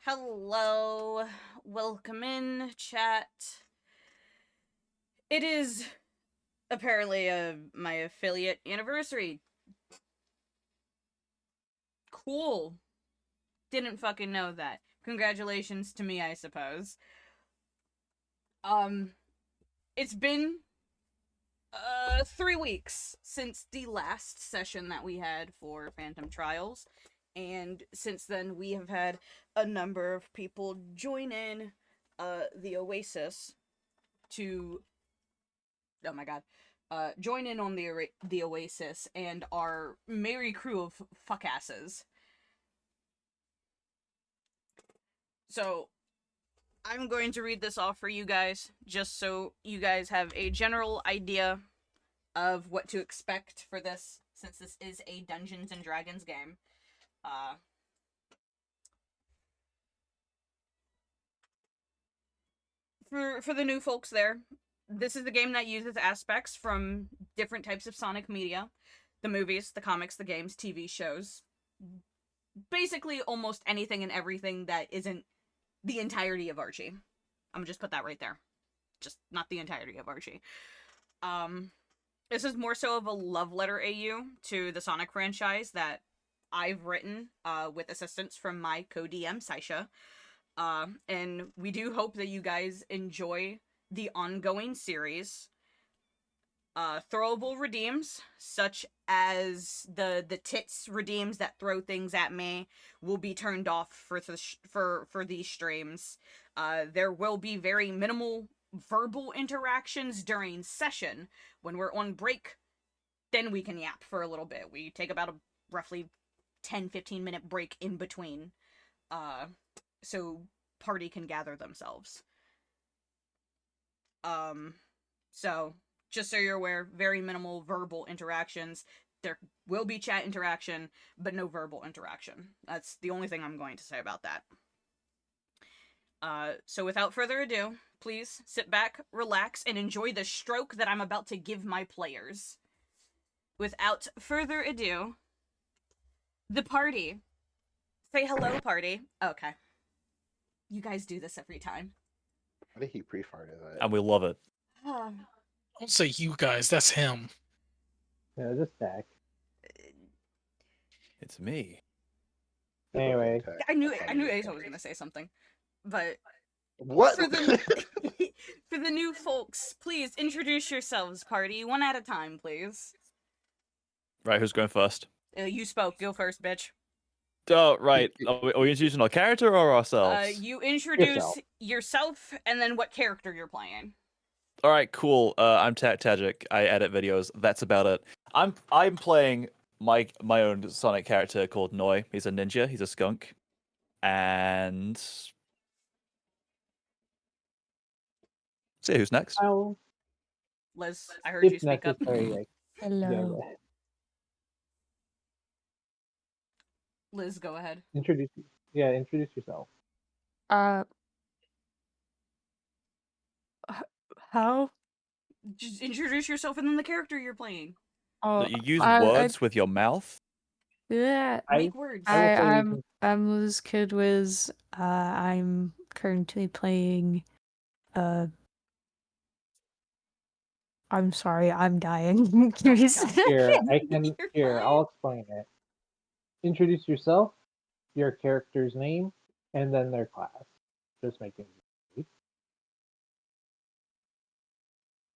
Hello. Welcome in, chat. It is apparently my affiliate anniversary. Cool. Didn't fucking know that. Congratulations to me, I suppose. It's been 3 weeks since the last session that we had for Phantom Trials, and since then we have had a number of people join in the Oasis to join in on the Oasis and our merry crew of fuckasses. So I'm going to read this off for you guys, just so you guys have a general idea of what to expect for this, since this is a Dungeons and Dragons game. For the new folks there, this is a game that uses aspects from different types of Sonic media. The movies, the comics, the games, TV shows. Basically almost anything and everything that isn't the entirety of Archie. I'm gonna just put that right there. Just not the entirety of Archie. This is more so of a love letter AU to the Sonic franchise that I've written with assistance from my co-DM, Saisha. And we do hope that you guys enjoy the ongoing series. Throwable redeems, such as the tits redeems that throw things at me, will be turned off for these streams. There will be very minimal verbal interactions during session. When we're on break, then we can yap for a little bit. We take about a roughly 10-15 minute break in between, so party can gather themselves. So just so you're aware, very minimal verbal interactions. There will be chat interaction, but no verbal interaction. That's the only thing I'm going to say about that. So without further ado, please sit back, relax, and enjoy the stroke that I'm about to give my players. Without further ado, the party. Say hello, party. Okay. You guys do this every time. I think he pre-farted that. And we love it. Don't say you guys, that's him. Yeah, just Dak. It's me. Anyway. I knew Ato was gonna say something. But what? For the new folks, please introduce yourselves, party. One at a time, please. Right, who's going first? You spoke. Go first, bitch. Oh, right. Are we introducing our character or ourselves? You introduce yourself and then what character you're playing. All right, cool. I'm Tajik. I edit videos. That's about it. I'm playing my own Sonic character called Noi. He's a ninja. He's a skunk. And see who's next. Oh, Liz, I heard you if speak up. necessary, Hello. Liz, go ahead. Introduce yourself. How? Just introduce yourself and then the character you're playing. Oh, That you use words with your mouth. yeah. Make words. I'm Liz Kidwiz. I'm currently playing. I'm sorry, I'm dying. I'll explain it. Introduce yourself, your character's name, and then their class. Just making.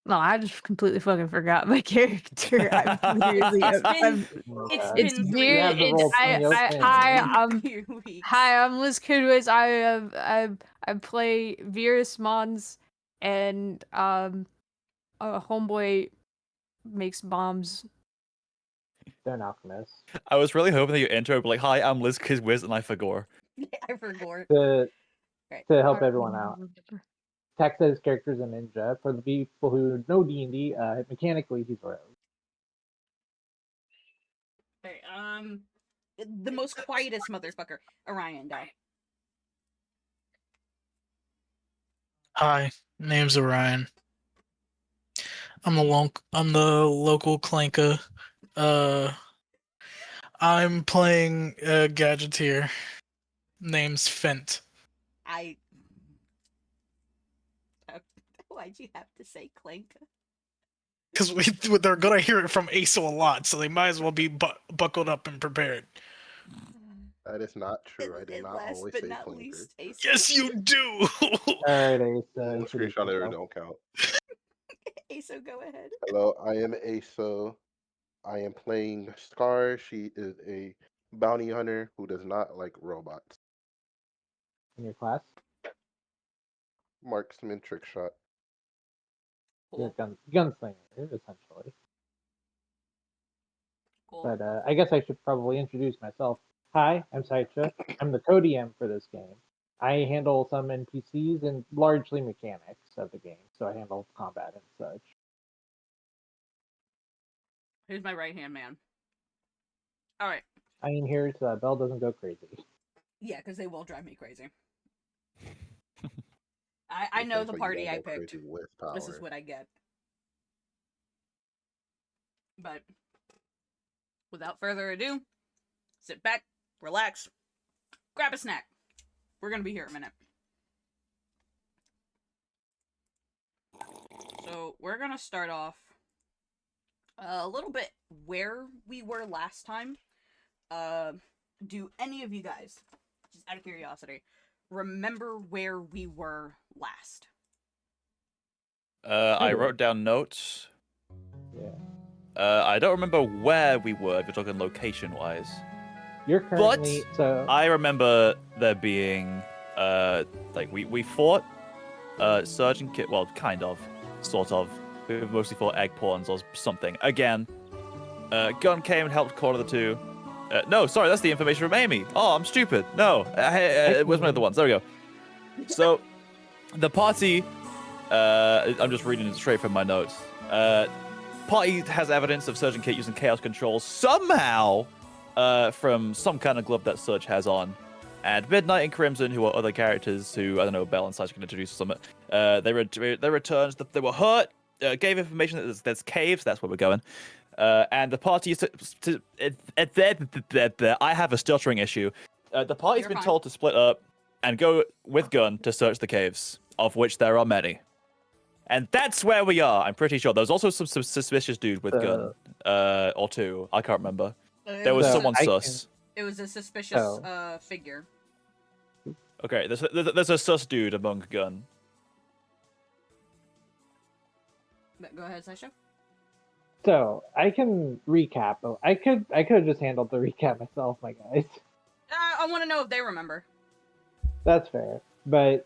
No, I just completely fucking forgot my character. Hi, I'm Liz Kidwiz. I play Virus Mons, and a homeboy makes bombs. They're an alchemist. I was really hoping that your intro would be like, "Hi, I'm Liz Kidwiz, and I forgot." I forgot. To help everyone out. Tax says character's a ninja. For the people who know D&D, mechanically he's a rogue. Okay, the most quietest motherfucker, Orion, die. Hi, name's Orion. I'm the local Clanka. I'm playing a Gadgeteer. Name's Fent. I. Why'd you have to say Clanka? Because they're gonna hear it from ASO a lot, so they might as well be buckled up and prepared. That is not true. I do And not last always but say not clinker. least, Ace. Yes, you do. Alright, Ace. The Introduce screenshot error yourself. don't count. Aso, go ahead. Hello, I am Aso. I am playing Scar. She is a bounty hunter who does not like robots. In your class, Marksman trick shot. you're Cool. a gunslinger, essentially. Cool. But I guess I should probably introduce myself. Hi, I'm Saicha. I'm the co-DM for this game. I handle some NPCs and largely mechanics of the game, so I handle combat and such. Who's my right hand man? All right. I am here so that Belle doesn't go crazy. Yeah, because they will drive me crazy. I know the But you party don't I go crazy picked. with power. This is what I get. But without further ado, sit back, relax, grab a snack. We're gonna be here in a minute. So we're gonna start off a little bit where we were last time. Do any of you guys, just out of curiosity, remember where we were last? I wrote down notes. Yeah. I don't remember where we were, if you're talking location-wise. You're currently I remember there being, like, we fought Surgeon Kit, well, kind of, sort of. We mostly fought egg pawns or something. Again, Gun came and helped corner the two. No, sorry, that's the information from Amy. Oh, I'm stupid. No, where's my other ones? There we go. So, the party, I'm just reading it straight from my notes. Party has evidence of Surgeon Kit using chaos control somehow from some kind of glove that Surge has on. And Midnight and Crimson, who are other characters who, I don't know, Bell and Sage can introduce or something, they returned, they were hurt, gave information that there's caves, that's where we're going. And the party is I have a stuttering issue. The party's You're been fine. told to split up and go with Gun to search the caves, of which there are many. And that's where we are, I'm pretty sure. There was also some suspicious dude with Gun, or two, I can't remember. There was someone sus. It was a suspicious figure. Okay, there's a sus dude among Gun. But go ahead, Sasha. So I can recap. I could have just handled the recap myself, my guys. I want to know if they remember. That's fair. But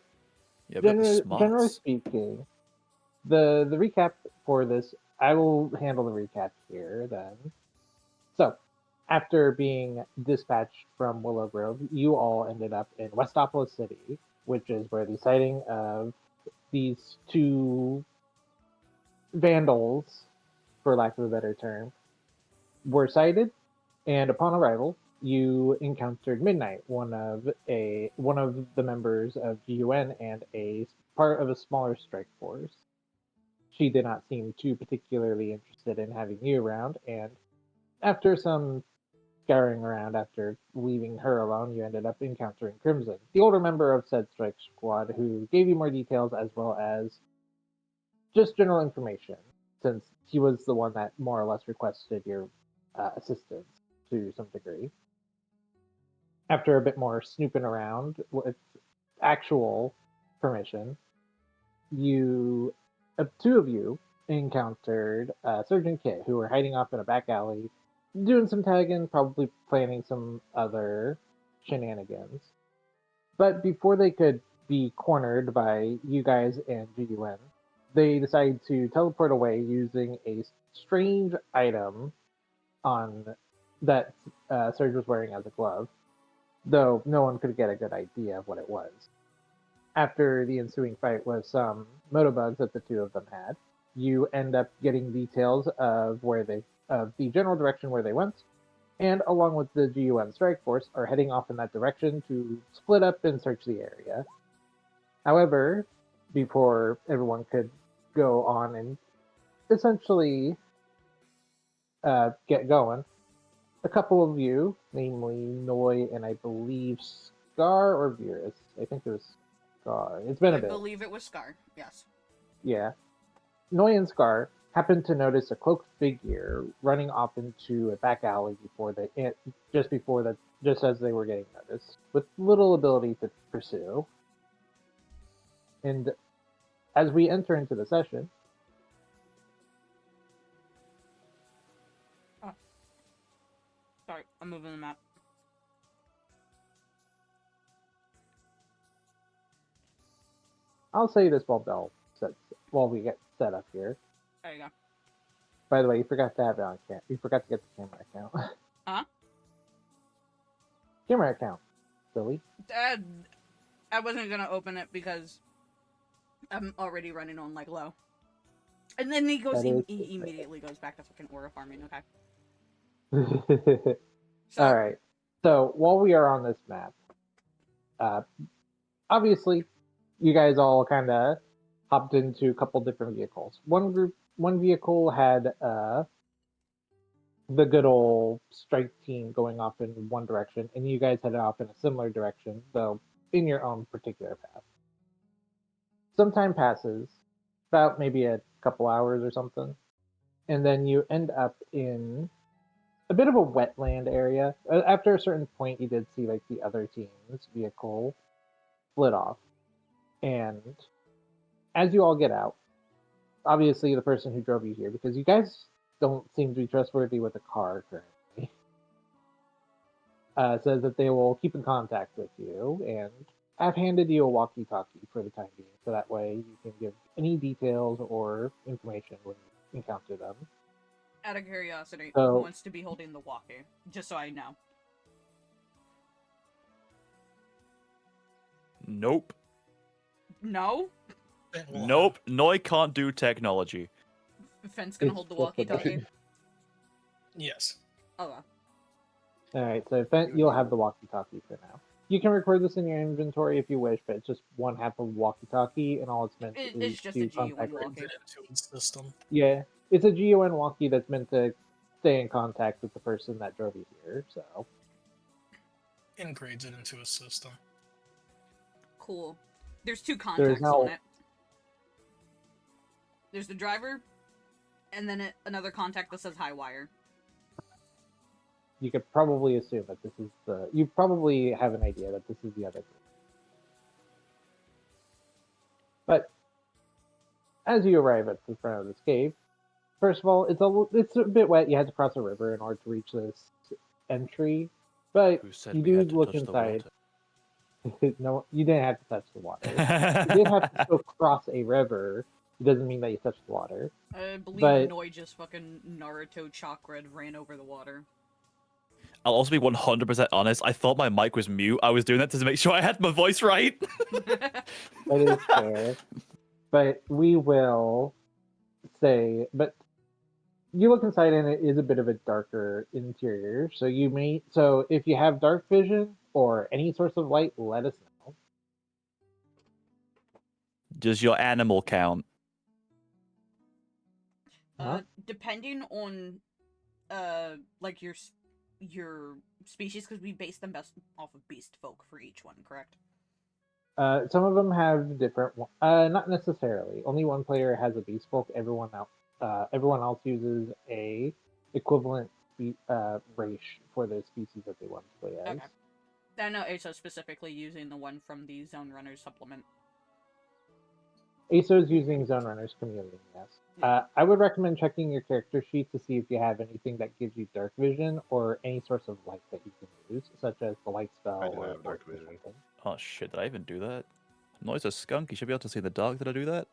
Yeah, but the generally smarts. speaking, the recap for this, I will handle the recap here then. So, after being dispatched from Willow Grove, you all ended up in Westopolis City, which is where the sighting of these two vandals, for lack of a better term, were sighted. And upon arrival, you encountered Midnight, one of the members of GUN and a part of a smaller strike force. She did not seem too particularly interested in having you around, and after some scouring around after leaving her alone, you ended up encountering Crimson, the older member of said strike squad, who gave you more details as well as just general information, since he was the one that more or less requested your assistance to some degree. After a bit more snooping around with actual permission, two of you encountered Surgeon Kit, who were hiding off in a back alley, doing some tagging, probably planning some other shenanigans. But before they could be cornered by you guys and GUN, they decided to teleport away using a strange item on that Surge was wearing as a glove, though no one could get a good idea of what it was. After the ensuing fight with some motobugs that the two of them had, you end up getting details of the general direction where they went, and along with the GUN strike force are heading off in that direction to split up and search the area. However, before everyone could go on and essentially get going, a couple of you, namely Noi and I believe Scar or Virus, I think it was Scar. It's been I a bit. believe it was Scar. Yes. Yeah. Noi and Scar happened to notice a cloaked figure running off into a back alley just as they were getting noticed, with little ability to pursue. And as we enter into the session, Sorry, I'm moving the map. I'll say this while we get set up here. There you go. By the way, you forgot to have it on camera. You forgot to get the camera account. Huh? Camera account, silly. I wasn't gonna open it because I'm already running on like low. And then he goes. That He is- immediately goes back to fucking aura farming. Okay. So, All right. So while we are on this map, obviously, you guys all kind of hopped into a couple different vehicles. One vehicle had the good old strike team going off in one direction, and you guys headed off in a similar direction, though in your own particular path. Some time passes, about maybe a couple hours or something, and then you end up in a bit of a wetland area. After a certain point, you did see like the other team's vehicle split off, and as you all get out, obviously the person who drove you here, because you guys don't seem to be trustworthy with a car currently, says that they will keep in contact with you, and I've handed you a walkie-talkie for the time being, so that way you can give any details or information when you encounter them. out of curiosity, So- who wants to be holding the walkie? Just so I know. Nope. No? Nope. Noi can't do technology. Fence gonna It's hold the just a walkie-talkie? bit- Yes. Oh, All right, so you'll have the walkie-talkie for now. You can record this in your inventory if you wish, but it's just one half of walkie-talkie, and all it's meant It's is just to a GUN contact. walkie. Integrated into its system. Yeah, it's a GON walkie that's meant to stay in contact with the person that drove you here. So Integrates it into a system. Cool. There's two contacts now- on it. There's the driver, and then another contact that says high wire. you could probably assume that this is the. You probably have an idea that this is the other group. But as you arrive at the front of this cave, first of all, it's a bit wet. You had to cross a river in order to reach this entry, but Who said you we do had to look touch inside. the No, you didn't have to touch the water. water? You did have to still cross a river. It doesn't mean that you touched the water. I believe But- Noi just fucking Naruto chakra ran over the water. I'll also be 100% honest. I thought my mic was mute. I was doing that to make sure I had my voice right. That is fair. But we will say, but you look inside and it is a bit of a darker interior. So if you have dark vision or any source of light, let us know. Does your animal count? Depending on, like your species, because we base them best off of beast folk for each one, correct? Some of them have different. Not necessarily. Only one player has a beast folk. Everyone else uses a equivalent race for the species that they want to play as. Okay. I know Asa specifically using the one from the Zone Runners supplement. ASO's using Zone Runner's Chameleon, yes. I would recommend checking your character sheet to see if you have anything that gives you dark vision or any source of light that you can use, such as the light spell I do or have dark or vision. something. Oh shit, did I even do that? Noi's a skunk. You should be able to see in the dark. Did I do that?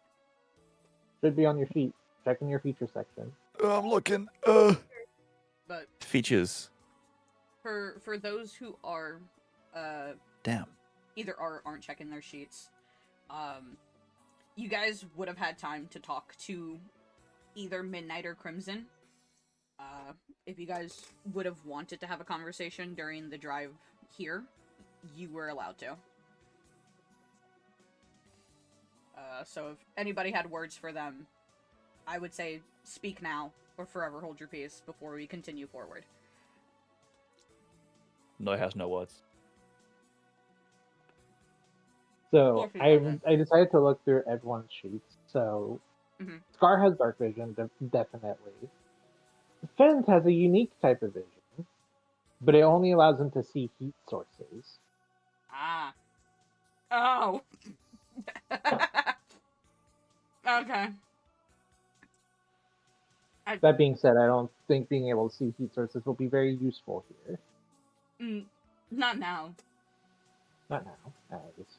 Should be on your sheet. Check in your feature section. I'm looking. But Features. for those who are Damn. either are or aren't checking their sheets, you guys would have had time to talk to either Midnight or Crimson. If you guys would have wanted to have a conversation during the drive here, you were allowed to. So if anybody had words for them, I would say speak now or forever hold your peace before we continue forward. Noi has no words. So 4 feet by 10. I decided to look through everyone's sheets. So Mhm. Scar has dark vision, definitely. Fenn has a unique type of vision, but it only allows him to see heat sources. Ah. Oh. Okay. That being said, I don't think being able to see heat sources will be very useful here. Not now. Not now, at least.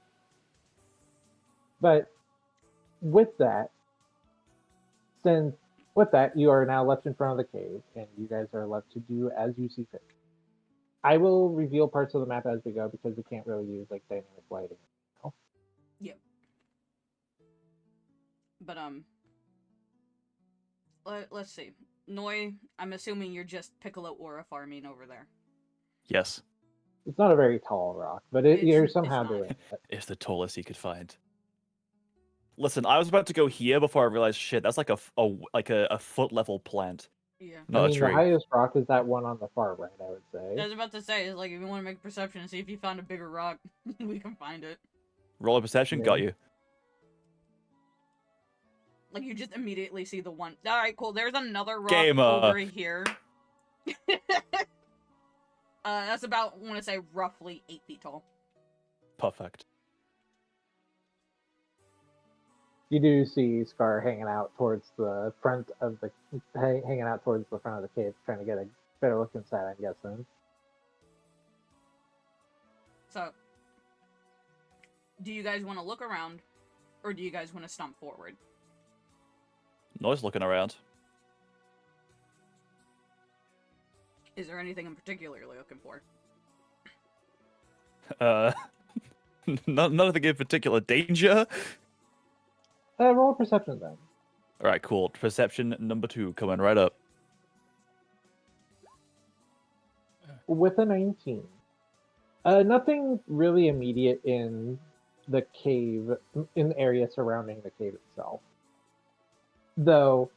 But with that, since with that, you are now left in front of the cave, and you guys are left to do as you see fit. I will reveal parts of the map as we go because we can't really use like dynamic lighting now. Yep. But let's see. Noi, I'm assuming you're just Piccolo Aura farming over there. Yes, It's not a very tall rock, but you're somehow it's not. doing it. it's the tallest he could find. Listen, I was about to go here before I realized, shit, that's like a foot level plant, Yeah. not I a mean, the tree. highest rock is that one on the far right, I would I say. was about to say, it's like if you want to make a perception and see if you found a bigger rock, we can find it. Roll a perception, Yeah. got you. Like you just immediately see the one. All right, cool. There's another rock Gamer. over here. That's about, I want to say, roughly 8 feet tall. Perfect. You do see Scar hanging out towards the front of the hanging out towards the front of the cave, trying to get a better look inside. I'm guessing. So, do you guys want to look around, or do you guys want to stomp forward? Noise looking around. Is there anything in particular you're looking for? Nothing in particular. Danger. Roll a perception then. All right, cool. Perception number 2 coming right up. With a 19. Nothing really immediate in the cave, in the area surrounding the cave itself. Though,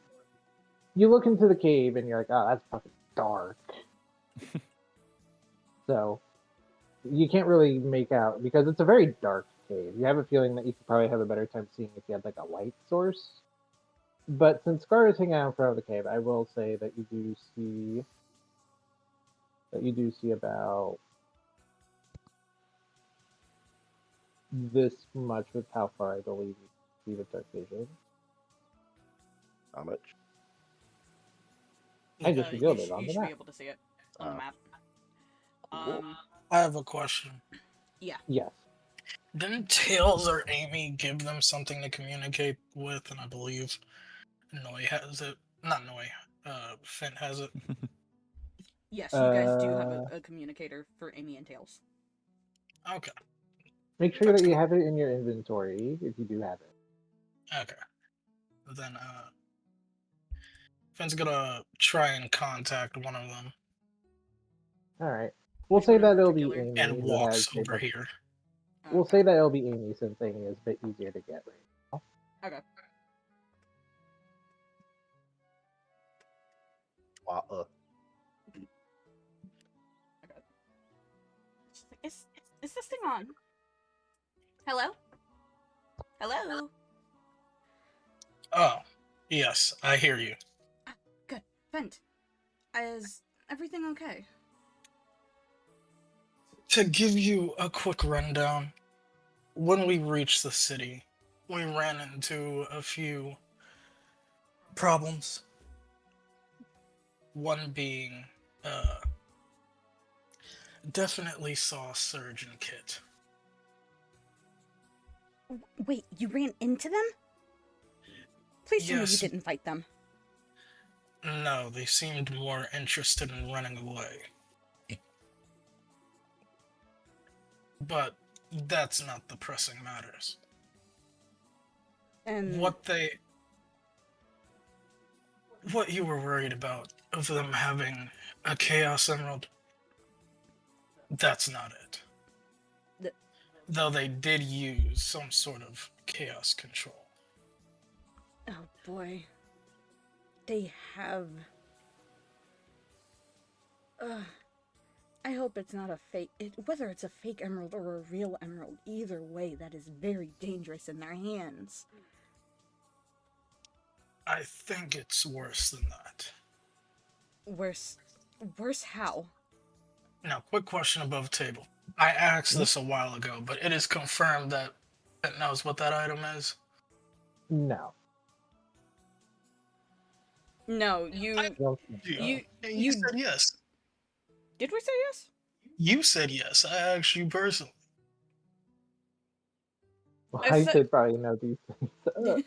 you look into the cave and you're like, oh, that's fucking dark. So, you can't really make out, because it's a very dark cave. You have a feeling that you could probably have a better time seeing if you had like a light source. But since Scar is hanging out in front of the cave, I will say that you do see about this much with how far I believe you see the dark vision. How much? I just revealed you it on you the should be map. able to see it on the map. Cool. I have a question. Yes. Didn't Tails or Amy give them something to communicate with? And I believe Noi has it. Not Noi. Finn has it. Yes, you guys do have Uh, a communicator for Amy and Tails. Okay. Make sure That's that you cool. have it in your inventory if you do have it. Okay. Then Finn's gonna try and contact one of them All right. We'll Which say one in that it'll be particular? Amy and who walks has a over much. here. We'll Okay. say that it'll be Amy since Amy is a bit easier to get right now. Okay. Is this thing on? Hello? Hello? Oh, yes, I hear you. Good. Vent. Is everything okay? To give you a quick rundown, when we reached the city, we ran into a few problems. One being, definitely saw Surge and Kit. Wait, you ran into them? Please tell me you Yes. didn't fight them. No, they seemed more interested in running away. But that's not the pressing matters. And What you were worried about, of them having a Chaos Emerald, that's not it. Though they did use some sort of chaos control. oh boy. They have I hope it's not a fake. Whether it's a fake emerald or a real emerald, either way, that is very dangerous in their hands. I think it's worse than that. Worse how? Now, quick question above table. I asked Hmm? this a while ago, but it is confirmed that it knows what that item is. No. No, you I- Don't think you so. You said yes. did we say yes? You said yes. I asked you personally. Well, I I said- should probably know these things.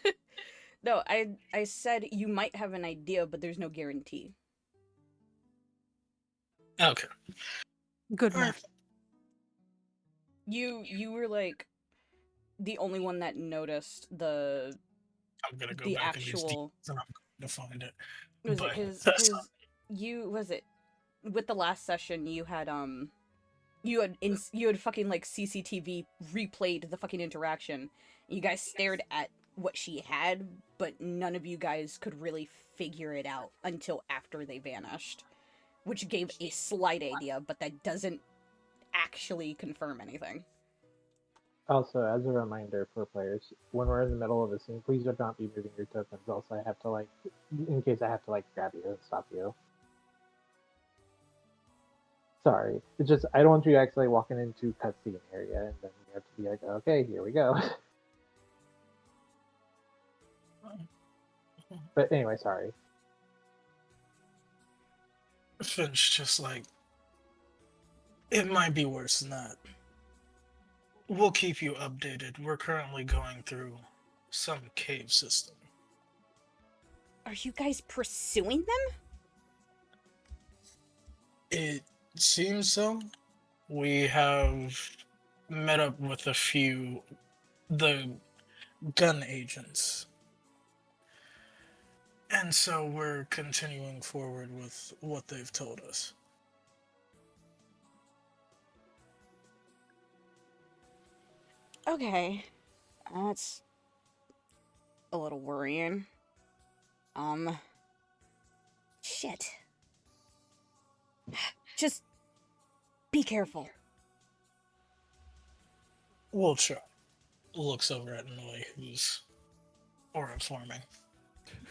No, I said you might have an idea, but there's no guarantee. Okay. Good All right. enough. You were like the only one that noticed I'm gonna go the back in these actual. details and I'm going to find it. Was it But because that's not- you was it with the last session you had you had fucking like CCTV replayed the fucking interaction. You guys stared at what she had, but none of you guys could really figure it out until after they vanished, which gave a slight idea, but that doesn't actually confirm anything. Also, as a reminder for players, when we're in the middle of a scene, please do not be moving your tokens. Else, I have to in case I have to grab you and stop you. Sorry, it's just I don't want you actually walking into cutscene area and then you have to be like, okay, here we go. But anyway, sorry. Finch just like, it might be worse than that. We'll keep you updated. We're currently going through some cave system. Are you guys pursuing them? It seems so. We have met up with a few the gun agents. And so we're continuing forward with what they've told us. Okay. That's a little worrying. Shit. Just be careful. We'll try. Looks over at Noi, who's aura forming.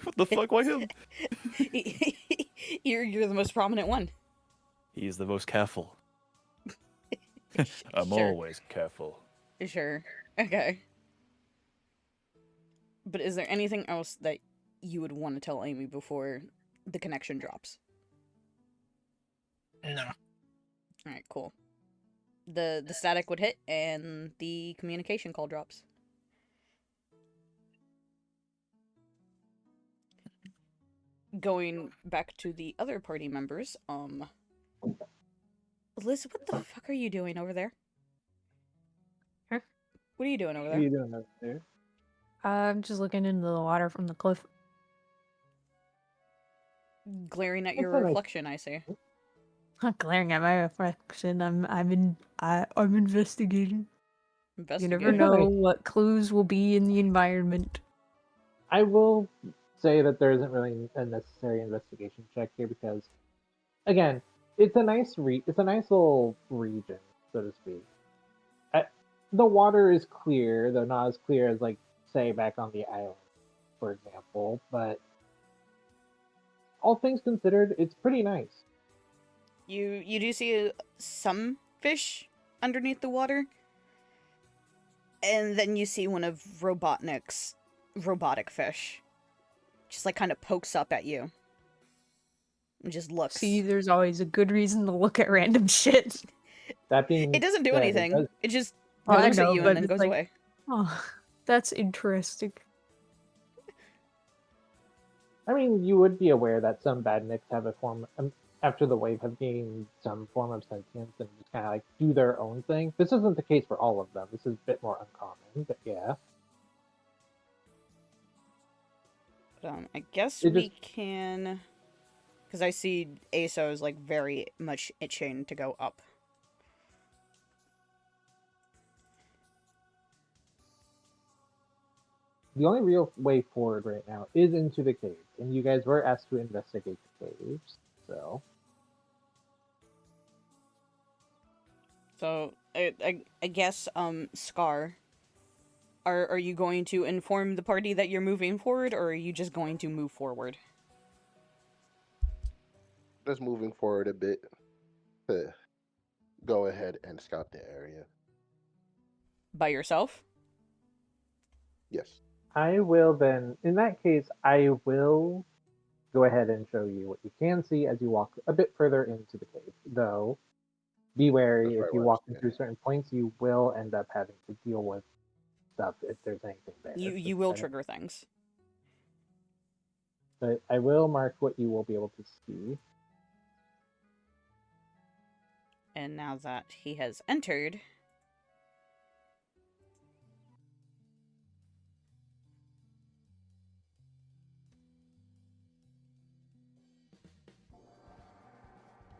What the fuck? Why him? You're the most prominent one. He's the most careful. I'm Sure. always careful. Sure. Okay. But is there anything else that you would want to tell Amy before the connection drops? No. Alright, cool. The static would hit and the communication call drops. Going back to the other party members, Liz, what the fuck are you doing over there? Huh? What are you doing over What are there? you doing over there? I'm just looking into the water from the cliff. Glaring at That's your a nice- reflection, I see. Not glaring at my reflection. I'm investigating. You Investigating. never know what clues will be in the environment. I will say that there isn't really a necessary investigation check here because, again, it's a nice little region, so to speak. The water is clear, though not as clear as say back on the island, for example. But all things considered, it's pretty nice. You do see some fish underneath the water, and then you see one of Robotnik's robotic fish, just kind of pokes up at you, and just looks. See, there's always a good reason to look at random shit. That being It doesn't do said, anything. It just Well, I looks know, at you but and then it's goes like- away. Oh, that's interesting. I mean, you would be aware that some badniks have a form after the wave have gained some form of sentience and just kind of do their own thing. This isn't the case for all of them. This is a bit more uncommon, but yeah. I guess It we can, because I see ASO is very much itching to go up. The only real way forward right now is into the caves, and you guys were asked to investigate the caves, so So I guess Scar, are you going to inform the party that you're moving forward, or are you just going to move forward Just moving forward a bit to go ahead and scout the area. by yourself? Yes. I will then, in that case, I will go ahead and show you what you can see as you walk a bit further into the cave. Though, be wary, That's if right you where I'm walk through standing. certain points, you will end up having to deal with stuff if there's anything there. You will trigger things. But I will mark what you will be able to see. And now that he has entered,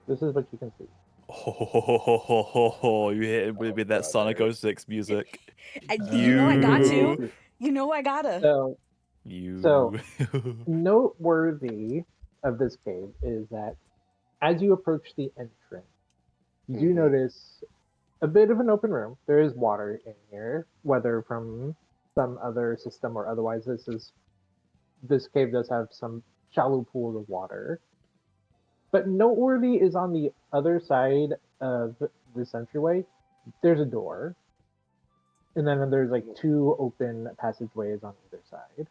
This is what you can see. Oh, you hit it with that Sonic brother. 06 music. you know I got You. to. You know I gotta. So, You. So- noteworthy of this cave is that as you approach the entrance, you do Mhm. notice a bit of an open room. There is water in here, whether from some other system or otherwise. This cave does have some shallow pools of water. But noteworthy is on the other side of this entryway, there's a door. And then there's like two open passageways on either side.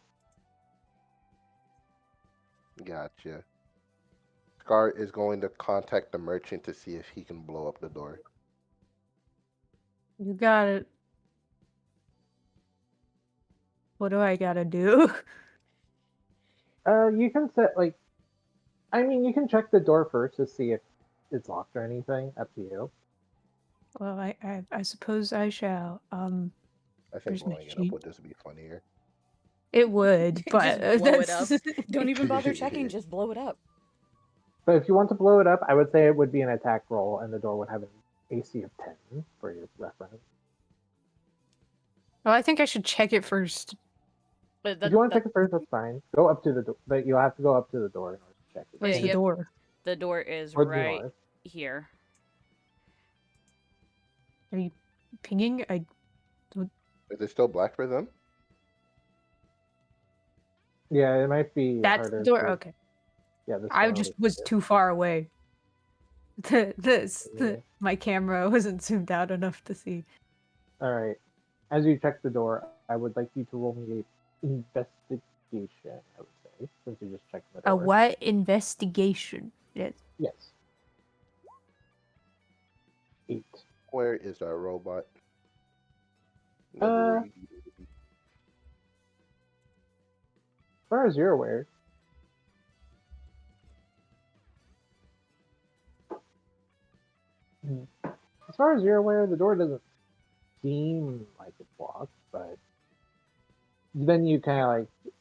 Gotcha. Scar is going to contact the merchant to see if he can blow up the door. You got it. What do I gotta do? You can set like, I mean, you can check the door first to see if it's locked or anything. Up to you. Well, I suppose I shall. I think Where's my blowing it up sheet? would just be funnier. It would, but Just blow it that's up. Don't even bother checking, just blow it up. But if you want to blow it up, I would say it would be an attack roll, and the door would have an AC of 10 for your reference. Well, I think I should check it first. But If you want to check it first, that's fine. Go up to the door, but you'll have to go up to the door in order to check it. Where's Yeah, the yep. door? the door is Towards the right north. here. Are you pinging? Is it still black for them? Yeah, it might be That's harder. the door. to- Okay. Yeah, this I one just over was here. too far away. Yeah. My camera wasn't zoomed out enough to see. All right. As you check the door, I would like you to roll me a investigation. I would say, since you just checked the door. A what investigation? Yes. Yes. 8. Where is that robot? Uh, Never really needed to be. As far as you're aware, the door doesn't seem like it's locked, but then you kind of like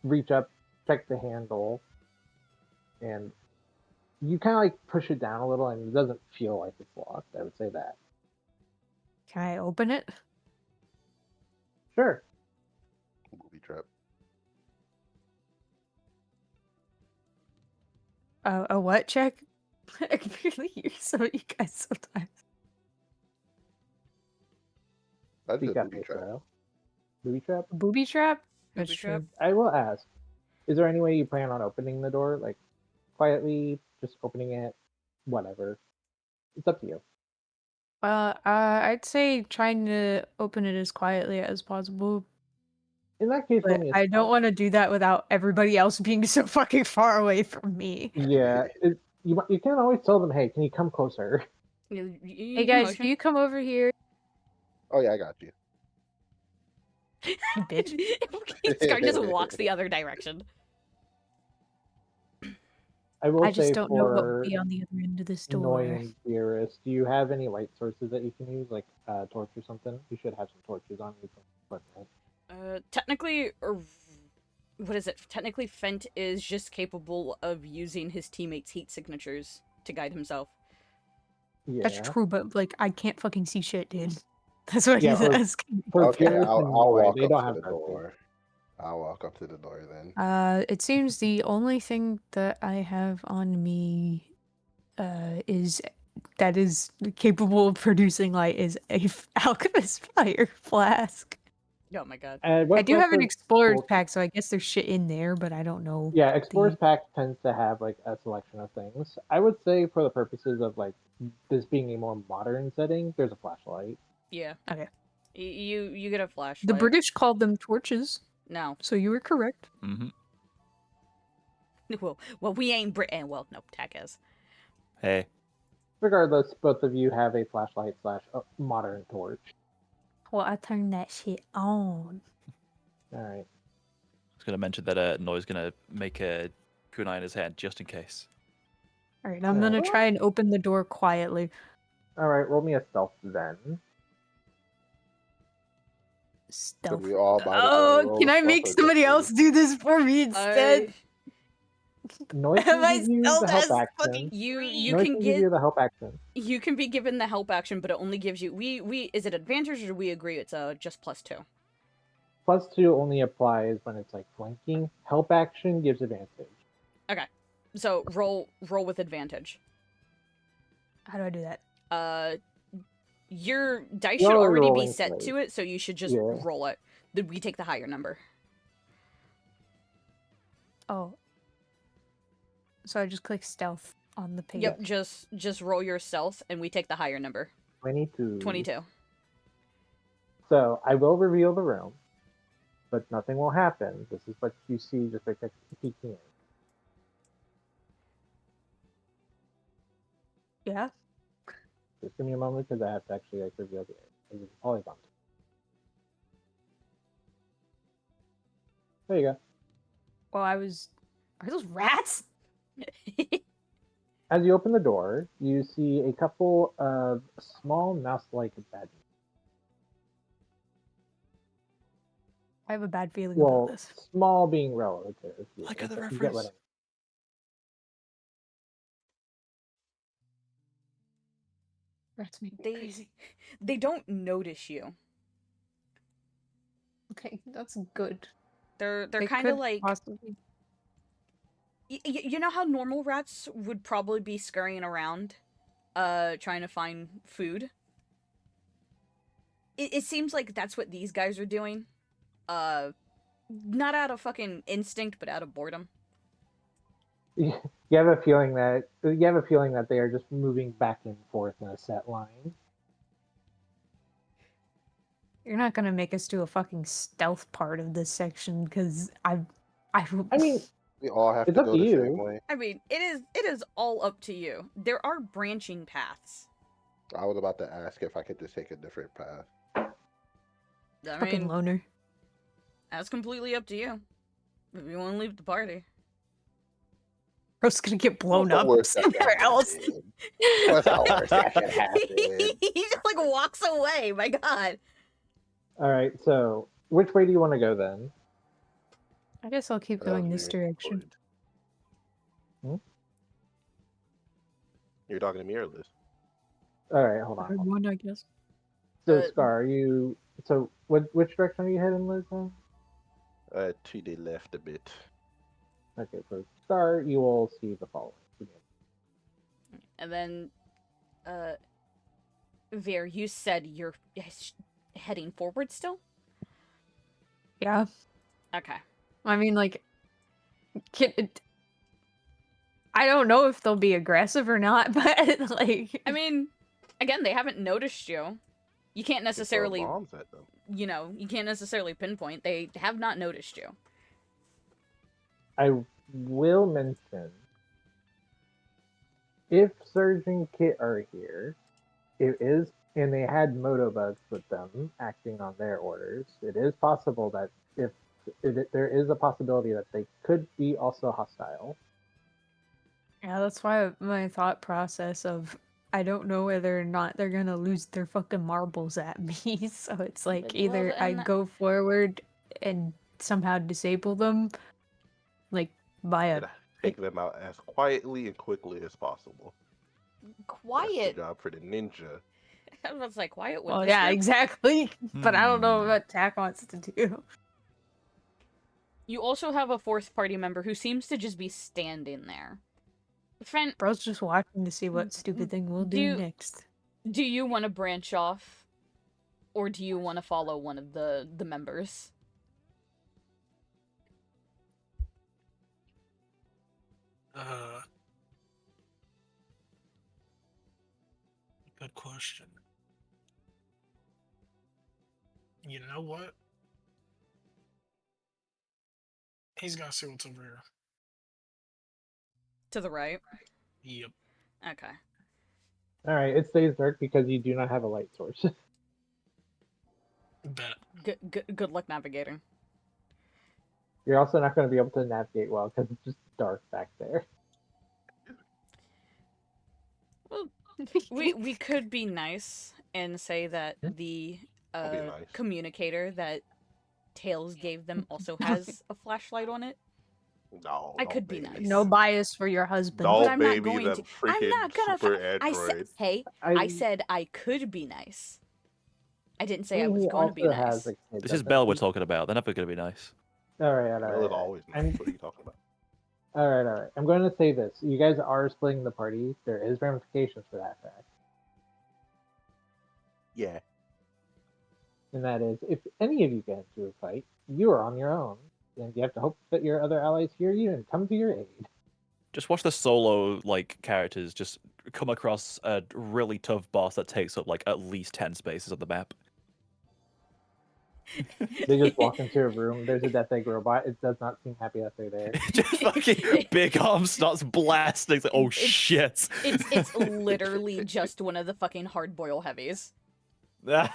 reach up, check the handle, and you kind of like push it down a little, and it doesn't feel like it's locked. I would say that. Can I open it? Sure. Booby trap. A what check? I can barely hear some of you guys sometimes. I just Speak did up, booby trap. Israel. Booby trap? Booby trap? That's Booby trap? true. I will ask. Is there any way you plan on opening the door? Like, quietly, just opening it? Whatever. It's up to you. I'd say trying to open it as quietly as possible, In that case, roll but me a I don't stealth. want to do that without everybody else being so fucking far away from me. Yeah, you can always tell them, hey, can you come closer? Hey guys, can you come over here, Oh yeah, I got you. you bitch? Scar just walks the other direction. I will I just say don't know what would for be on the other end of this Noi door. and Dearest, do you have any light sources that you can use, like a torch or something? You should have some torches on you from equipment. Technically, what is it? Technically, Fent is just capable of using his teammates' heat signatures to guide himself. Yeah. That's true, but like I can't fucking see shit, dude. That's what Yeah, he's or- asking. For Okay, Dearest I'll and Noi, walk they up don't to have the torches. door. I'll walk up to the door then. It seems the only thing that I have on me is that is capable of producing light is a alchemist fire flask. Oh my god. I do have an explorer's Well, pack, so I guess there's shit in there, but I don't know. Yeah, Explorer's Pack tends to have like a selection of things. I would say for the purposes of like this being a more modern setting, there's a flashlight. Yeah. Okay. You get a flashlight. The British called them torches, No. so you were correct. Mm-hmm. Well, we ain't Britain. Well, no, Tech is. Hey. Regardless, both of you have a flashlight slash modern torch. Well, I turned that shit on. All right. I was going to mention that Noy's going to make a kunai in his hand just in case. All right, I'm gonna try and open the door quietly. All right. Roll me a stealth then. Stealth. we all by the way Oh, roll can a I stealth make or somebody just else do this for me instead? Noise Am I can give you stealth the help as action. fucking You Noise can give get you the help action. you can be given the help action, but it only gives you we is it advantage or do we agree it's just +2? +2 only applies when it's like flanking. Help action gives advantage. Okay. So roll with advantage. How do I do that? Your dice You're should already already be rolling set straight. to it, so you should just Yeah. roll it. Then we take the higher number. Oh. So I just click stealth on the page. Yep, just roll your stealth and we take the higher number. 22. 22. So I will reveal the room, but nothing will happen. This is what you see just like peeking in. Yeah. Just give me a moment because I have to actually like reveal the polygon. There you go. Well, are those rats? As you open the door, you see a couple of small mouse-like badgers. I have a bad feeling Well, about this. small being relative. I got the You reference. get what I mean. Rats make me They crazy. they don't notice you. Okay, that's good. They're They kind of could like possibly... you know how normal rats would probably be scurrying around trying to find food? It seems like that's what these guys are doing. Not out of fucking instinct, but out of boredom. You have a feeling that they are just moving back and forth in a set line. You're not gonna make us do a fucking stealth part of this section, because I mean, We all have It's to up go to the you. same way. I mean, it is all up to you. There are branching paths. I was about to ask if I could just take a different path. I fucking mean, loner. that's completely up to you. If you want to leave the party. Bro's gonna get blown What's the up worst that somewhere can else. happen? What's the worst that can happen? He just like walks away. My God. All right. So, which way do you want to go then? I guess I'll keep going this direction. You're talking to me or Liz? All right. Hold on. Third one, I guess. So, Scar, you. So, which direction are you heading, Liz? Then? To the left a bit. Okay. So, Scar, you will see the following. And then, Veer, you said you're heading forward still? Yeah. Okay. I mean, like, I don't know if they'll be aggressive or not, but like, I mean, again, they haven't noticed you. You can't Throw necessarily, bombs at them. you know, you can't necessarily pinpoint. They have not noticed you. I will mention if Surge and Kit are here, it is, and they had Motobugs with them acting on their orders. It is possible that if there is a possibility that they could be also hostile. yeah, that's why my thought process of I don't know whether or not they're gonna lose their fucking marbles at me. So it's like Well, either I and- go forward and somehow disable them, like by a And take them out as quietly and quickly as possible. That's the Quiet. job for the ninja. I was like, quiet with well, this yeah, group? exactly. But I don't know Hmm. what Tack wants to do. You also have a fourth party member who seems to just be standing there. Friend, Bro's just watching to see what stupid thing we'll do next. do you want to branch off, or do you want to follow one of the members? Good question. You know what? He's gonna see what's over here. To the right. Yep. Okay. All right, it stays dark because you do not have a light source. Bet. Good luck navigating. You're also not going to be able to navigate well because it's just dark back there. Well, we could be nice and say that the I'll be nice. communicator that Tails gave them also has a flashlight on it. No, I no, could be baby. nice. No bias for your husband. No, But I'm not baby, going that to. freaking I'm not gonna. super I said, android. hey, I said I could be nice. I didn't say I was He going to be also has nice. a kid This that is Belle we're does- talking about. They're never going to be nice. All right. Belle is always nice. What are you talking about? All right. I'm going to say this. You guys are splitting the party. There is ramifications for that fact. Yeah. And that is, if any of you get into a fight, you are on your own. And you have to hope that your other allies hear you and come to your aid. Just watch the solo characters just come across a really tough boss that takes up like at least 10 spaces on the map. They just walk into a room. There's a Death Egg robot. It does not seem happy that they're there. Just fucking big arm starts blasting. It's like, oh shit. It's literally just one of the fucking hard boil heavies. Nah,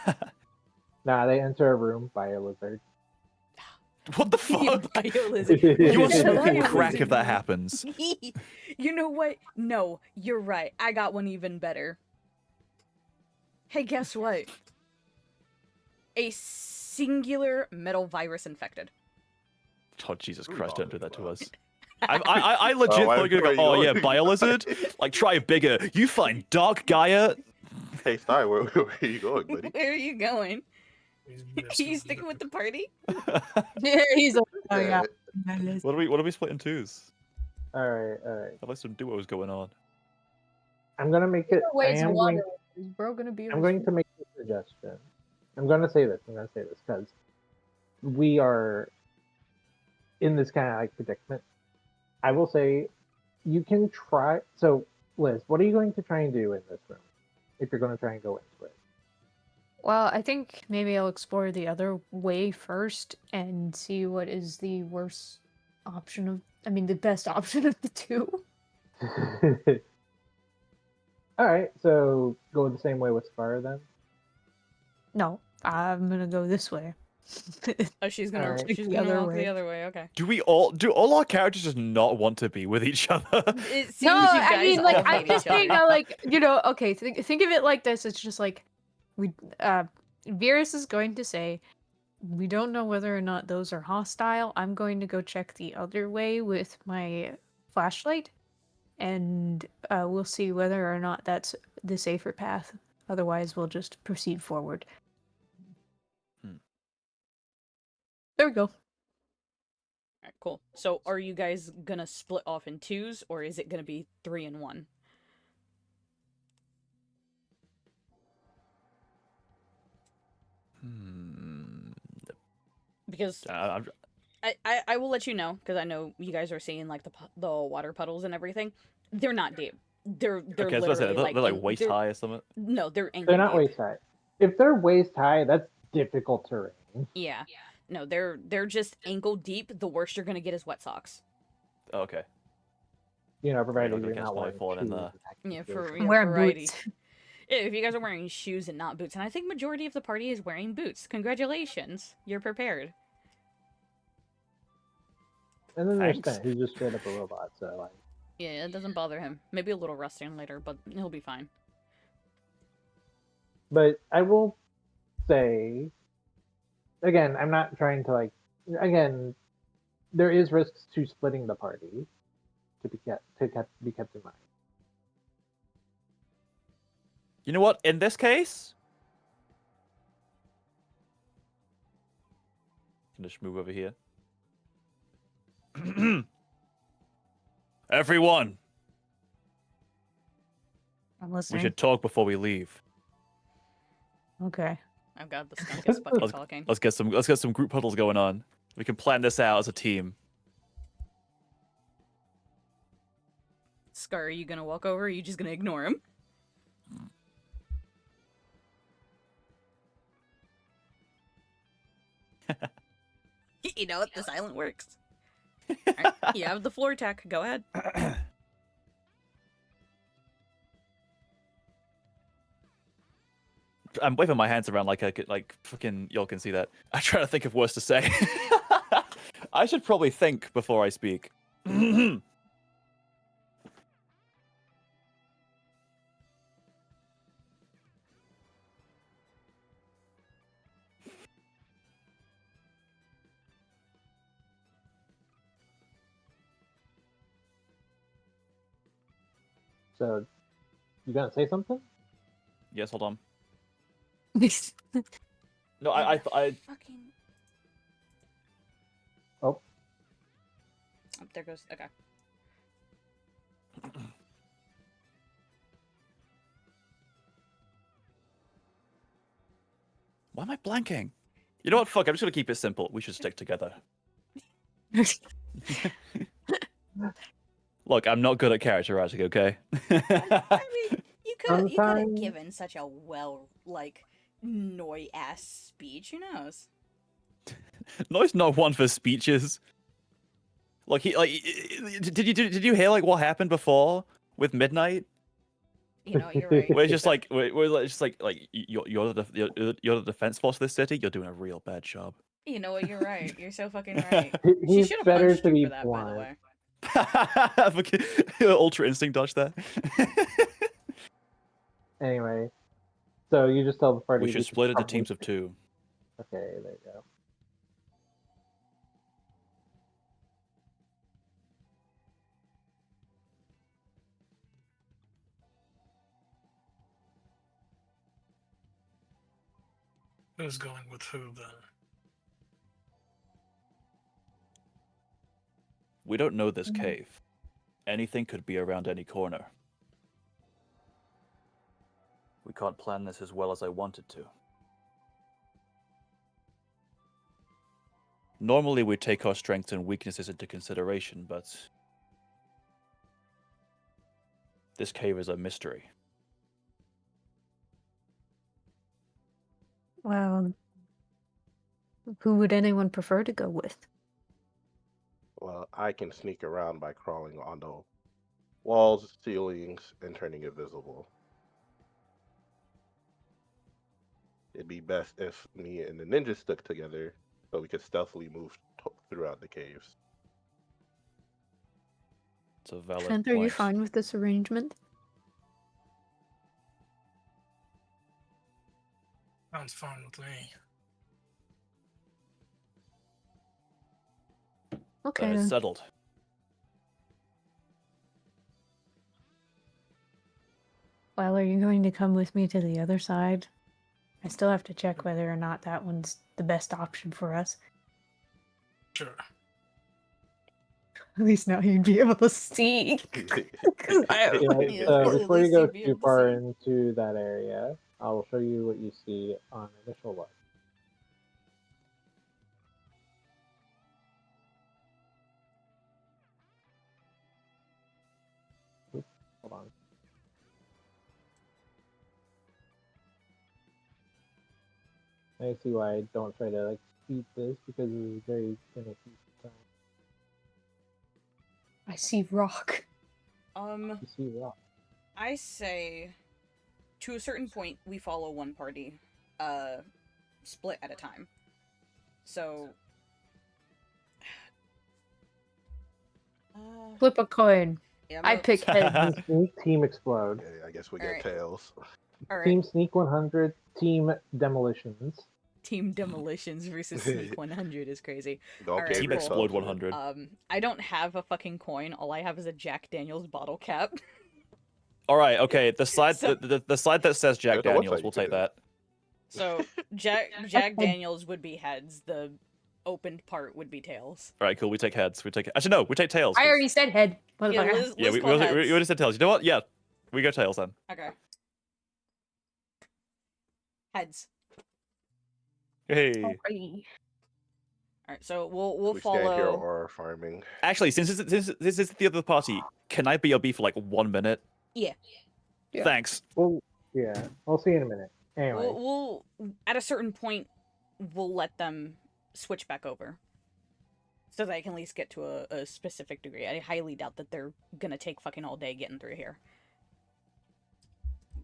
they enter a room by a lizard. What the fuck? Biolizard. You are Yeah, smoking biolizard. crack if that happens. You know what? No, you're right. I got one even better. Hey, guess what? A singular metal virus infected. Oh, Jesus What are you Christ, don't do talking that to about? us. I legit why- thought you were where going to go, are oh you yeah, going? Biolizard? Like, try bigger. You find Dark Gaia? Hey, Stein, where are you going, buddy? Where are you going? He's Are you sticking with the party? Yeah, he's like, oh yeah. What are we splitting twos? All right. At least some duos going on. I'm gonna make it. I Ways am water. going. Is bro gonna be? I'm going to make a suggestion. I'm going to say this because we are in this kind of like predicament. I will say you can try. So, Liz, what are you going to try and do in this room if you're going to try and go into it? Well, I think maybe I'll explore the other way first and see what is the worst option of. I mean, the best option of the two. All right, so go the same way with Spire then. No, I'm gonna go this way. Oh, she's gonna Alright. she's The gonna other walk the way. other way. Okay. Do all our characters just not want to be with each other? It seems No, you guys I mean, all like, I'm hate just each other. saying, okay, think of it like this. It's just like, Virus is going to say, we don't know whether or not those are hostile. I'm going to go check the other way with my flashlight, and we'll see whether or not that's the safer path. Otherwise, we'll just proceed forward. There we go. Alright, cool. So, are you guys gonna split off in twos, or is it gonna be 3 and 1? Because I'm- I will let you know, because I know you guys are seeing like the water puddles and everything. They're not deep. They're okay, so literally they're like in- waist they're- high or something. No, they're ankle They're not deep. waist high. If they're waist high, that's difficult terrain. Yeah. No, they're just ankle deep. The worst you're gonna get is wet socks. Oh, okay. You know, You're provided not gonna you're catch not my wearing falling in shoes. there. Yeah, for I'm wearing variety. boots. Yeah, if you guys are wearing shoes and not boots, and I think majority of the party is wearing boots. Congratulations, you're prepared. And then there's Thanks. Stan, who's just straight up a robot. So like, Yeah, it doesn't bother him. Maybe a little rusting later, but he'll be fine. but I will say, again, I'm not trying to like. Again, there is risks to splitting the party to be kept in mind. You know what? In this case, can just move over here. Everyone, I'm We listening. should talk before we leave. Okay. I've got the skunk is fucking Let's, talking. let's get some group huddles going on. We can plan this out as a team. Scar, are you gonna walk over or are you just gonna ignore him? You know what? The silent works. Alright, you have the floor attack. Go ahead. I'm waving my hands around like fucking y'all can see that. I'm trying to think of words to say. I should probably think before I speak. So, you gonna say something? Yes, hold on. No, I Fucking. Oh. Oh, there goes. Okay. Why am I blanking? You know what? Fuck, I'm just gonna keep it simple. We should stick together. Look, I'm not good at characterizing, okay? I mean, you could have Sometimes- given such a Noi ass speech. Who knows? No's not one for speeches. Like did you hear like what happened before with Midnight? You know, you're right. Where it's just like you're the defense force of this city. You're doing a real bad job. You know what? You're right. You're so fucking right. She He's should have better punched to you be for that, by the blunt. way. Ultra instinct dodge there. Anyway, so you just tell the party We should split into teams of 2. Okay, there you go. Who's going with who then? We don't know this cave. Anything could be around any corner. We can't plan this as well as I wanted to. Normally we take our strengths and weaknesses into consideration, but this cave is a mystery. Well, who would anyone prefer to go with? Well, I can sneak around by crawling on the walls, ceilings, and turning invisible. It'd be best if me and the ninja stuck together so we could stealthily move throughout the caves. It's a valid Trent, are you point. fine with this arrangement? Sounds fine with me. Okay, Then it's then. settled. Well, are you going to come with me to the other side? I still have to check whether or not that one's the best option for us. Sure. At least now you'd be able to see. 'Cause I- Yeah, so before you go too far into that area, I will show you what you see on initial look. Oops, hold on. I see why I don't try to like speed this because it's very finicky sometimes. I see rock. You see rock. I say, to a certain point, we follow one party, split at a time. So, Flip a coin. yeah, I pick heads. Sneak, team explode. Okay, I guess we get Alright. tails. All right. Team sneak 100, team demolitions. Team Demolitions versus Sneak 100 is crazy. Don't Alright, care Team if cool. it's Explode bullshit. 100. I don't have a fucking coin. All I have is a Jack Daniels bottle cap. All right, okay. The side So- the side that says Jack There's a website Daniels, you we'll can take do. that. So Jack Daniels would be heads. The opened part would be tails. All right, cool. We take heads. Actually no, we take tails. I 'cause- already said head. Yeah, Motherfucker. Liz Yeah, we called heads. already said tails. You know what? Yeah, We go tails then. Okay. Heads. Hey. Alrighty. All right, so we'll We stand here follow. or farming. Actually, since this is the other party, can I be your B for like 1 minute? Yeah. Yeah. Thanks. Well, yeah, we'll see in a minute. Anyway, We'll at a certain point we'll let them switch back over, so that I can at least get to a specific degree. I highly doubt that they're gonna take fucking all day getting through here.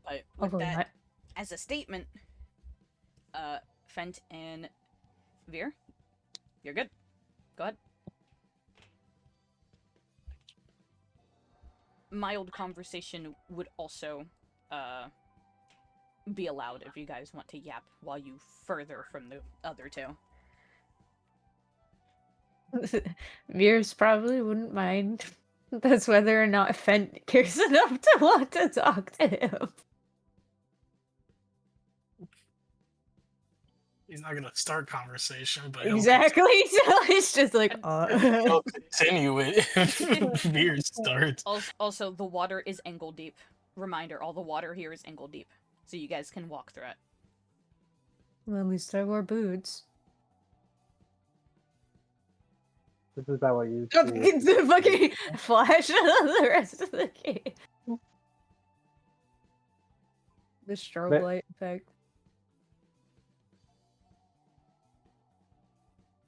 But with Although that as a statement, Fent and Veer, you're good. Go ahead. Mild conversation would also be allowed if you guys want to yap while you further from the other two. Veers probably wouldn't mind. That's whether or not Fent cares enough to want to talk to him. He's not gonna start conversation, but he'll Exactly. So it's just like, he'll continue it if Beard starts. Also, the water is ankle deep. Reminder, all the water here is ankle deep. So you guys can walk through it. Well, at least I wore boots. this is about what you It's see. a fucking flash of the rest of the game. The strobe But- light effect.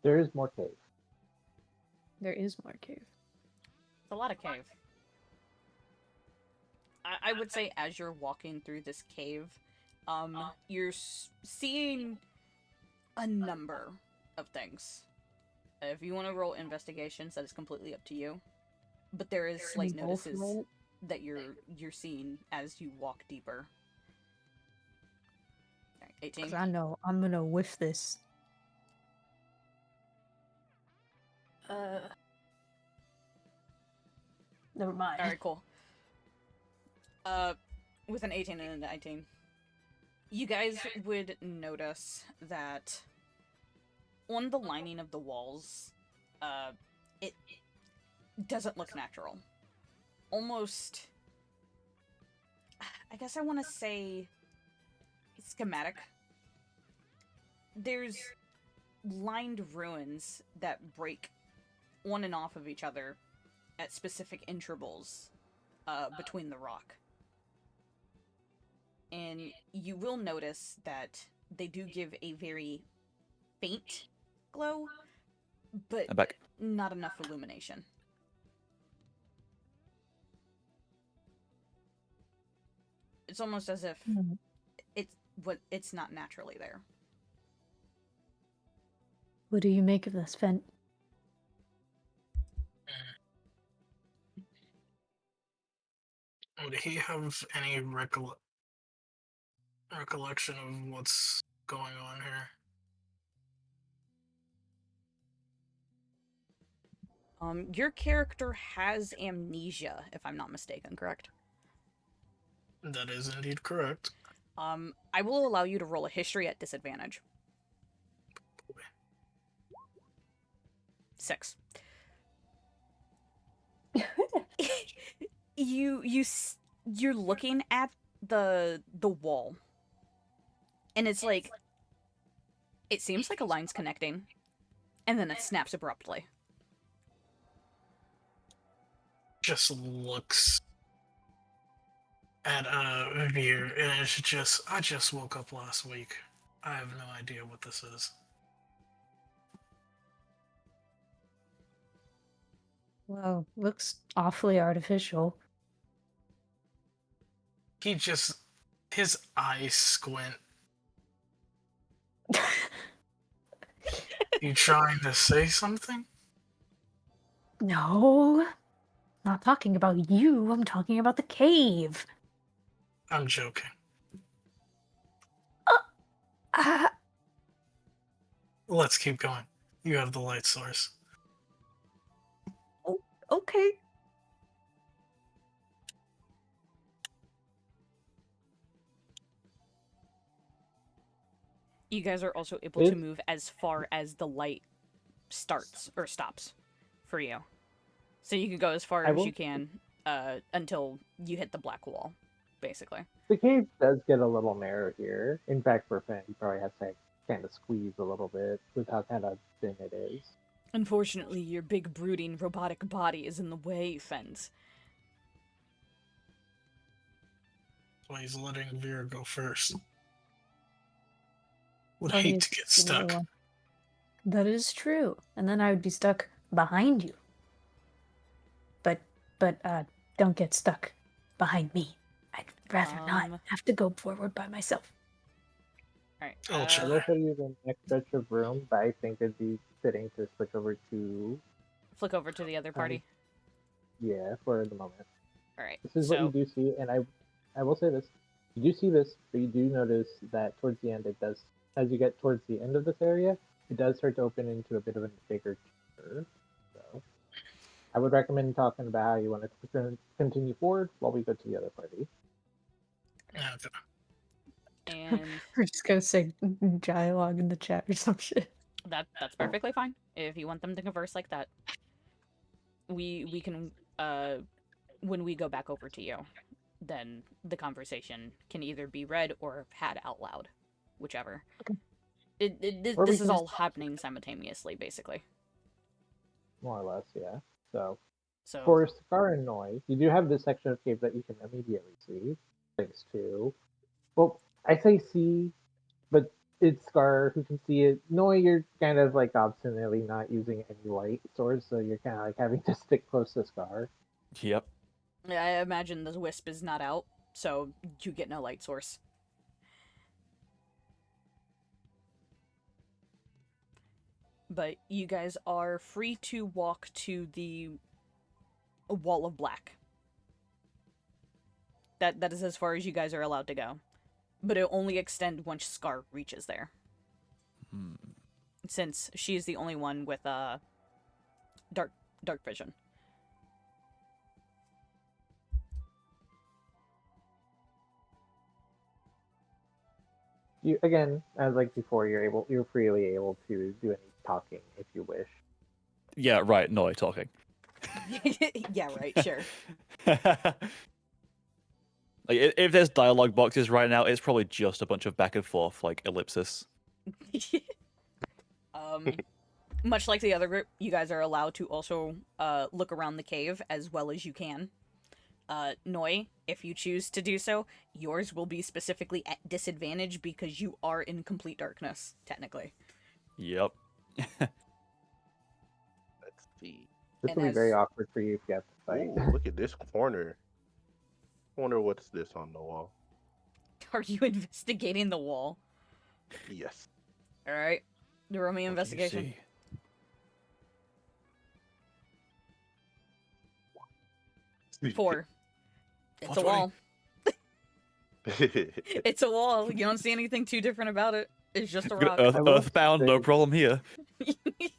There is more cave. There is more cave. It's a lot of cave. I would say as you're walking through this cave, you're seeing a number of things. If you want to roll investigations, that is completely up to you. But there is slight Both notices roll? that you're seeing as you walk deeper. Alright, 18. 'Cause I know I'm gonna whiff this. Never mind. Alright, cool. With an 18 and a 19, you guys would notice that on the lining of the walls, it doesn't look natural. Almost, I guess I want to say schematic. There's lined ruins that break on and off of each other at specific intervals between the rock. And you will notice that they do give a very faint glow, but I'm back. not enough illumination. It's almost as if Hmm. it's not naturally there. What do you make of this, Fent? Would he have any recollection of what's going on here? Your character has amnesia, if I'm not mistaken, correct? That is indeed correct. I will allow you to roll a history at disadvantage. 6. You're looking at the wall, and it's like it seems like a line's connecting, and then it snaps abruptly. Just looks at Veer, and it's just, I just woke up last week. I have no idea what this is. Well, looks awfully artificial. He just, his eyes squint. You trying to say something? No, not talking about you. I'm talking about the cave. I'm joking. Uh, Let's keep going. You have the light source. okay. You guys are also able to move as far as the light starts or stops for you. So you can go as far as you can until you hit the black wall. basically. The cave does get a little narrow here. In fact, for Finn, he probably has to kind of squeeze a little bit with how kind of thin it is. Unfortunately, your big brooding robotic body is in the way, Fens. So he's letting Vera go first. Would Well, hate he's to get the little stuck. one. That is true. And then I would be stuck behind you. But don't get stuck behind me. I'd rather not have to go forward by myself. Alright. Ultra. I will show you the next stretch of room, but I think it'd be fitting to switch over to Flick over to the other party. yeah for the moment. Alright. This is what you do see, and I will say this: you do see this, but you do notice that towards the end, it does. As you get towards the end of this area, it does start to open into a bit of a bigger chamber. So, I would recommend talking about how you want to continue forward while we go to the other party. Okay. And We're just gonna say dialogue in the chat or some shit. that's perfectly fine. If you want them to converse like that. We can when we go back over to you, then the conversation can either be read or had out loud. Whichever. Okay. Or we This is can all just- happening simultaneously, basically. More or less, yeah. So So for Scar and Noi, you do have this section of cave that you can immediately see, thanks to. Well, I say see, but it's Scar who can see it. Noi, you're kind of like obstinately not using any light source, so you're kind of like having to stick close to Scar. Yep. I imagine the wisp is not out, so you get no light source. But you guys are free to walk to the wall of black. That is as far as you guys are allowed to go. But it'll only extend once Scar reaches there. Hmm. Since she is the only one with dark vision. You again, as like before, you're freely able to do any talking if you wish. Yeah, right. Noi talking. Yeah, right, sure. Like, if there's dialogue boxes right now, it's probably just a bunch of back and forth, like ellipsis. Much like the other group, you guys are allowed to also look around the cave as well as you can. Noi, if you choose to do so, yours will be specifically at disadvantage because you are in complete darkness, technically. Yep. Let's see. This And will be as- very awkward for you if you have to fight. Ooh, look at this corner. I wonder what's this on the wall. Are you investigating the wall? Yes. Alright. Roll me What do you investigation. see? 4. It's a 420. wall. It's a wall. You don't see anything too different about it. It's just a rock. Earth, I will earthbound, no say- problem here.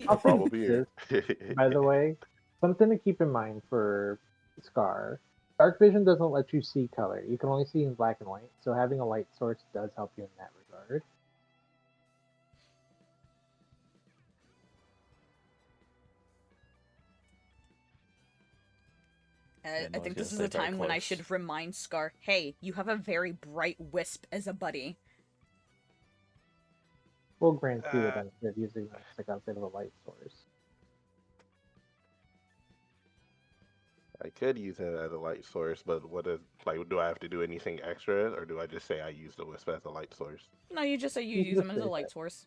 I'll say Probably here. this, by the way, something to keep in mind for Scar. Dark vision doesn't let you see color. You can only see in black and white, so having a light source does help you in that regard. Yeah, no, I I think was this is gonna a say very time when I close. should remind Scar, hey, you have a very bright wisp as a buddy. We'll grant you the benefit of using like a bit of a light source. I could use it as a light source, but what is like? Do I have to do anything extra, or do I just say I use the wisp as a light source? No, you just say you You use just them as a say light that. source.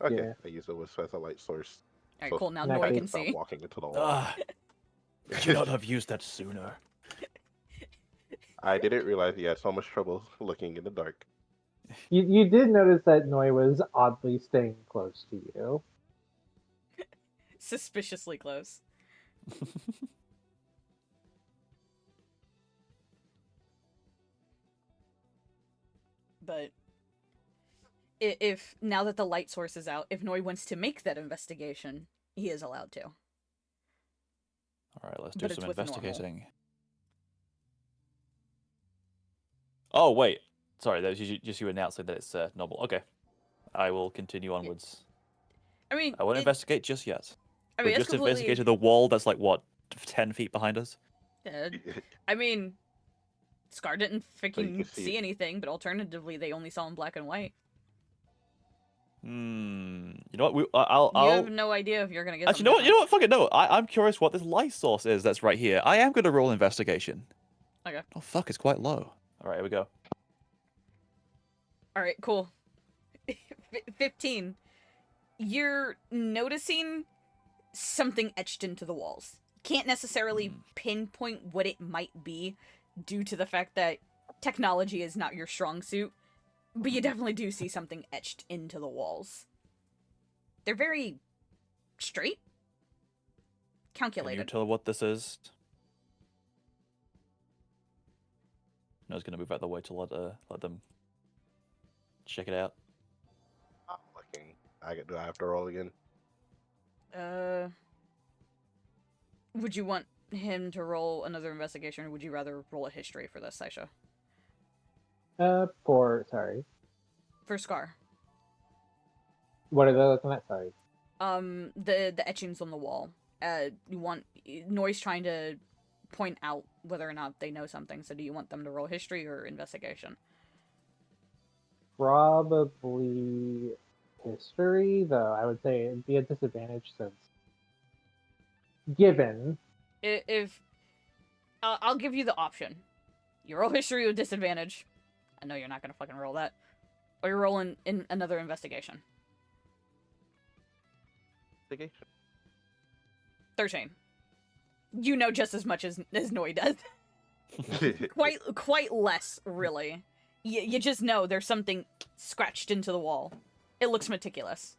Okay, Yeah. I use the wisp as a light source. Alright, So cool. Now in that Noi case, can stop see. walking into the wall. Ah, could you not have used that sooner? I didn't realize he had so much trouble looking in the dark. You did notice that Noi was oddly staying close to you. Suspiciously close. But if now that the light source is out, if Noi wants to make that investigation, he is allowed to. All right, let's do But it's some with normal. investigating. Oh wait, sorry, that was just you announcing that it's normal. Okay, I will continue onwards. I mean, I won't investigate just yet. I mean, We've it's just investigated completely. the wall that's like what, 10 feet behind us. I mean, Scar didn't freaking see see it. anything, but alternatively, they only saw in black and white. You know what? You have no idea if you're gonna get Actually, something you know what? Fuck it, no. I'm curious what this light source is that's right here. I am going to roll investigation. Okay. Oh, fuck, it's quite low. All right, here we go. All right, cool. 15. You're noticing something etched into the walls. Can't necessarily pinpoint what it might be due to the fact that technology is not your strong suit, but you definitely do see something etched into the walls. They're very straight, Can you calculated. tell what this is? I was going to move out of the way to let them check it out. I'm looking. Do I have to roll again? Would you want him to roll another investigation, or would you rather roll a history for this, Saisha? Sorry. For Scar. What are they looking at? Sorry. The etchings on the wall. You want Noise trying to point out whether or not they know something. So do you want them to roll history or investigation? Probably history, though I would say it'd be a disadvantage since given. If I'll give you the option. You roll history with disadvantage. I know you're not gonna fucking roll that. Or you're rolling in another investigation. Investigation. 13. You know just as much as Noi does. Quite less, really. You just know there's something scratched into the wall. It looks meticulous.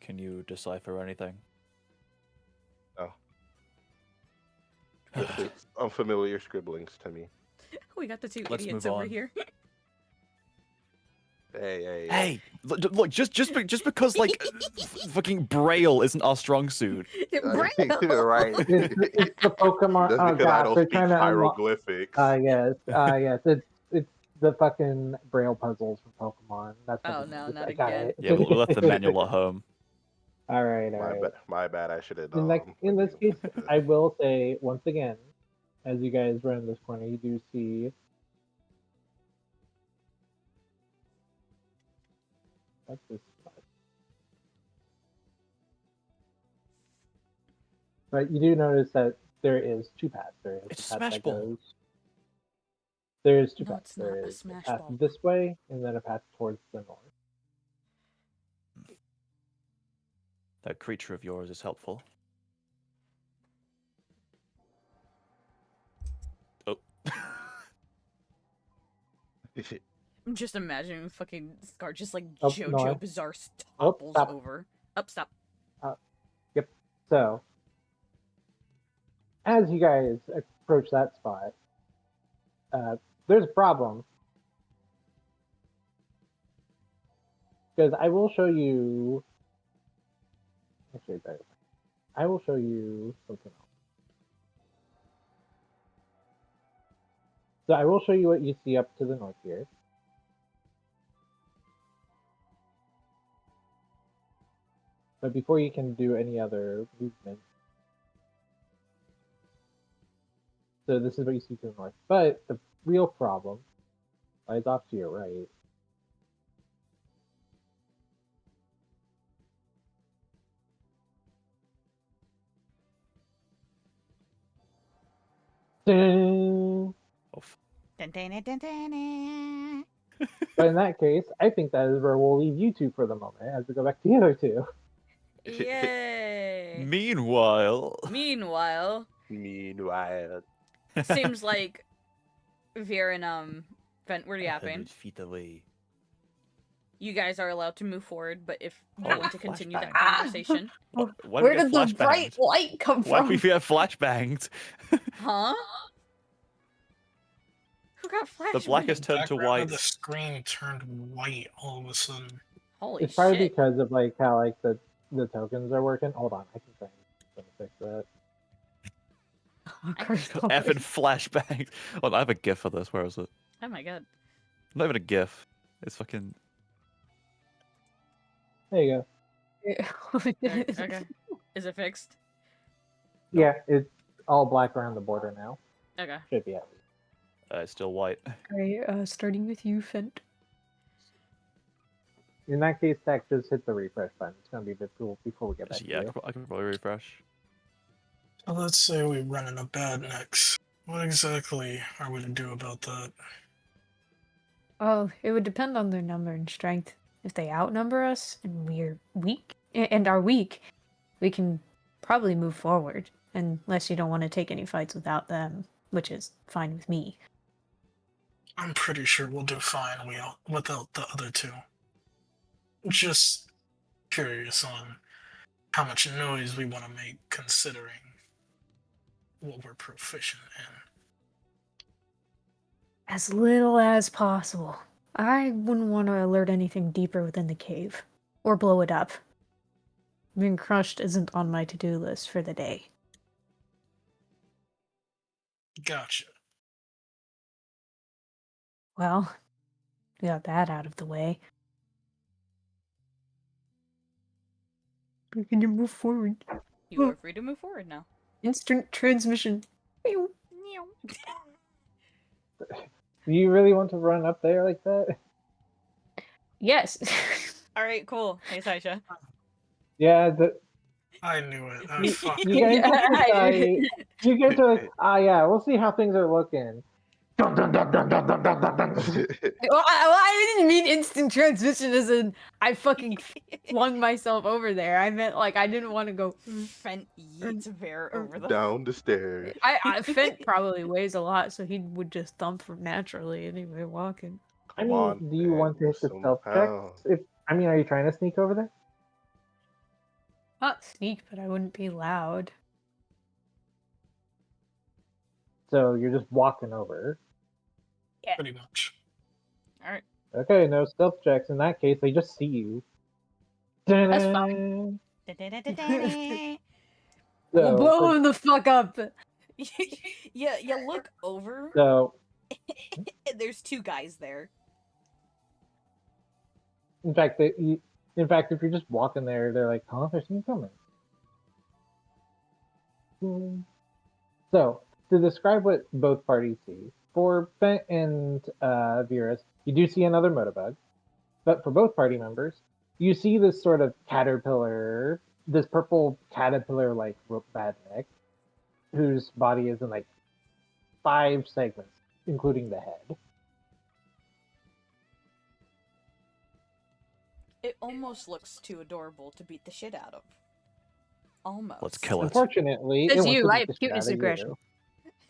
Can you decipher anything? Oh. This is unfamiliar scribblings to me. We got the two Let's idiots move over on. here. Hey. Look, just because like fucking Braille isn't our strong suit. Right. It's the Pokemon. Just Oh because I gosh, don't they're speak trying to unlock. hieroglyphics. Yes. It's the fucking Braille puzzles from Pokemon. That's what Oh, it no, is. not I got again. it. Yeah, we left the manual at home. All right. My bad. I should have. In this case, I will say once again, as you guys run this corner, you do see. What's this? But you do notice that there is two paths. There is It's a path Smash that Ball. goes. There's two No, paths. it's not There a is Smash a path Ball. this way, and then a path towards the north. That creature of yours is helpful. Oh. I'm just imagining fucking Scar just like Oh, JoJo north. Bizarre Oh, topples stop. over. Up, stop. Yep. So, as you guys approach that spot, there's a problem. Because I will show you. Actually, better. I will show you something else. So I will show you what you see up to the north here. But before you can do any other movement, so this is what you see to the north. But the real problem lies off to your right. Dun! Dun, dun, dun, dun, dun, dun. But in that case, I think that is where we'll leave you two for the moment as we go back to the other two. Yay. Meanwhile. Meanwhile, seems like Veer and Vent were yapping. 100 feet away. You guys are allowed to move forward, but if you Oh, want to continue that flashbang. conversation, When Where we get did the bright flashbanged? light come Why from? we get flashbanged? huh? Who got flash? The blackest turned to Background white. of the screen turned white all of a sudden. Holy It's probably shit! because of like how like the tokens are working. Hold on, I can try and fix that. Effing flashbanged. Oh, I have a GIF for this. Where is it? Oh my god. Not even a GIF. It's fucking. There you go. Okay. Is it fixed? Yeah, it's all black around the border now. Okay. Should be at least. It's still white. Okay, starting with you, Fent. In that case, Tech, just hit the refresh button. It's gonna be a bit cool before we get back Yeah, to you. I can probably refresh. So let's say we run into bad next. What exactly are we to do about that? Oh, it would depend on their number and strength. If they outnumber us and we're weak and are weak, we can probably move forward. Unless you don't want to take any fights without them, which is fine with me. I'm pretty sure we'll do fine without the other two. Just curious on how much noise we want to make considering what we're proficient in. As little as possible. I wouldn't want to alert anything deeper within the cave. Or blow it up. Being crushed isn't on my to-do list for the day. Gotcha. Well, we got that out of the way. Can you move forward? You are free to move forward now. Instant transmission. Pew. Do you really want to run up there like that? Yes. All right, cool. Hey, Saisha. Yeah, I knew it. I you, fucking you guys Yeah. decide. You get to like, yeah, we'll see how things are looking. Dun, dun, dun, dun, dun, dun, dun, dun, dun. Well, I didn't mean instant transmission as in I fucking flung myself over there. I meant like I didn't want to go. Fent yeets Bear over the. Down the stairs. Fent probably weighs a lot, so he would just thump naturally anyway walking. I Come mean, on, do you man, want to you're hit the so stealth pounds. checks? Are you trying to sneak over there? Not sneak, but I wouldn't be loud. So you're just walking over. pretty much. All right. Okay, no stealth checks. In that case, they just see you. That's fine. We'll blow him the fuck up. Yeah, you look over. So, There's two guys there. in fact, if you're just walking there, they're like, "Huh, there's someone coming." So, to describe what both parties see, for Bent and Virus, you do see another Motobug, but for both party members, you see this sort of caterpillar, this purple caterpillar-like badnik, whose body is in like 5 segments, including the head. It almost looks too adorable to beat the shit out of. Almost. Let's kill it. Unfortunately, it Says wants you, to I beat have the shit cuteness out of aggression. you.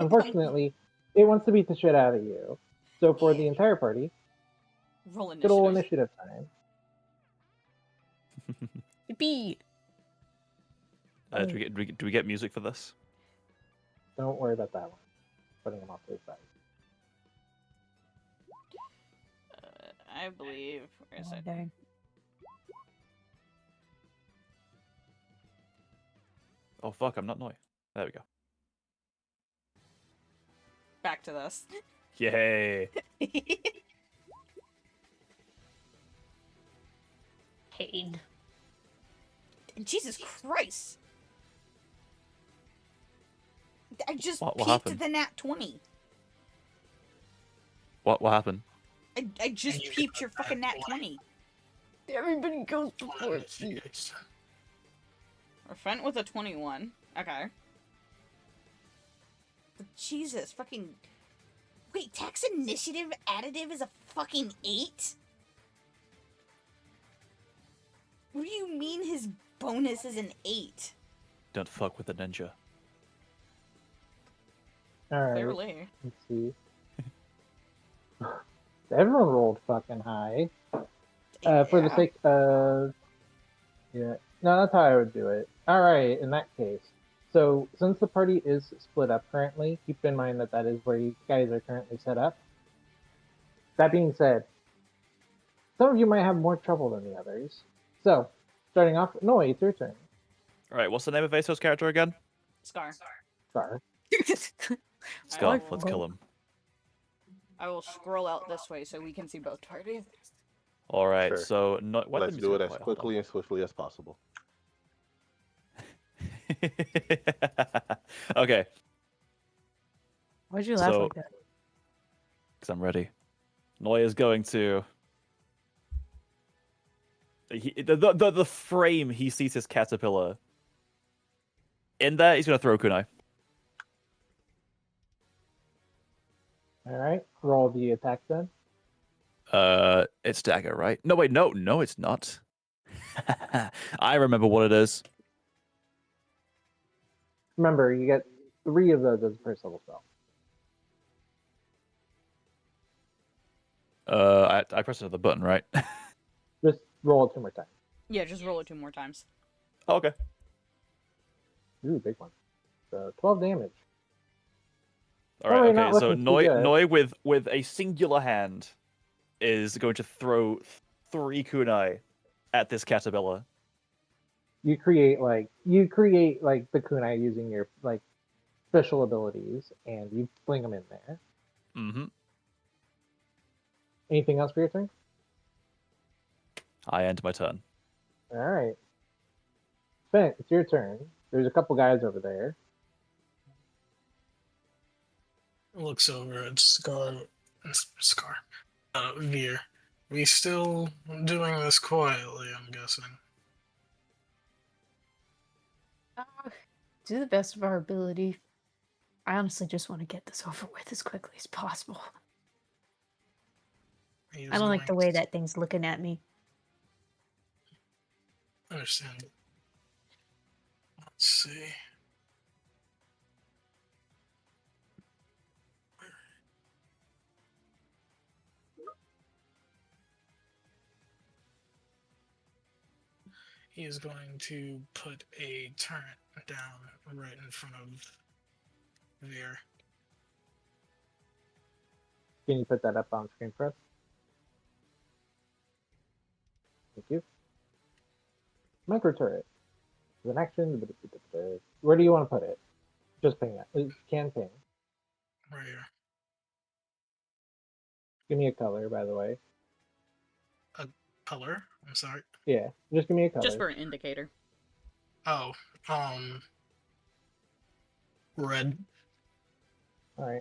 Unfortunately, it wants to beat the shit out of you. So for the entire party, Roll good old initiative. initiative time. Yippee. Do we get music for this? Don't worry about that one. Putting them off to the side. I believe. Where is it? Dang. Oh fuck, I'm not Noi. There we go. Back to this. Yay! Pain. Jesus Christ! I just What peeked happened? the nat 20. What happened? I just you peeped got your a nat fucking nat 20. 20. Everybody goes before it. Jeez. Or Fent with a 21. Okay. But Jesus, fucking. Wait, tax initiative additive is a fucking 8? What do you mean his bonus is an 8? Don't fuck with the ninja. Alright, Clearly. let's see. Everyone rolled fucking high. For the Yeah. sake of... Yeah. No, that's how I would do it. Alright, in that case. So, since the party is split up currently, keep in mind that that is where you guys are currently set up. That being said, some of you might have more trouble than the others. So, starting off, no, it's your turn. Alright, what's the name of Vaso's character again? Scar. Scar. Let's go. will- Let's kill him. I will scroll out this way so we can see both parties. Alright, Sure. so why Let's the do it music as quiet? Hold on. quickly and swiftly as possible. Okay, Why'd you laugh So- like that? because I'm ready. Noi is going to. The frame he sees his caterpillar. In there, he's gonna throw a kunai. All right, roll the attack then. It's dagger, right? No, wait, no, it's not. I remember what it is. Remember, you get 3 of those as a first level spell. I pressed another button, right? Just roll it 2 more times. Yeah, just roll it 2 more times. Okay. Ooh, big one. So 12 damage. All right. Alright, Okay. not So looking too good. Noi with a singular hand is going to throw 3 kunai at this caterpillar. You create like the kunai using your like special abilities, and you fling them in there. Mm-hmm. Anything else for your turn? I end my turn. All right, Finn, it's your turn. There's a couple guys over there. Looks over at Scar. Veer. We still doing this quietly, I'm guessing. Do the best of our ability. I honestly just want to get this over with as quickly as possible. He is I don't like the going way to- that thing's looking at me. Understand. Let's see. He is going to put a turret down right in front of Veer. Can you put that up on screen for us? Thank you. Micro turret. With an action. Where do you want to put it? Just ping it. It can ping. Right here. Give me a color, by the way. Color? I'm sorry. Yeah, just give me a color. Just for an indicator. Oh, red. All right.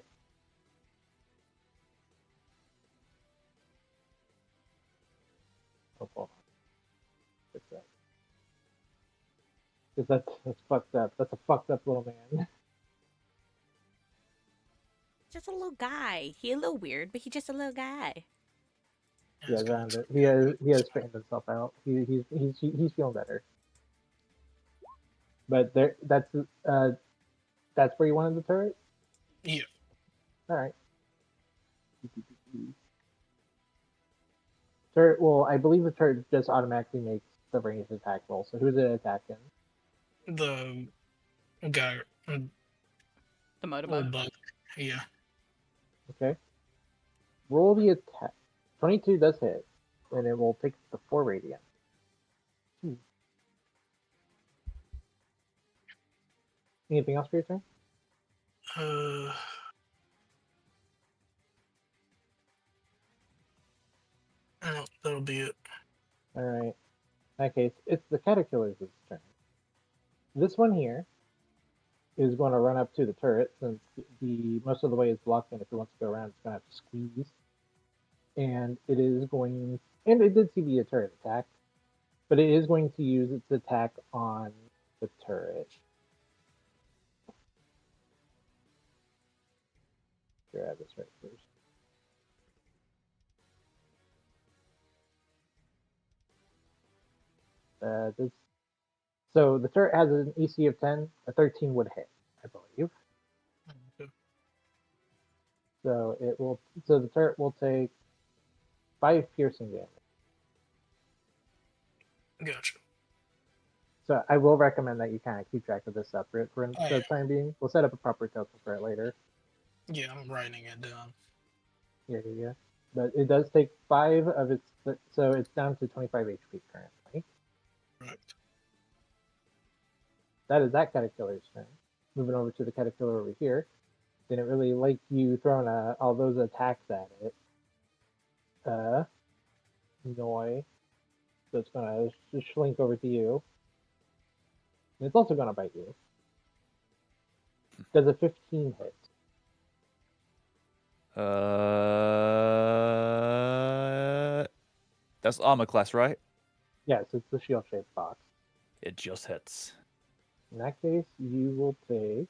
Oh, hold on. Fix that. 'Cause that's fucked up. That's a fucked up little man. Just a little guy. He a little weird, but he just a little guy. He has around it. He has straightened himself out. He's feeling better. But that's where you wanted the turret. Yeah. All right. Turret. Well, I believe the turret just automatically makes the ranged attack roll. So who's it attacking? The guy. The Old motorbike. bug. Yeah. Okay. Roll the attack. 22 does hit, and it will take the 4 radiant. Anything else for your turn? No, that'll be it. All right. In that case, it's the caterpillar's turn. This one here is going to run up to the turret since the most of the way is blocked, and if it wants to go around, it's going to have to squeeze. And it is going, and it did see the turret attack, but it is going to use its attack on the turret. Grab this right first. So the turret has an EC of 10. A 13 would hit, I believe. Okay. So it will. So the turret will take 5 piercing damage. Gotcha. So I will recommend that you kind of keep track of this separate for Oh, the yeah. time being. We'll set up a proper token for it later. Yeah, I'm writing it down. Yeah. But it does take 5 of its. So it's down to 25 HP currently. Right. That is that caterpillar's turn. Moving over to the caterpillar over here. Didn't really like you throwing all those attacks at it. Noi. So it's gonna just slink over to you. And it's also gonna bite you. Does a 15 hit? That's armor class, right? Yes, it's the shield shaped box. It just hits. In that case, you will take.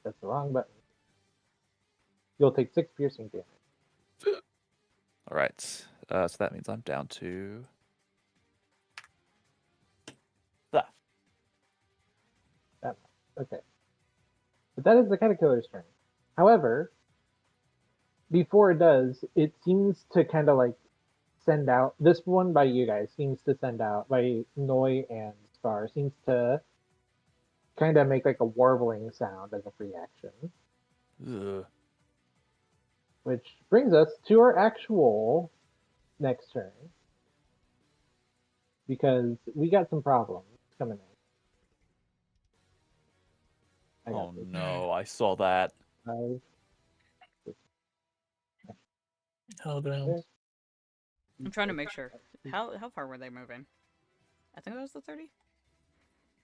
That's the wrong button. You'll take 6 piercing damage. All right. So that means I'm down to that. Okay. But that is the Caterpillar's turn. However, before it does, it seems to kind of like send out. This one by you guys seems to send out, by Noi and Scar, seems to kind of make like a warbling sound as a reaction. Ugh. Which brings us to our actual next turn. Because we got some problems coming in. I got Oh this. no, I saw that. 5, Hell down. there. I'm trying to make sure. How far were they moving? I think that was the 30.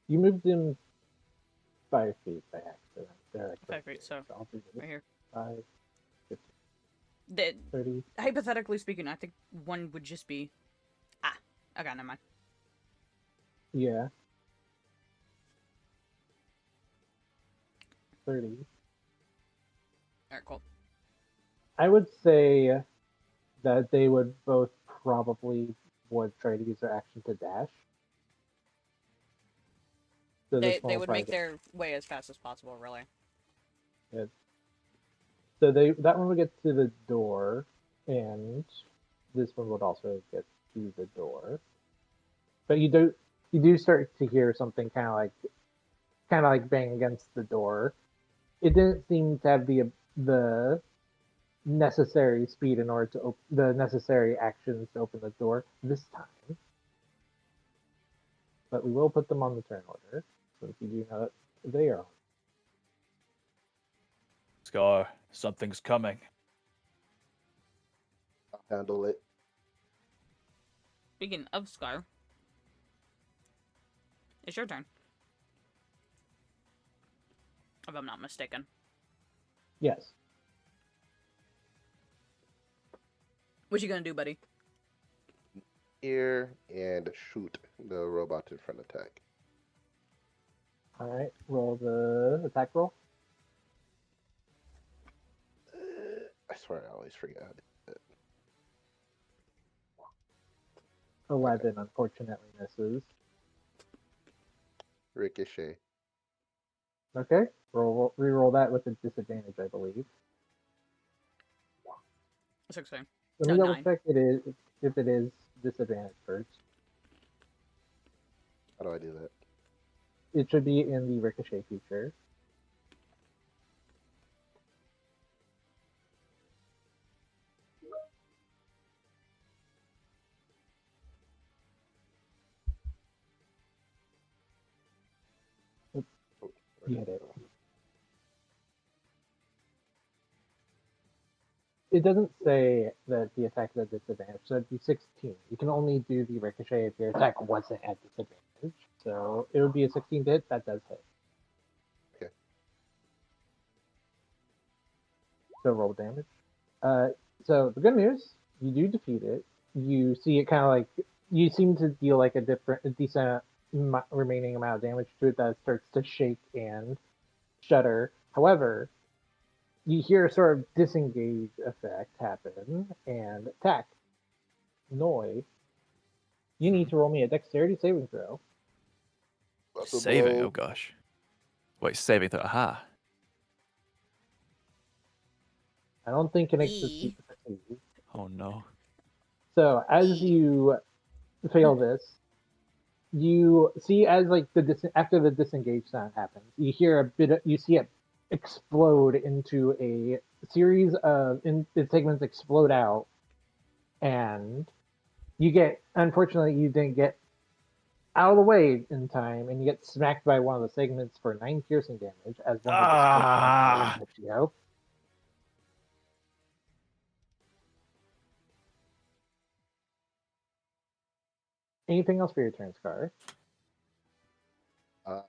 You moved him 5 feet by accident. They're like 5 feet, so I'll do this. right here. 5, 15, The, 30. hypothetically speaking, I think one would just be. Okay, never mind. Yeah. 30. Alright, cool. I would say that they would both probably would try to use their action to dash. So They this one will would probably make their way as fast as possible, really. get, so that one would get to the door, and this one would also get to the door. But you do start to hear something kind of like bang against the door. It didn't seem to have the necessary speed in order to the necessary actions to open the door this time. But we will put them on the turn order, since you do know that they are on. Scar, something's coming. I'll handle it. Speaking of Scar, it's your turn. If I'm not mistaken. Yes. What you gonna do, buddy? Here and shoot the robot in front attack. All right. Roll the attack roll. I swear I always forget how to do it. 11, unfortunately, misses. Ricochet. Okay. Re-roll that with a disadvantage, I believe. 16. Let No, me double 9. check if it is disadvantage first. How do I do that? It should be in the ricochet feature. Oh, You hit it. It doesn't say that the attack is at disadvantage, so it'd be 16. You can only do the ricochet if your attack wasn't at disadvantage. So it would be a 16 to hit. That does hit. Okay. So roll damage. So the good news, you do defeat it. You see it kind of like you seem to deal like a decent remaining amount of damage to it that starts to shake and shudder. However, you hear a sort of disengage effect happen and attack. Noi, you need to roll me a dexterity saving throw. About to Saving? blow. Oh gosh. Wait, saving throw. Aha. I don't think it makes this E. succeed. Oh no. So as you fail this, you see as like after the disengage sound happens, you hear you see it explode into a series of the segments explode out, and unfortunately you didn't get out of the way in time, and you get smacked by one of the segments for 9 piercing damage as one of Ah! the you. Anything else for your turn, Scar? Uh,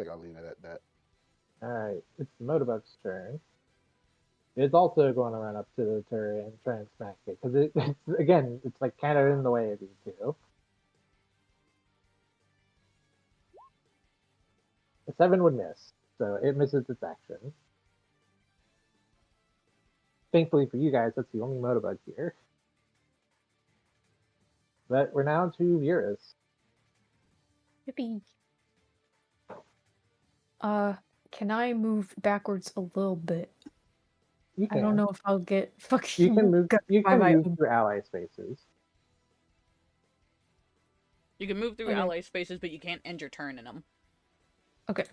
think I'll leave it at that. Alright, it's the Motobug's turn. It's also going to run up to the turret and try and smack it. Because it's like kind of in the way of you two. A 7 would miss, so it misses its action. Thankfully for you guys, that's the only Motobug here. But we're now to Virus. Yippee. Can I move backwards a little bit? You I can. don't know if I'll get fucking You can move. You by can my move own. through ally spaces. You can move through Okay. ally spaces, but you can't end your turn in them. Okay.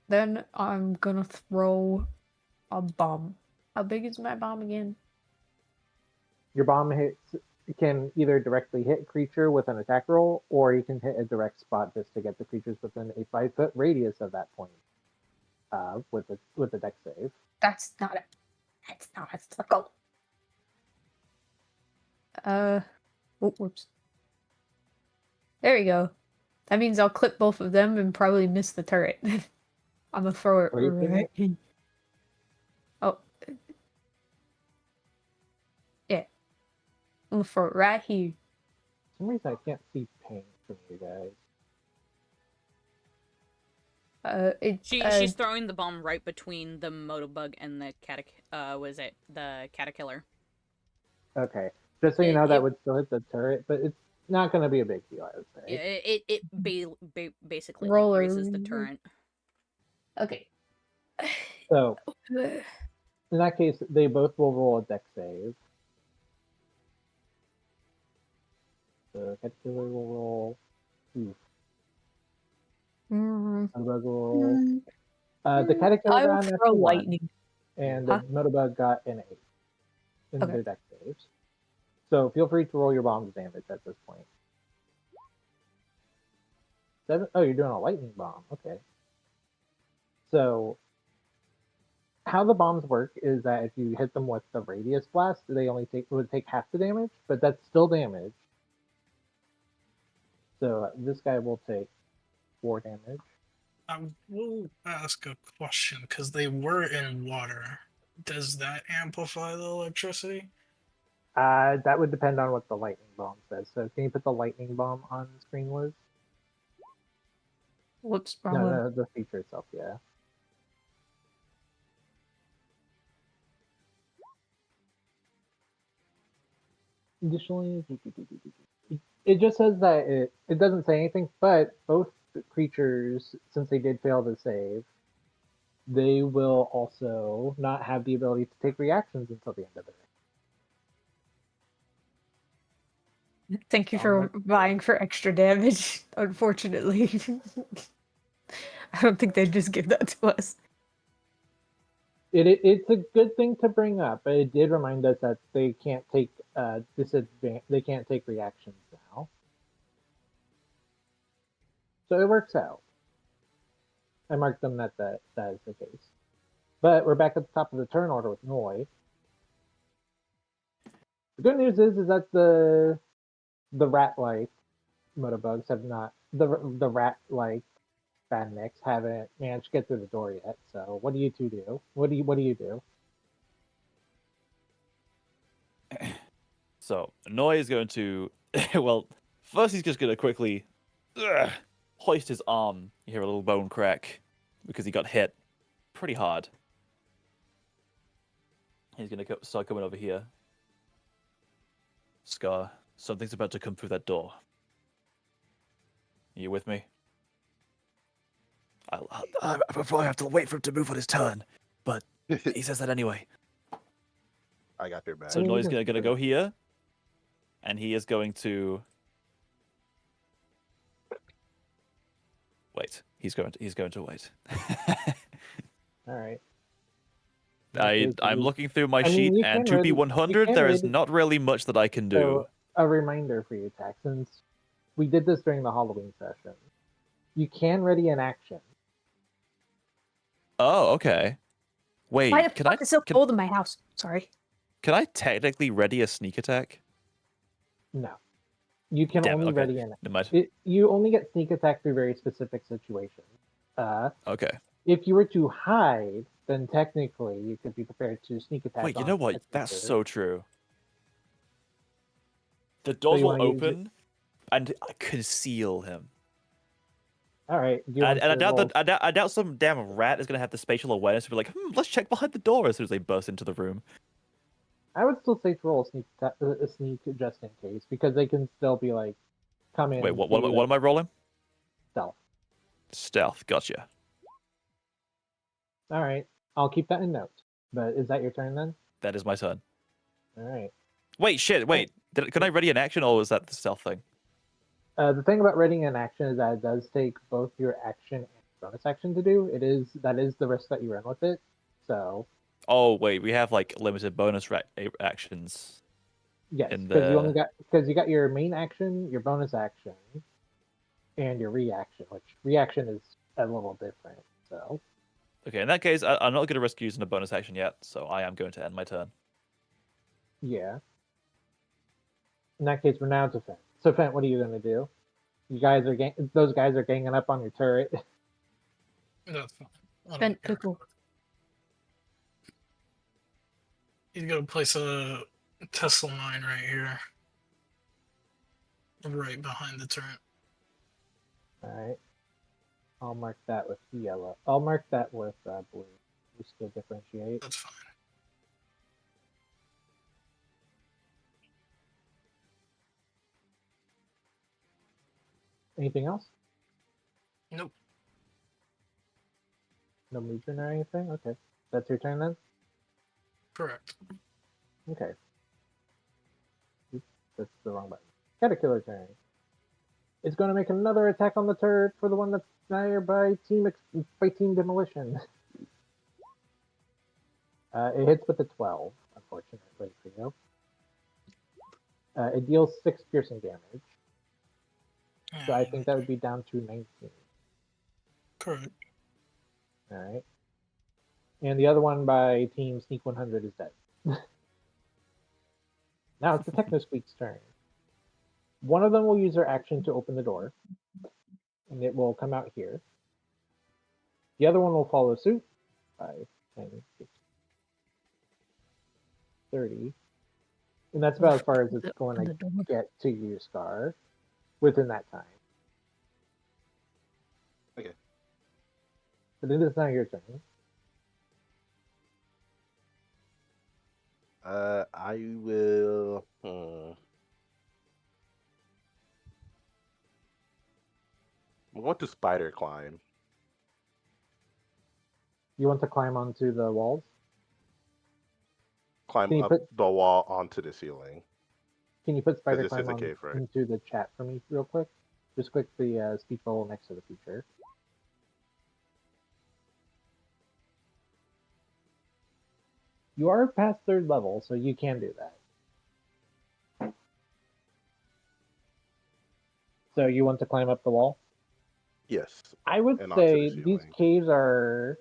Then I'm gonna throw a bomb. How big is my bomb again? Your bomb can either directly hit creature with an attack roll, or you can hit a direct spot just to get the creatures within a 5-foot radius of that point. With the deck save. That's not a circle. Whoops. There we go. That means I'll clip both of them and probably miss the turret. I'm gonna throw it Where you putting right. Oh. Yeah. I'm gonna throw it right here. For some reason, I can't see paint from you guys. She's throwing the bomb right between the Motobug and the the Caterkiller. Okay. Just so you know, that would still hit the turret, but it's not going to be a big deal, I would say. It basically Roller. raises the turret. Okay. So, in that case, they both will roll a deck save. The Caterpillar will roll. Motobug will roll. The Caterpillar got an throw F1, lightning. and the Motobug got an 8 in their deck saves. So feel free to roll your bomb's damage at this point. 7. Oh, you're doing a lightning bomb. Okay. So how the bombs work is that if you hit them with the radius blast, they only would take half the damage, but that's still damage. So this guy will take 4 damage. I will ask a question because they were in water. Does that amplify the electricity? That would depend on what the lightning bomb says. So can you put the lightning bomb on the screen, Liz? Whoops, No, the feature itself, yeah. Additionally, it just says that it doesn't say anything, but both creatures, since they did fail to save, they will also not have the ability to take reactions until the end of the day. Thank you for buying for extra damage, unfortunately. I don't think they'd just give that to us. It's a good thing to bring up, but it did remind us that they can't take they can't take reactions now. So it works out. I marked them that is the case. But we're back at the top of the turn order with Noi. The good news is that the rat-like Motobugs have not the rat-like Badniks haven't managed to get through the door yet. So what do you two do? What do you do? So Noi is going to well, first he's just going to quickly hoist his arm. You hear a little bone crack because he got hit pretty hard. He's going to start coming over here. Scar, something's about to come through that door. Are you with me? I'll probably have to wait for him to move on his turn, but he says that anyway. I got your back. So Noi's going to go here, and he is going to wait. He's going to wait. All right. I'm looking through my sheet, and to be 100, there is not really much that I can do. So, a reminder for you, Tax, since we did this during the Halloween session, you can ready an action. Oh, okay. Wait, Why the fuck is so cold in my house? Sorry. Can I technically ready a sneak attack? No. You can Damn it, only okay. ready an. Never mind. You only get sneak attack through very specific situations. Okay. If you were to hide, then technically you could be prepared to sneak attack. Wait, you on know what? a That's creature. so true. The So doors you will want to use it? open, and I conceal him. All right. Do you want And I to doubt roll? that I doubt some damn rat is gonna have the spatial awareness to be like, let's check behind the door as soon as they burst into the room. I would still say to roll a sneak just in case, because they can still be like, come in. Wait, see you what am I rolling? stealth. Stealth. Gotcha. All right. I'll keep that in note. But is that your turn then? That is my turn. All right. Wait, shit. Wait. Can I ready an action, or was that the stealth thing? The thing about readying an action is that it does take both your action and bonus action to do. That is the risk that you run with it. So Oh wait, we have like limited bonus yes, actions in because you got your main action, your bonus action, and your reaction, which reaction is a little different. So Okay, in that case, I'm not going to risk using a bonus action yet, so I am going to end my turn. yeah. In that case, we're now to Fent. So Fent, what are you gonna do? Those guys are ganging up on your turret. That's fine. I don't Fent care. pickle. He's gonna place a Tesla mine right here. Right behind the turret. All right. I'll mark that with yellow. I'll mark that with blue. Just to differentiate. That's fine. Anything else? Nope. No movement or anything? Okay. That's your turn then? Correct. Okay. Oops, that's the wrong button. Caterpillar turn. It's going to make another attack on the turret for the one that's fired by team demolition. It hits with a 12, unfortunately for you. It deals 6 piercing damage. So I think that would be down to 19. Correct. All right. And the other one by Team Sneak 100 is dead. Now it's the Technosqueak's turn. One of them will use their action to open the door, and it will come out here. The other one will follow suit. 5, 10, 15, 30. And that's about as far as it's going to get to you, Scar, within that time. Okay. But it is now your turn. I will. I want to spider climb. You want to climb onto the walls? Climb Can you up put the wall onto the ceiling. Can you put spider this is climb a on cave, right? into the chat for me real quick? Just click the speech bubble next to the feature. You are past 3rd level, so you can do that. So you want to climb up the wall? Yes. I would And onto the say these ceiling. caves are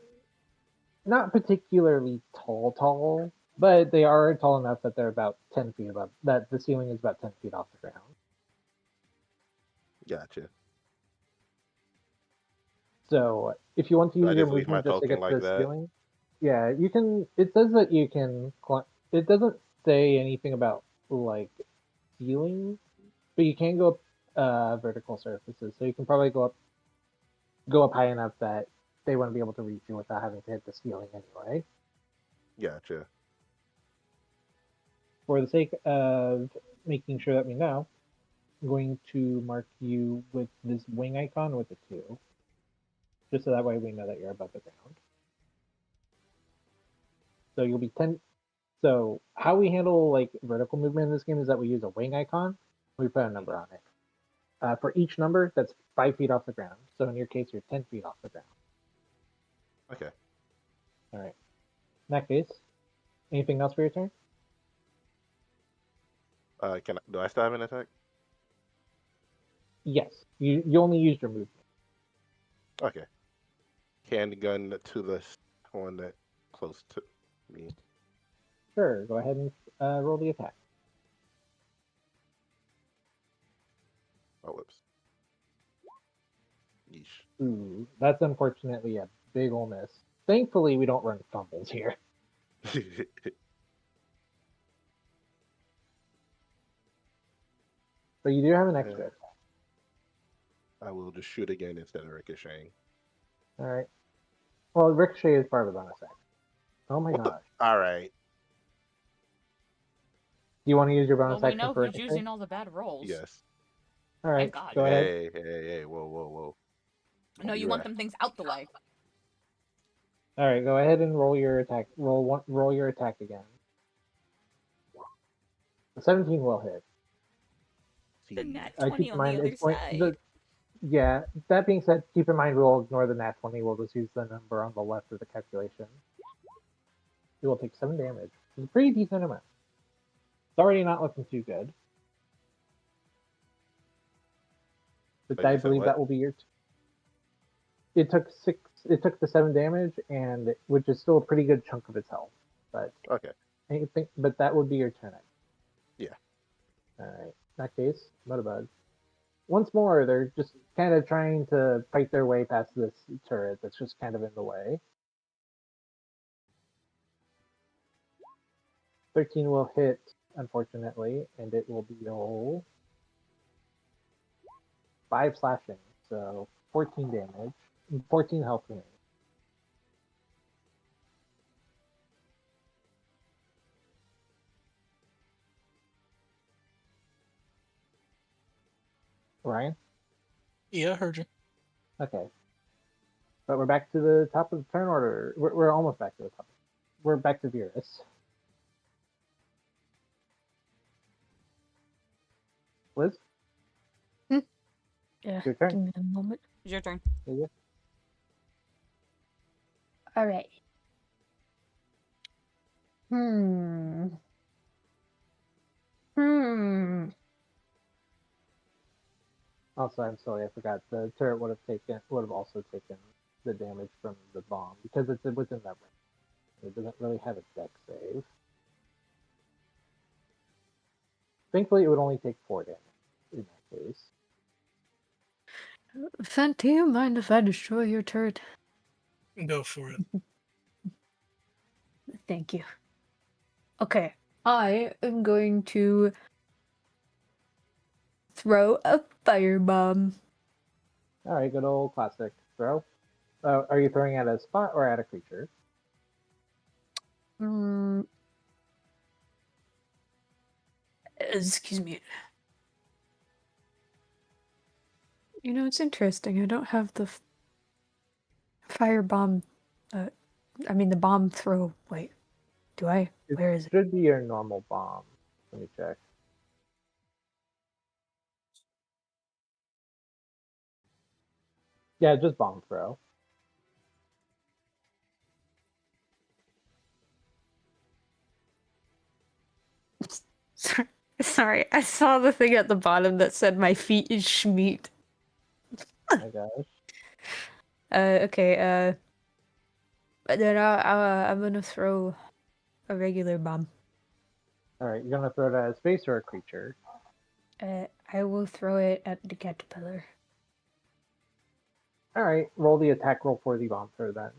not particularly tall, but they are tall enough that they're about 10 feet above, that the ceiling is about 10 feet off the ground. Gotcha. So if you want to Do I use your just leave my movement just to token get like to the that? ceiling, yeah, you can. It says that you can. It doesn't say anything about like ceiling, but you can go up vertical surfaces. So you can probably go up high enough that they wouldn't be able to reach you without having to hit the ceiling anyway. Gotcha. For the sake of making sure that we know, I'm going to mark you with this wing icon with a 2. Just so that way we know that you're above the ground. So you'll be 10. So how we handle like vertical movement in this game is that we use a wing icon. We put a number on it. For each number, that's 5 feet off the ground. So in your case, you're 10 feet off the ground. Okay. All right. In that case, anything else for your turn? Do I still have an attack? Yes. You only used your movement. Okay. Handgun to the one that close to me. Sure. Go ahead and roll the attack. Oh, whoops. Yeesh. Ooh, that's unfortunately a big ol' miss. Thankfully, we don't run fumbles here. But you do have an extra attack. I will just shoot again instead of ricocheting. All right. Well, ricochet is part of the bonus action. Oh my What the? gosh. All right. Do you want to use your Well, bonus we action know for who's ricochet? using all the bad rolls. Yes. All right. Thank God. Go ahead. Hey. Whoa, whoa, whoa. No, you You're want right. them things out the way. All right. Go ahead and roll your attack. Roll your attack again. The 17 will hit. The See. nat Keep 20 in on the mind, other it's going. side. Yeah. That being said, keep in mind we'll ignore the nat 20. We'll just use the number on the left of the calculation. You will take 7 damage. It's a pretty decent amount. It's already not looking too good. But Like I you said, believe what? that will be your. It took 6. It took the 7 damage, and which is still a pretty good chunk of its health. But Okay. but that would be your turn. Yeah. All right. In that case, Mudbug. Once more, they're just kind of trying to fight their way past this turret that's just kind of in the way. 13 will hit, unfortunately, and it will deal 5 slashing, so 14 damage, 14 health remaining. Ryan? Yeah, I heard you. Okay. But we're back to the top of the turn order. We're almost back to the top. We're back to Virus. Liz? Yeah, Your turn. give me a moment. It's your turn. All right. Hmm. Hmm. Also, I'm sorry, I forgot. The turret would have also taken the damage from the bomb because it's within that range. It doesn't really have a deck save. Thankfully, it would only take 4 damage in that case. Fent, do you mind if I destroy your turret? Go for it. Thank you. Okay, I am going to throw a firebomb. All right, good old classic throw. Are you throwing at a spot or at a creature? Excuse me. You know, it's interesting. I don't have the firebomb. I mean, the bomb throw. Wait, do I? It Where is it? should be your normal bomb. Let me check. Yeah, just bomb throw. Sorry, I saw the thing at the bottom that said my feet is schmeat. Oh my gosh. Okay, but then I'm gonna throw a regular bomb. All right, you're gonna throw it at a space or a creature. I will throw it at the caterpillar. All right, roll the attack roll for the bomb throw then.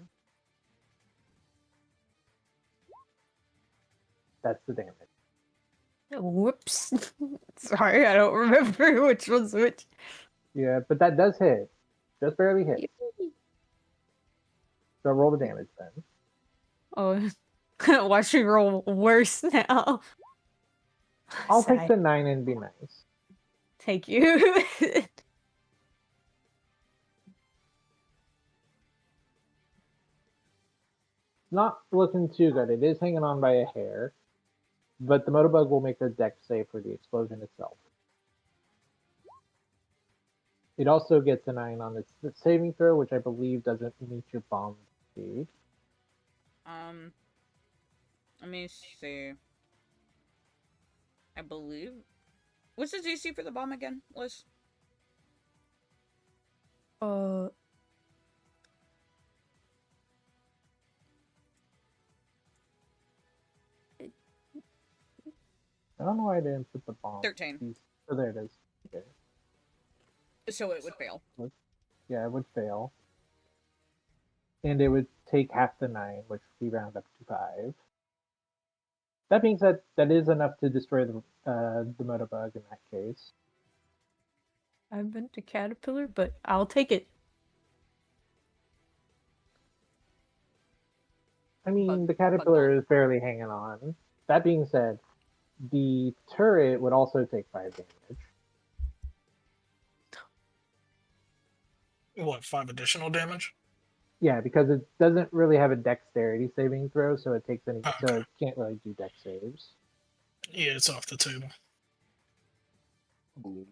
That's the damage. Whoops. Sorry, I don't remember which one's which. Yeah, but that does hit. Just barely hit. Yippee. So roll the damage then. Oh, watch me roll worse now. I'll take Sigh. the 9 and be nice. Thank you. Not looking too good. It is hanging on by a hair, but the Motobug will make a dex save for the explosion itself. It also gets a 9 on its saving throw, which I believe doesn't meet your bomb speed. Let me see. I believe. What's the DC for the bomb again, Liz? uh, I don't know why I didn't put the bomb. 13. Oh, there it is. Okay. So it would fail. Yeah, it would fail. And it would take half the 9, which we round up to 5. That being said, that is enough to destroy the Motobug in that case. I've been to Caterpillar, but I'll take it. I mean, Bug- the Caterpillar gone. is barely hanging on. That being said, the turret would also take 5 damage. What, 5 additional damage? Yeah, because it doesn't really have a dexterity saving throw, so it takes any, Oh, so okay. it can't really do dex saves. Yeah, it's off the table. Boom.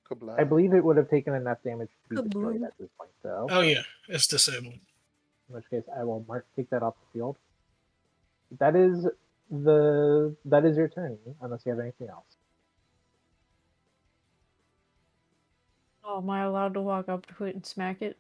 I Kablam. believe it would have taken enough damage to be Kaboom. destroyed at this point, though. Oh yeah, it's disabled. In which case, I will take that off the field. That is your turn, unless you have anything else. Oh, am I allowed to walk up to it and smack it?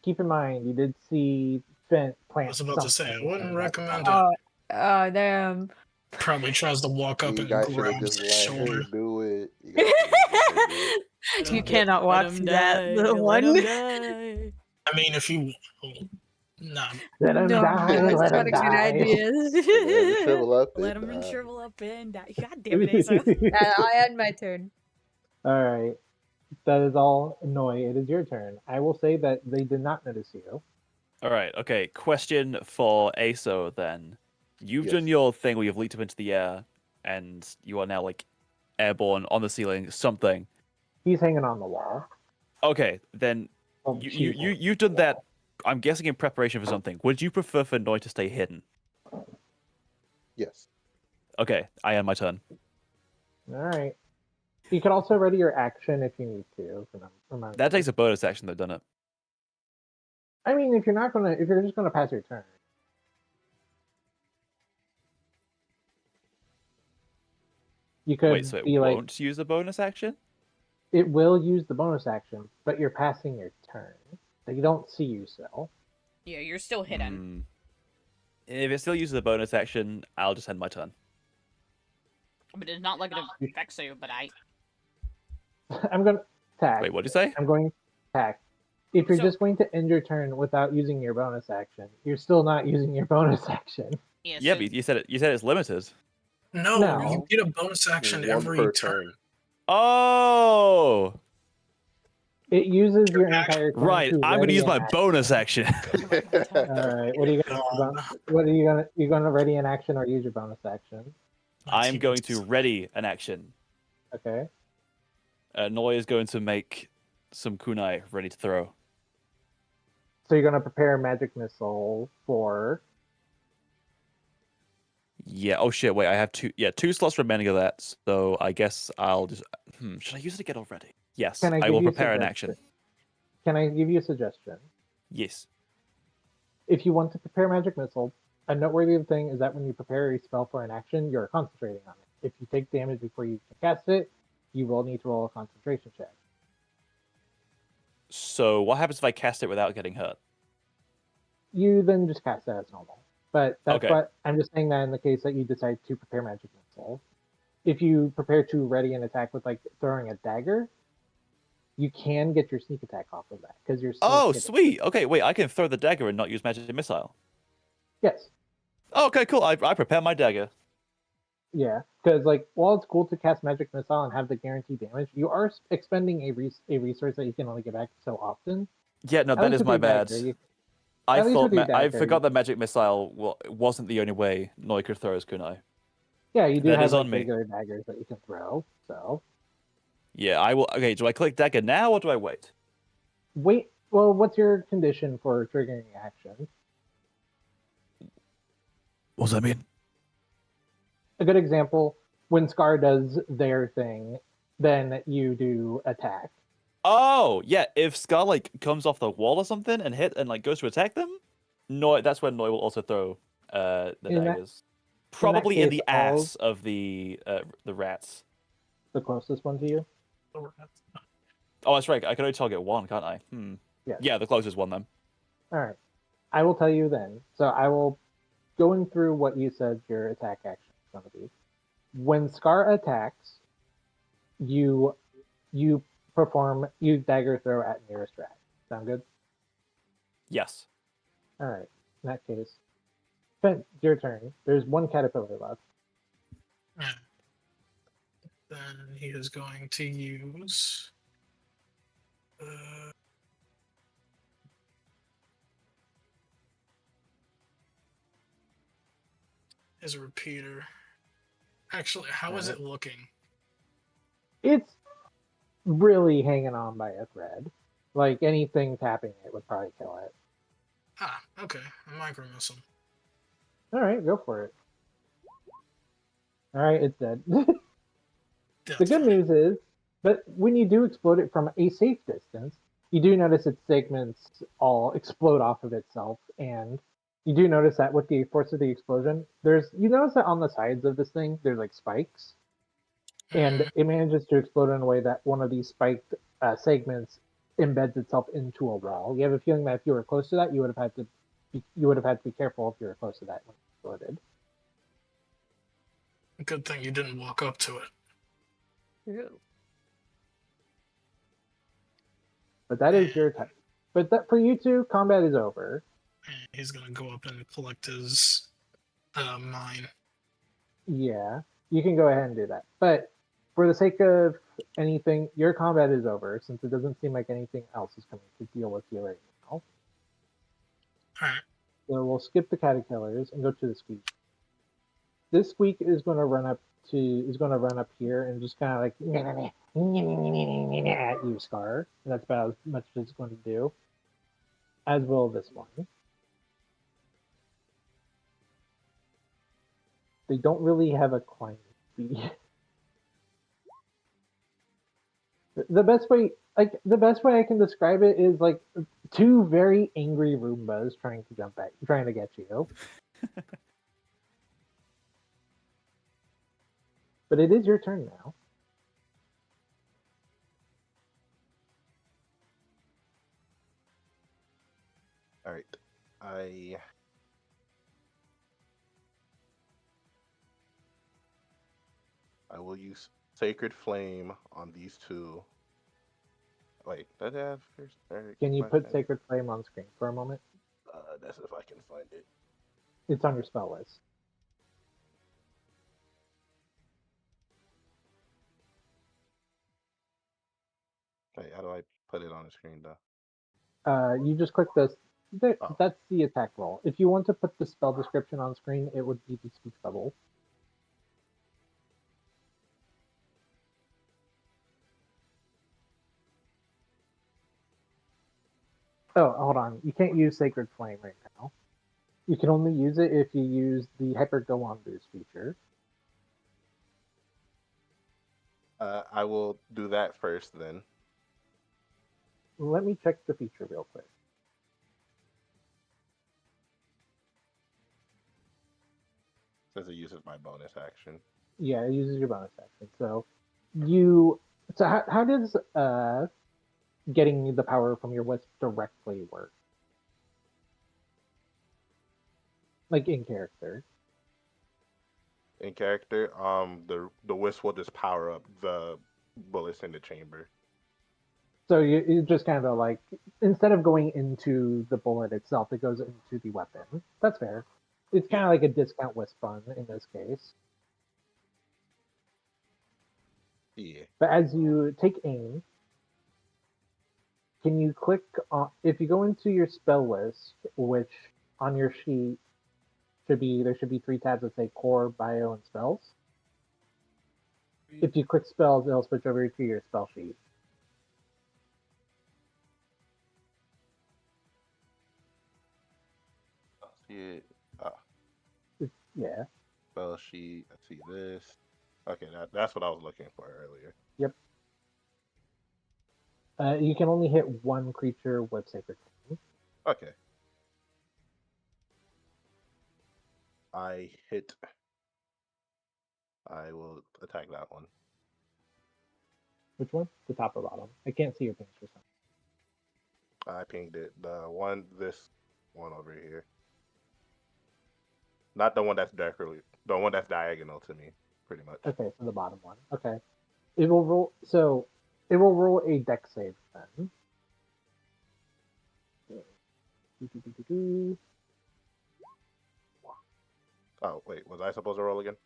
Keep in mind, you did see Fent I plant was about to say, I something wouldn't in that recommend spot. it. Damn. Probably tries to walk up You and guys should have grabs just his let her shoulder. do it. You guys should have just let her do it. You Uh, cannot walk through that little one. die. I mean, if you, nah, Let him No, die, that's let not him a good die. idea. Let her shrivel up Let and him die. shrivel up and die. God damn it, Asa. I had my turn. Alright. That is all Noi. It is your turn. I will say that they did not notice you. All right. Okay. Question for ASO then. You've Yes. done your thing where you've leaped up into the air, and you are now like airborne on the ceiling. Something. He's hanging on the wall. Okay. Then Well, you've done that. I'm guessing in preparation for something. Would you prefer for Noi to stay hidden? Yes. Okay. I end my turn. Alright. You can also ready your action if you need to. Remember. That takes a bonus action. They've done it. I mean, if you're just gonna pass your turn. You could Wait. So it be like, won't use the bonus action? it will use the bonus action, but you're passing your turn. They don't see you still. Yeah, you're still hidden. Hmm. If it still uses the bonus action, I'll just end my turn. But it's not like it affects you, but I'm gonna attack. Wait, what'd you say? I'm going to attack. If you're So- just going to end your turn without using your bonus action, you're still not using your bonus action. Yeah, Yeah, so but you said it. You said it's limited. no, No. you get a bonus action One every per turn. Oh, It uses Your your entire turn right. to I'm gonna ready use an my action. bonus action. All right. What are you gonna? You're gonna ready an action or use your bonus action? I'm going to ready an action. Okay. Noi is going to make some kunai ready to throw. So you're gonna prepare a magic missile for. Yeah. Oh shit. Wait. I have two. Yeah, 2 slots remaining of that. So I guess I'll just. Should I use it again already? Yes. Can I I give will you a prepare an suggestion? action. Can I give you a suggestion? Yes. If you want to prepare magic missile, a noteworthy thing is that when you prepare a spell for an action, you're concentrating on it. If you take damage before you can cast it, you will need to roll a concentration check. So what happens if I cast it without getting hurt? You then just cast that as normal. But that's Okay. what I'm just saying that in the case that you decide to prepare magic missile. If you prepare to ready an attack with like throwing a dagger, you can get your sneak attack off of that because you're sneak Oh, hitting. sweet. Okay. Wait. I can throw the dagger and not use magic missile. Yes. Oh, okay. Cool. I prepare my dagger. Yeah, because like while it's cool to cast magic missile and have the guaranteed damage, you are expending a resource that you can only get back so often. Yeah. No, At that least is with my your bad. dagger, I at least thought with your I dagger, forgot that magic missile wasn't the only way Noi could throw his kunai. Yeah, you do That have is like on me. regular daggers that you can throw. So Yeah, I will. Okay, do I click dagger now or do I wait? wait. Well, what's your condition for triggering action? What does that mean? A good example: when Scar does their thing, then you do attack. Oh, yeah. If Scar like comes off the wall or something and like goes to attack them, Noi. That's when Noi will also throw the In that- daggers. Probably in case, the ass of the rats. The closest one to you. Oh, that's right. I can only target one, can't I? Yes. Yeah, the closest one then. All right. I will tell you then. So I will going through what you said your attack action is going to be. When Scar attacks, you use dagger throw at nearest rat. Sound good? Yes. All right. In that case, Fent, your turn. There's one caterpillar left. Yeah. Then he is going to use. His repeater. Actually, how is it looking? It's really hanging on by a thread. Like anything tapping it would probably kill it. Ah, okay. A micro missile. All right, go for it. All right, it's dead. That's The good fine. news is, but when you do explode it from a safe distance, you do notice its segments all explode off of itself, and you do notice that with the force of the explosion, you notice that on the sides of this thing there's like spikes, and it manages to explode in a way that one of these spiked segments embeds itself into a wall. You have a feeling that if you were close to that, you would have had to be careful if you were close to that when it exploded. Good thing you didn't walk up to it. Ew. But that is your type. But that for you two, combat is over. And he's gonna go up and collect his mine. Yeah, you can go ahead and do that. But for the sake of anything, your combat is over since it doesn't seem like anything else is coming to deal with you right now. Alright. So we'll skip the caterpillars and go to the squeak. This squeak is going to run up here and just kind of like at you, Scar. And that's about as much as it's going to do. As will this one. They don't really have a climb speed. The best way I can describe it is like two very angry Roombas trying to get you. But it is your turn now. All right. I will use Sacred Flame on these two. Wait, does it have first? Can you put Sacred Flame on screen for a moment? That's if I can find it. It's on your spell list. Wait, how do I put it on the screen though? You just click this. That's the attack roll. If you want to put the spell description on screen, it would be the speech bubble. Oh, hold on. You can't use Sacred Flame right now. You can only use it if you use the Hyper Go On Boost feature. I will do that first then. Let me check the feature real quick. Since it uses my bonus action. Yeah, it uses your bonus action. So how does getting the power from your wisp directly work? Like in character. In character, the wisp will just power up the bullets in the chamber. So you just kind of like, instead of going into the bullet itself, it goes into the weapon. That's fair. It's kind of like a discount wisp fun in this case. Yeah. But as you take aim, can you click on, if you go into your spell list, which on your sheet there should be 3 tabs that say core, bio, and spells. If you click spells, it'll switch over to your spell sheet. I'll see it. Yeah. Spell sheet. I see this. Okay, that's what I was looking for earlier. Yep. You can only hit one creature with Sacred Flame. Okay. I will attack that one. Which one? The top or bottom? I can't see your pings for some. I pinged it. This one over here. Not the one that's the one that's diagonal to me, pretty much. Okay, so the bottom one. Okay. It will roll. So It will roll a dex save then. Oh wait, was I supposed to roll again?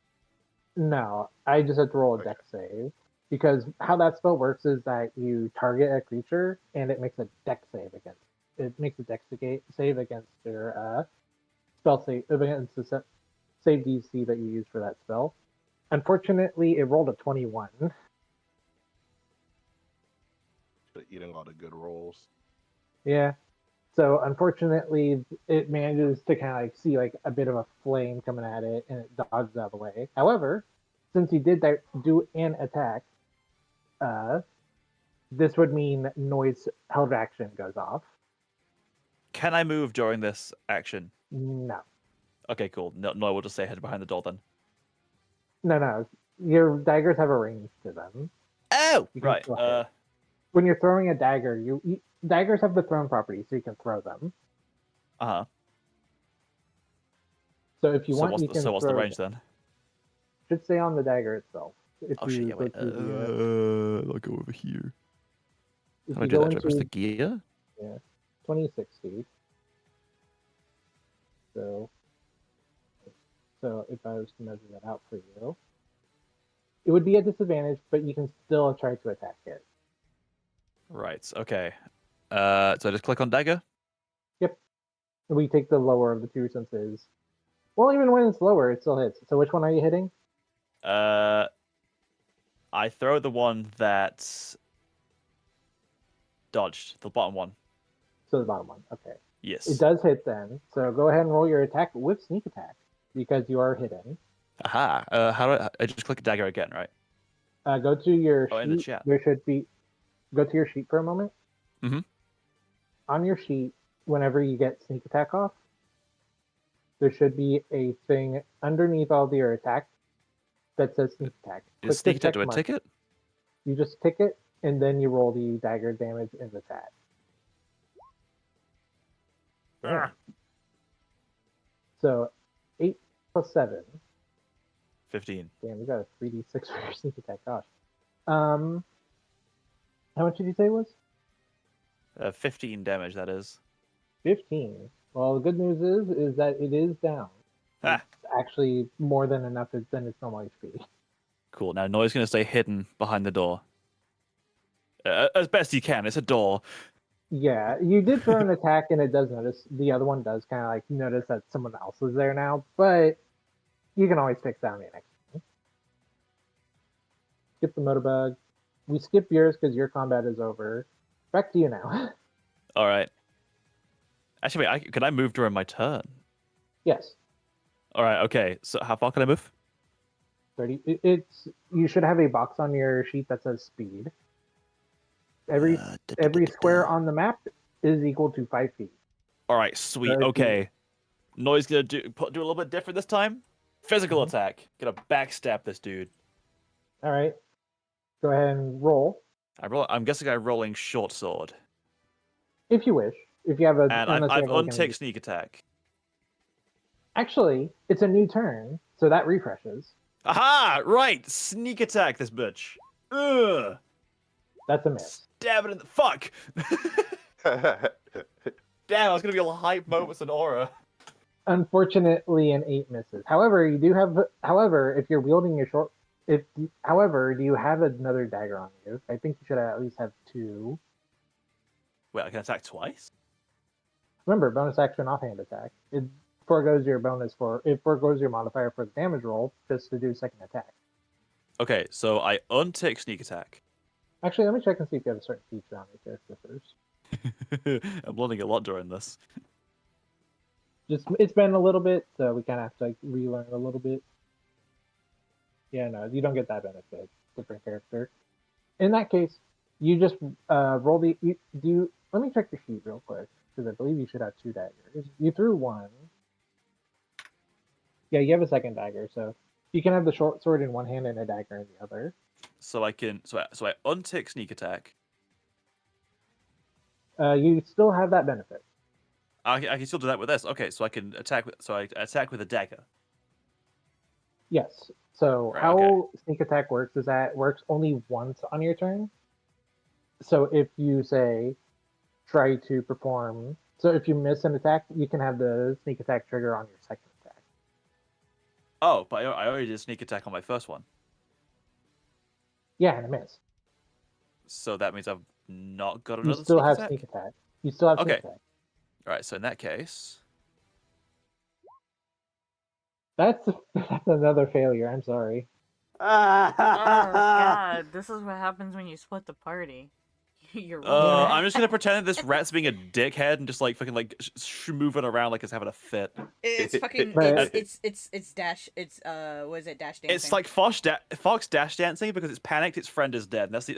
No, I just have to roll a Okay. dex save. Because how that spell works is that you target a creature and it makes a dex save against it. Makes a dex save against your spell save against the save DC that you use for that spell. Unfortunately, it rolled a 21. Eating all the good rolls. Yeah. So unfortunately, it manages to kind of like see like a bit of a flame coming at it, and it dodges out of the way. However, since you did do an attack, uh, this would mean noise held action goes off. Can I move during this action? No, Okay, cool. No, I will just stay hid behind the door then. no. Your daggers have a range to them. Oh, You can right. still hit. When you're throwing a dagger, daggers have the thrown property, so you can throw them. Uh-huh. So if you So want, what's you the, can so what's the throw range them. then? Should stay on the dagger itself. If Oh shit, you yeah, go wait. to the, I'll go over here. if How do I you do go that? Do I press the into gear? 2060. So if I was to measure that out for you, it would be a disadvantage, but you can still try to attack it. Right, okay. So I just click on dagger? Yep. We take the lower of the two senses. Well, even when it's lower, it still hits. So which one are you hitting? I throw the one that dodged, the bottom one. So the bottom one. Okay. Yes. It does hit then. So go ahead and roll your attack with sneak attack because you are hidden. Aha. How do I just click dagger again, right? Go to your Oh, sheet. in the chat. There should be. Go to your sheet for a moment. Mhm. On your sheet, whenever you get sneak attack off, there should be a thing underneath all of your attack that says sneak attack. Is Click sneak the attack, check do I mark. tick it? You just tick it, and then you roll the dagger damage in the chat. Ah. So 8 plus 7. 15. Damn, we got a 3d6 for your sneak attack. Gosh. How much did you say it was? 15 damage, that is. 15. Well, the good news is that it is down. Ah. It's actually more than enough than its normal HP. Cool. Now Noi's going to stay hidden behind the door. As best he can. It's a door. Yeah, you did throw an attack, and it does notice. The other one does kind of like notice that someone else is there now, but you can always fix that on the next one. Skip the motorbug. We skip yours because your combat is over. Back to you now. All right. Actually, wait. Can I move during my turn? Yes, All right. Okay. So how far can I move? 30. It's you should have a box on your sheet that says speed. Every square on the map is equal to 5 feet. All right. Sweet. So if you- Okay. Noi's gonna do a little bit different this time. Physical attack. Gonna backstab this dude. All right, go ahead and roll I'm guessing I'm rolling short sword, if you wish. If you have a, and unless you I've have like an- unticked sneak attack. Actually, it's a new turn, so that refreshes. Aha! Right. Sneak attack this bitch. Ugh. That's a miss. Stab it in the fuck. Damn, I was gonna be all hype moments and aura. Unfortunately, an 8 misses. However, you do have. However, if you're wielding your short, however, do you have another dagger on you? I think you should at least have 2. Wait, I can attack twice? Remember, bonus action offhand attack. It forgoes your modifier for the damage roll just to do second attack. Okay, so I untick sneak attack. Actually, let me check and see if you have a certain feature on your character first. I'm learning a lot during this. Just it's been a little bit, so we kind of have to like relearn a little bit. Yeah, no, you don't get that benefit. Different character. In that case, you just roll the. Let me check your sheet real quick because I believe you should have 2 daggers. You threw 1. Yeah, you have a second dagger, so you can have the short sword in one hand and a dagger in the other. So I can so I untick sneak attack. You still have that benefit. I can still do that with this. Okay, so I can attack with a dagger. Yes. So Right, how okay. sneak attack works is that it works only once on your turn. So if you say try to perform, so if you miss an attack, you can have the sneak attack trigger on your second attack. Oh, but I already did sneak attack on my first one. Yeah, and a miss. So that means I've not got You another still sneak have attack? sneak attack. You still have sneak Okay. attack. Alright, so in that case... That's another failure. I'm sorry. Oh god, this is what happens when you split the party. You're wrong. Yeah. I'm just gonna pretend that this rat's being a dickhead and just like fucking like moving around like it's having a fit. It's fucking But- it's dash what is it, dash dancing? It's like Fox dash dancing because it's panicked its friend is dead. And that's the,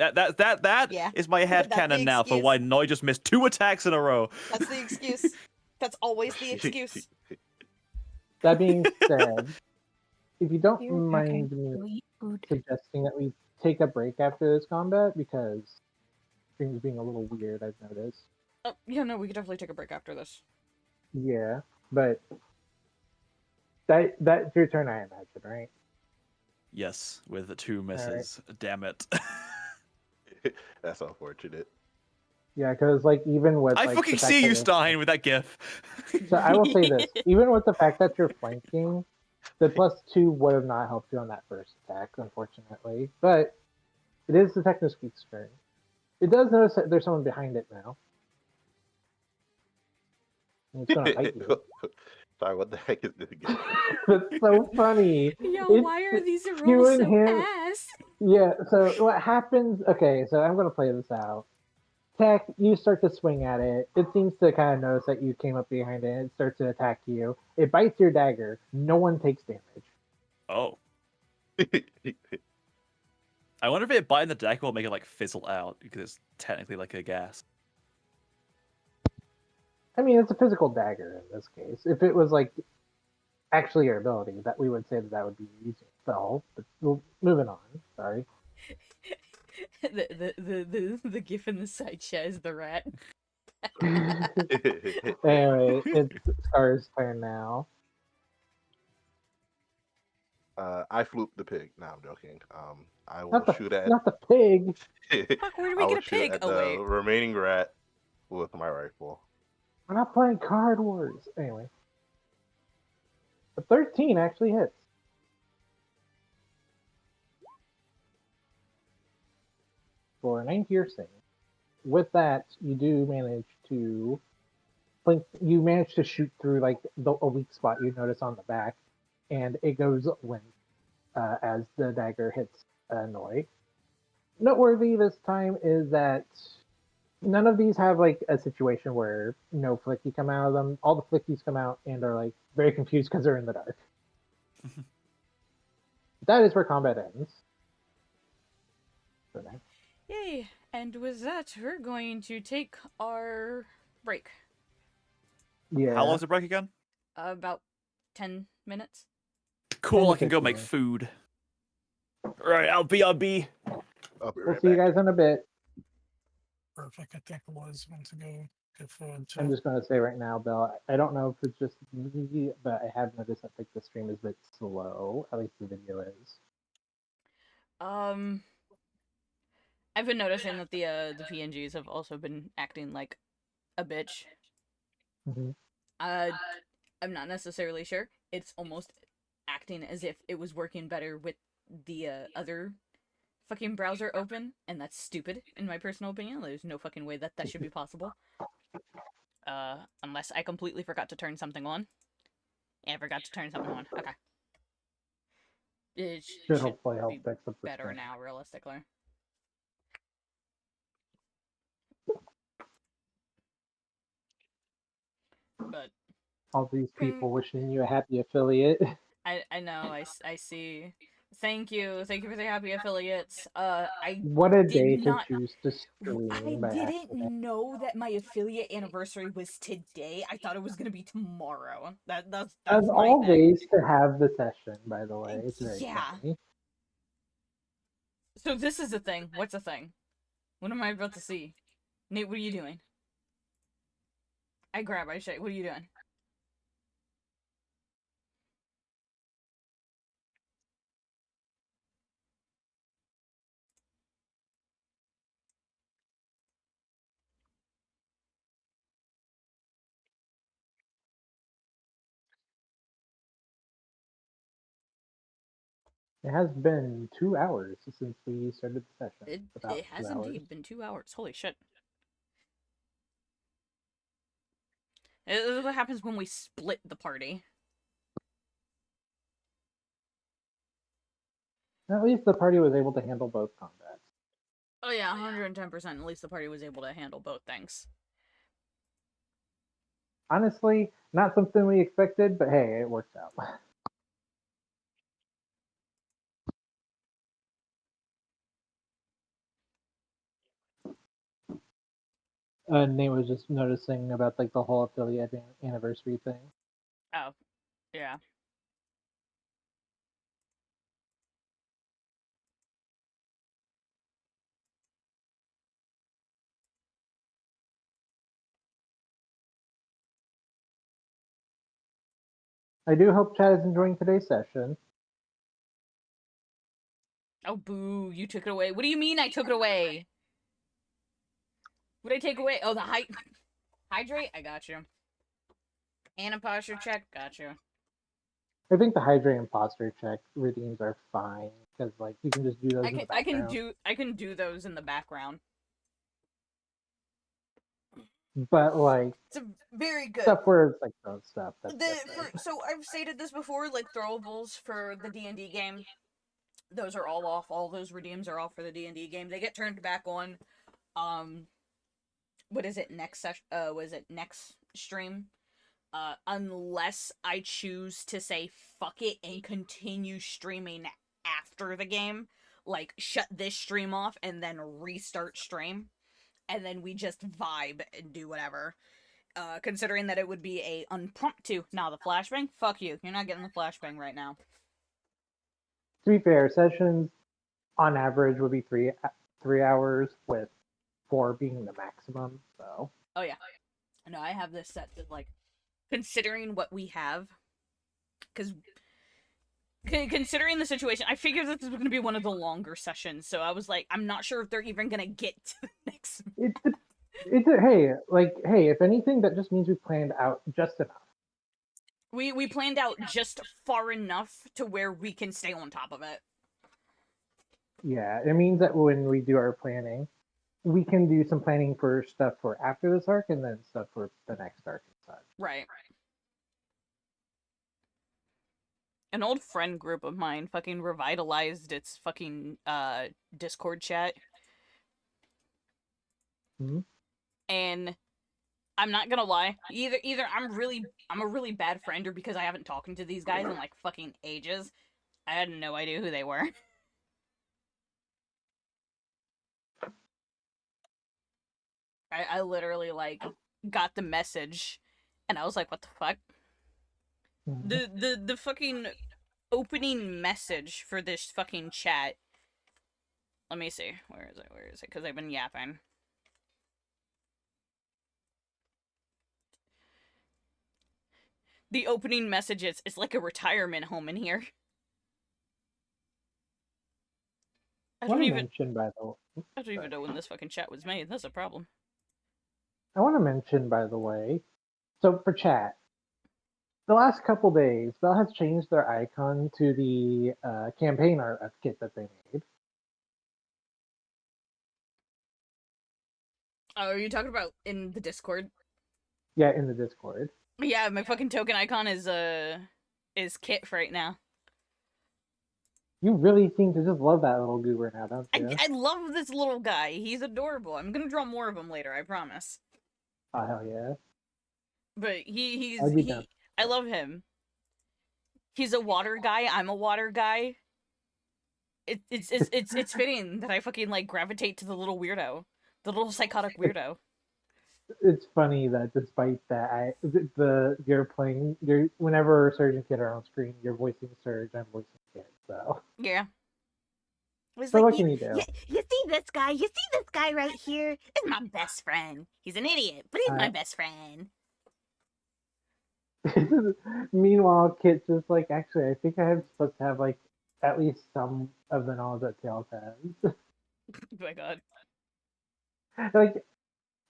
that Yeah. is my head That's the canon now for excuse. why Noi just missed 2 attacks in a row. That's the excuse. That's always the excuse. That being said, if you don't You're mind me suggesting that we take a break after this combat because things being a little weird, I've noticed. Oh, yeah, no, we could definitely take a break after this. Yeah, but that's your turn, I imagine, right? Yes, with the 2 misses. Damn it. That's unfortunate. Yeah, because like even with I like, fucking the fact see that you, you're- Stein, with that gif. So I will say this: even with the fact that you're flanking, the +2 would have not helped you on that first attack, unfortunately. But it is the Technospeak's turn. It does notice that there's someone behind it now. And it's gonna bite you. Sorry, what the heck is this game? That's so funny. Yo, It's why are these you rules and so him- ass? Yeah, so what happens, okay, so I'm going to play this out. Tech, you start to swing at it. It seems to kind of notice that you came up behind it and it starts to attack you. It bites your dagger. No one takes damage. Oh. I wonder if it biting the deck will make it like fizzle out because it's technically like a gas. I mean, it's a physical dagger in this case. If it was like actually your ability, that we would say that would be using spell. But moving on. Sorry. The gif in the side chat is the rat. Anyway, it's Scar's turn now. I floop the pig. No, I'm joking. I will Not the shoot at. not the pig. Fuck, where do I we will get a shoot pig? at Oh the wait. remaining rat with my rifle. We're not playing Card Wars. Anyway. A 13 actually hits. For 9 piercing. With that, you do manage to blink. You manage to shoot through like a weak spot you notice on the back, and it goes limp as the dagger hits Noi. Noteworthy this time is that none of these have like a situation where no flicky come out of them. All the flickies come out and are like very confused because they're in the dark. That is where combat ends. For now. Yay! And with that, we're going to take our break. Yeah. How long's the break again? About 10 minutes. Cool, 10 I can go to make 15. food. Right, I'll be. I'll be We'll right see you back. guys in a bit. Perfect. I think it was meant to go get food too. I'm just going to say right now, Bill, I don't know if it's just me, but I have noticed that like the stream is a bit slow. At least the video is. I've been noticing that the PNGs have also been acting like a bitch. Mm-hmm. I'm not necessarily sure. It's almost acting as if it was working better with the other fucking browser open, and that's stupid in my personal opinion. There's no fucking way that should be possible. Unless I completely forgot to turn something on. Yeah, I forgot to turn something on. Okay. It Should should hopefully help be fix up the better stream. now, realistically. But All these people wishing you a happy affiliate. I know, I see. Thank you for the happy affiliates. I What a did day to not- choose to stream I by didn't accident. know that my affiliate anniversary was today. I thought it was gonna be tomorrow. That's As my always, thing. to have the session, by the way. It's very Yeah. funny. So this is the thing. What's the thing? What am I about to see? Nate, what are you doing? I shake. What are you doing? It has been 2 hours since we started the session. It About has 2 hours. indeed been 2 hours. Holy shit. This is what happens when we split the party. At least the party was able to handle both combats. Oh yeah, 110%. At least the party was able to handle both things. Honestly, not something we expected, but hey, it worked out. Nate was just noticing about like the whole affiliate anniversary thing. Oh, yeah. I do hope Chad is enjoying today's session. Oh, boo, you took it away. What do you mean I took it away? What did I take away? Oh, the hydrate? I got you. And a posture check? Got you. I think the hydrate and posture check redeems are fine because like you can just do those in the background. I can do those in the background. But like It's a very good. stuff where it's like those stuff. That's different. So I've stated this before, like throwables for the D&D game. Those are all off. All those redeems are off for the D&D game. They get turned back on. What is it? Next session? Was it next stream? Unless I choose to say fuck it and continue streaming after the game, like shut this stream off and then restart stream, and then we just vibe and do whatever. Considering that it would be a unpromptu. Now the flashbang, fuck you. You're not getting the flashbang right now. To be fair, sessions on average would be 3 hours, with 4 being the maximum. So. Oh yeah. No, I have this set to like, considering what we have, because considering the situation, I figured this was going to be one of the longer sessions. So I was like, I'm not sure if they're even going to get to the next. Hey, if anything, that just means we planned out just enough. We planned out just far enough to where we can stay on top of it. Yeah, it means that when we do our planning, we can do some planning for stuff for after this arc and then stuff for the next arc and such. Right. An old friend group of mine fucking revitalized its fucking Discord chat. Mm-hmm. And I'm not gonna lie, either I'm a really bad friend, or because I haven't talked to these guys in like fucking ages, I had no idea who they were. I literally like got the message and I was like, what the fuck? Mm-hmm. The fucking opening message for this fucking chat. Let me see. Where is it? Because I've been yapping. The opening message is, it's like a retirement home in here. I don't even know when this fucking chat was made. That's a problem. I want to mention, by the way, so for chat, the last couple days, Bell has changed their icon to the campaign art kit that they made. Oh, are you talking about in the Discord? Yeah, in the Discord. Yeah, my fucking token icon is Kit for right now. You really seem to just love that little goober now, don't you? I love this little guy. He's adorable. I'm gonna draw more of him later, I promise. Oh hell yeah! But he down. I love him. He's a water guy. I'm a water guy. It's fitting that I fucking like gravitate to the little weirdo, the little psychotic weirdo. It's funny that despite that, whenever Surge and Kid are on screen, you're voicing Surge, I'm voicing Kid. So yeah. So like, what can you do? You see this guy? You see this guy right here? Is my best friend. He's an idiot, but he's my best friend. Meanwhile, Kit's just like, actually, I think I'm supposed to have like at least some of the knowledge that Tails has. Oh my god. Like,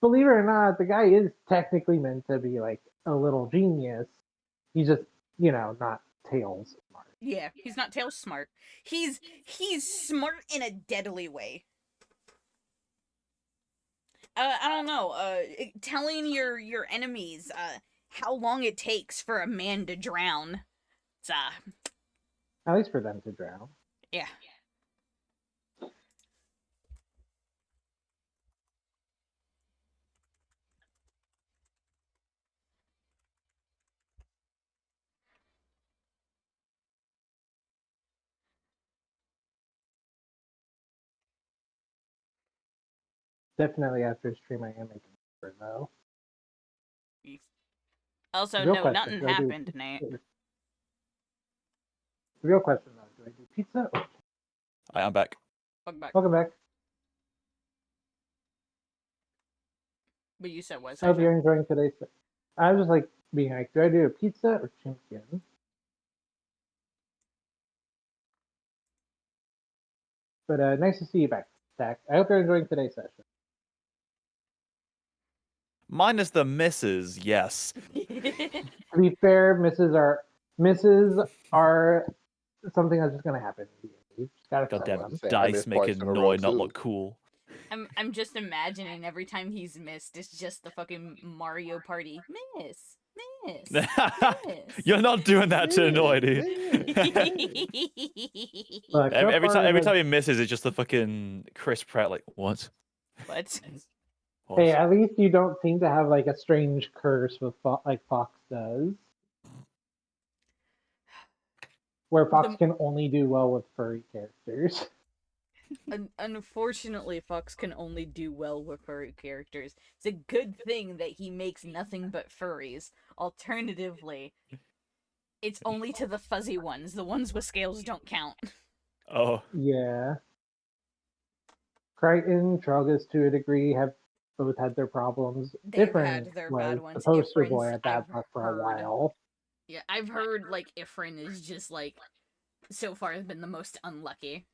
believe it or not, the guy is technically meant to be like a little genius. He's just, not Tails smart. Yeah, he's not Tails smart. He's smart in a deadly way. I don't know. Telling your enemies how long it takes for a man to drown. It's At least for them to drown. yeah. Definitely after stream, I am making sure though. Also, Real no, question: nothing do I do happened, Nate. the real question though? Do I do pizza? I'm back. Welcome back. Welcome back. But you said what? I hope Sasha? you're enjoying today's. I was just like being like, do I do a pizza or chicken? But nice to see you back, Zach. I hope you're enjoying today's session. Minus the misses, yes. To be fair, misses are something that's just gonna happen. You just gotta accept Goddamn about to them. say, I dice missed twice making in a row Noi not too. look cool. I'm just imagining every time he's missed, it's just the fucking Mario Party. Miss. Miss. You're not doing that to Noi, dude. Look, so every far time in every the time he misses, it's just the fucking Chris Pratt like what? What? What? hey, at least you don't seem to have like a strange curse with like Fox does, where Fox can only do well with furry characters. Unfortunately, Fox can only do well with furry characters. It's a good thing that he makes nothing but furries. Alternatively, it's only to the fuzzy ones. The ones with scales don't count. Oh. Yeah. Crichton, Trogus to a degree have both had their problems. They've Ifrin had their was bad the ones. poster boy Ifrin's, at I've that book for a heard. while. Yeah, I've heard, like, Ifrin is just, like, so far has been the most unlucky.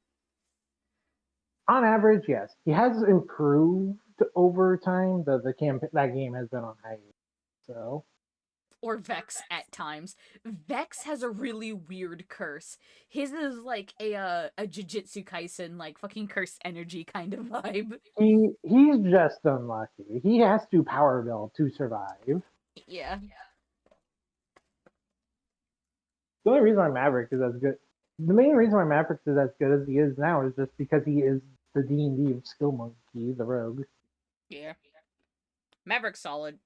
On average, yes. He has improved over time. The campaign that game has been on hiatus. So Or Vex at times. Vex has a really weird curse. His is like a Jujutsu Kaisen, like fucking curse energy kind of vibe. he's just unlucky. He has to power build to survive. Yeah. The only reason why Maverick is as good, the main reason why Maverick is as good as he is now is just because he is the D&D of Skill Monkey, the rogue. Yeah. Maverick's solid.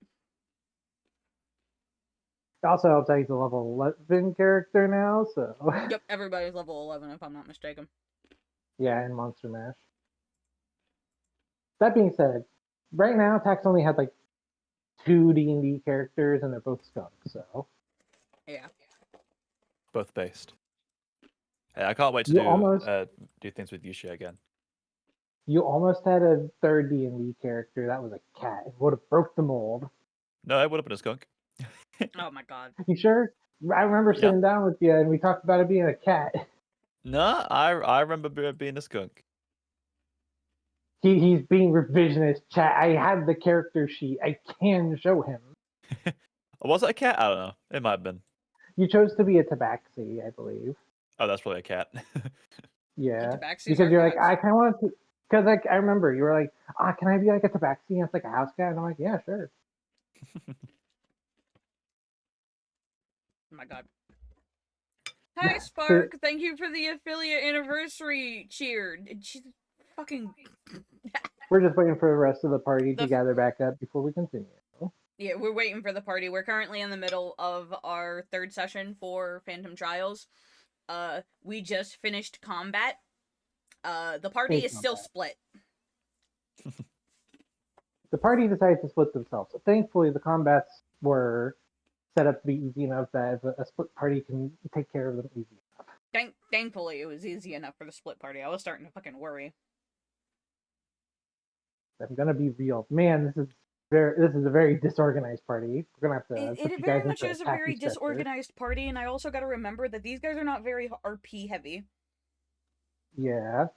Also helps out he's a level 11 character now, so Yep, everybody's level 11 if I'm not mistaken. yeah, in Monster Mash. That being said, right now Tax only had like 2 D&D characters and they're both skunks, so Yeah. Both based. Hey, I can't wait to you almost do things with Yushi again. you almost had a third D&D character that was a cat. It would have broke the mold. No, it would have been a skunk. Oh my god. You sure? I remember sitting down with you and we talked about it being a cat. No, I remember being a skunk. He's being revisionist, chat. I have the character sheet. I can show him. Was it a cat? I don't know. It might have been. You chose to be a tabaxi, I believe. Oh, that's probably a cat. Yeah, Tabaxis because are you're like, cats. I kind of want to. Because like I remember you were like, can I be like a tabaxi? And it's like a house cat, and I'm like, yeah, sure. Oh my god. Hi, Spark. Thank you for the affiliate anniversary cheer. She's fucking. We're just waiting for the rest of the party to gather back up before we continue. Yeah, we're waiting for the party. We're currently in the middle of our third session for Phantom Trials. We just finished combat. The party is still split. The party decided to split themselves. So thankfully, the combats were set up to be easy enough that a split party can take care of them easy enough. Thankfully, it was easy enough for the split party. I was starting to fucking worry. I'm gonna be real, man. This is a very disorganized party. We're gonna have to put It you very guys much into is a a tacky very stretcher. disorganized party, and I also got to remember that these guys are not very RP heavy. Yeah.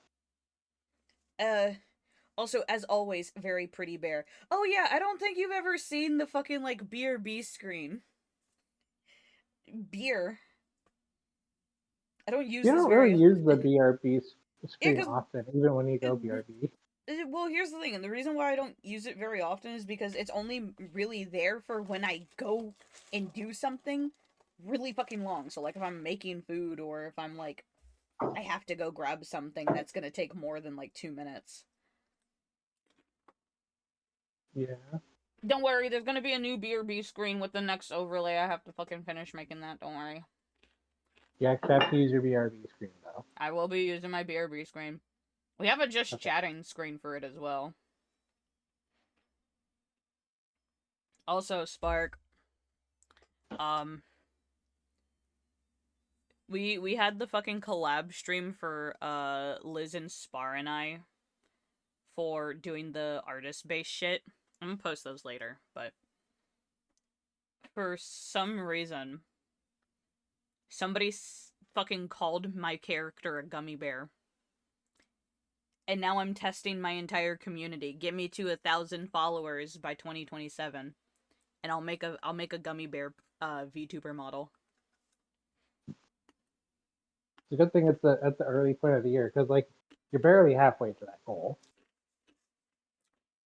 Also, as always, very pretty bear. Oh yeah, I don't think you've ever seen the fucking, like, BRB screen. Beer. I don't use You this don't very really use the often. BRB Yeah, screen 'cause often, even when you go BRB. well, here's the thing, and the reason why I don't use it very often is because it's only really there for when I go and do something really fucking long. So, like, if I'm making food or if I'm, like, I have to go grab something that's gonna take more than, like, 2 minutes. Yeah. Don't worry, there's gonna be a new BRB screen with the next overlay. I have to fucking finish making that, don't worry. You actually have to use your BRB screen, though. I will be using my BRB screen. We have a just Okay. chatting screen for it as well. Also, Spark. We had the fucking collab stream for Liz and Spar and I for doing the artist based shit. I'm gonna post those later, but for some reason somebody fucking called my character a gummy bear. And now I'm testing my entire community. Get me to 1,000 followers by 2027, and I'll make a gummy bear VTuber model. It's a good thing it's at the early point of the year, because, like, you're barely halfway to that goal.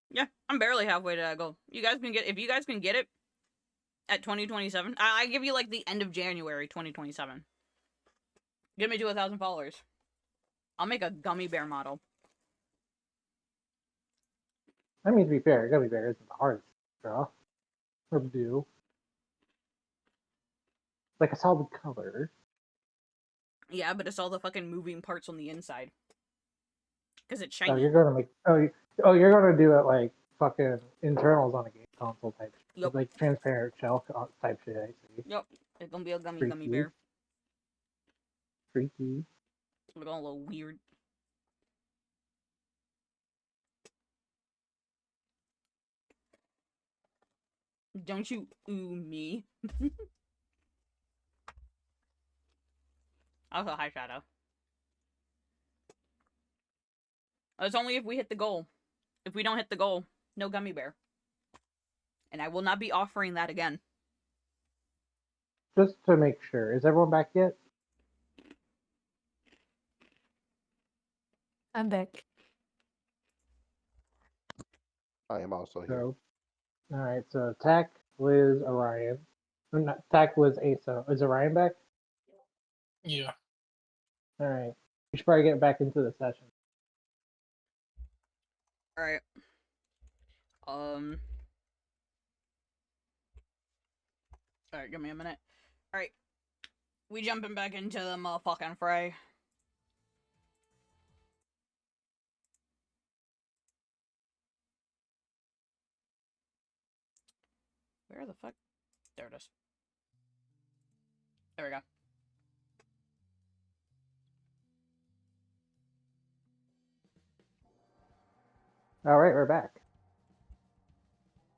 Yeah, I'm barely halfway to that goal. You guys can if you guys can get it at 2027, I give you like the end of January 2027. Get me to 1,000 followers. I'll make a gummy bear model. I mean, to be fair, Gummy Bear isn't the hardest to draw or do. Like a solid color. Yeah, but it's all the fucking moving parts on the inside. Because it's Oh, shiny. you're gonna make. You're gonna do it like fucking internals on a game console type shit. Yep. Like transparent shell type shit. I see. Yep. It's gonna be a gummy Freaky. bear. Freaky. Look all a little weird. Don't you ooh me? Also, high shadow. It's only if we hit the goal. If we don't hit the goal, no gummy bear. And I will not be offering that again. Just to make sure, is everyone back yet? I'm back. I am also here. So, all right. So Tack, Liz, Orion. Or not Tack, Liz, Asa. Is Orion back? Yeah. All right. We should probably get back into the session. Alright. Alright, give me a minute. Alright. We jumping back into the motherfucking fray. Where the fuck? There it is. There we go. All right, we're back.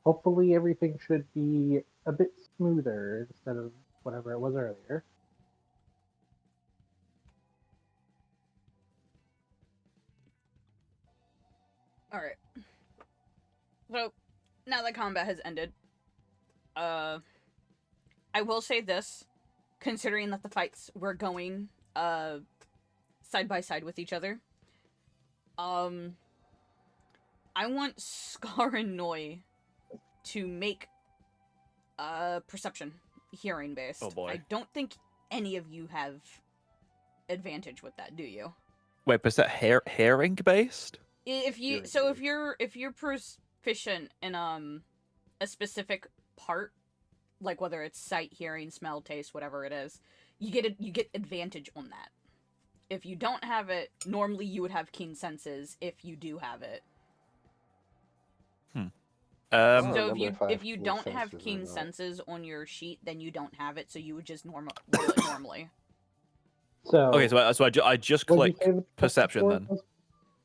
Hopefully everything should be a bit smoother instead of whatever it was earlier. Alright. So, now that combat has ended, I will say this, considering that the fights were going, side by side with each other. I want Scar and Noi to make perception hearing based. Oh boy. I don't think any of you have advantage with that, do you? Wait, but is that herring based? If you if you're proficient in a specific part, like whether it's sight, hearing, smell, taste, whatever it is, you get advantage on that. If you don't have it, normally you would have keen senses. If you do have it, don't so remember if I have if you keen don't have senses or keen not. senses on your sheet, then you don't have it. So you would just roll it normally. So Okay, so I just what'd you click say the perception then. was?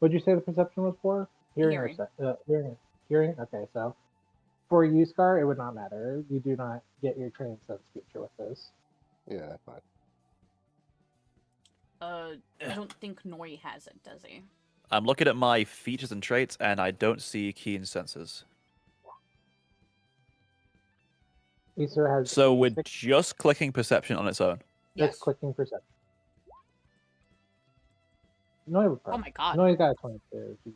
What'd you say the perception was for? Hearing. Hearing. Hearing. Hearing. Okay, so for you, Scar, it would not matter. You do not get your trained sense feature with this. Yeah, that's fine. I don't think Nori has it, does he? I'm looking at my features and traits, and I don't see keen senses. Acer has So a we're 6 just clicking perception on its own. just Yes. clicking perception. Noi would Oh pass. my god. Noi's got a 22. Jeez.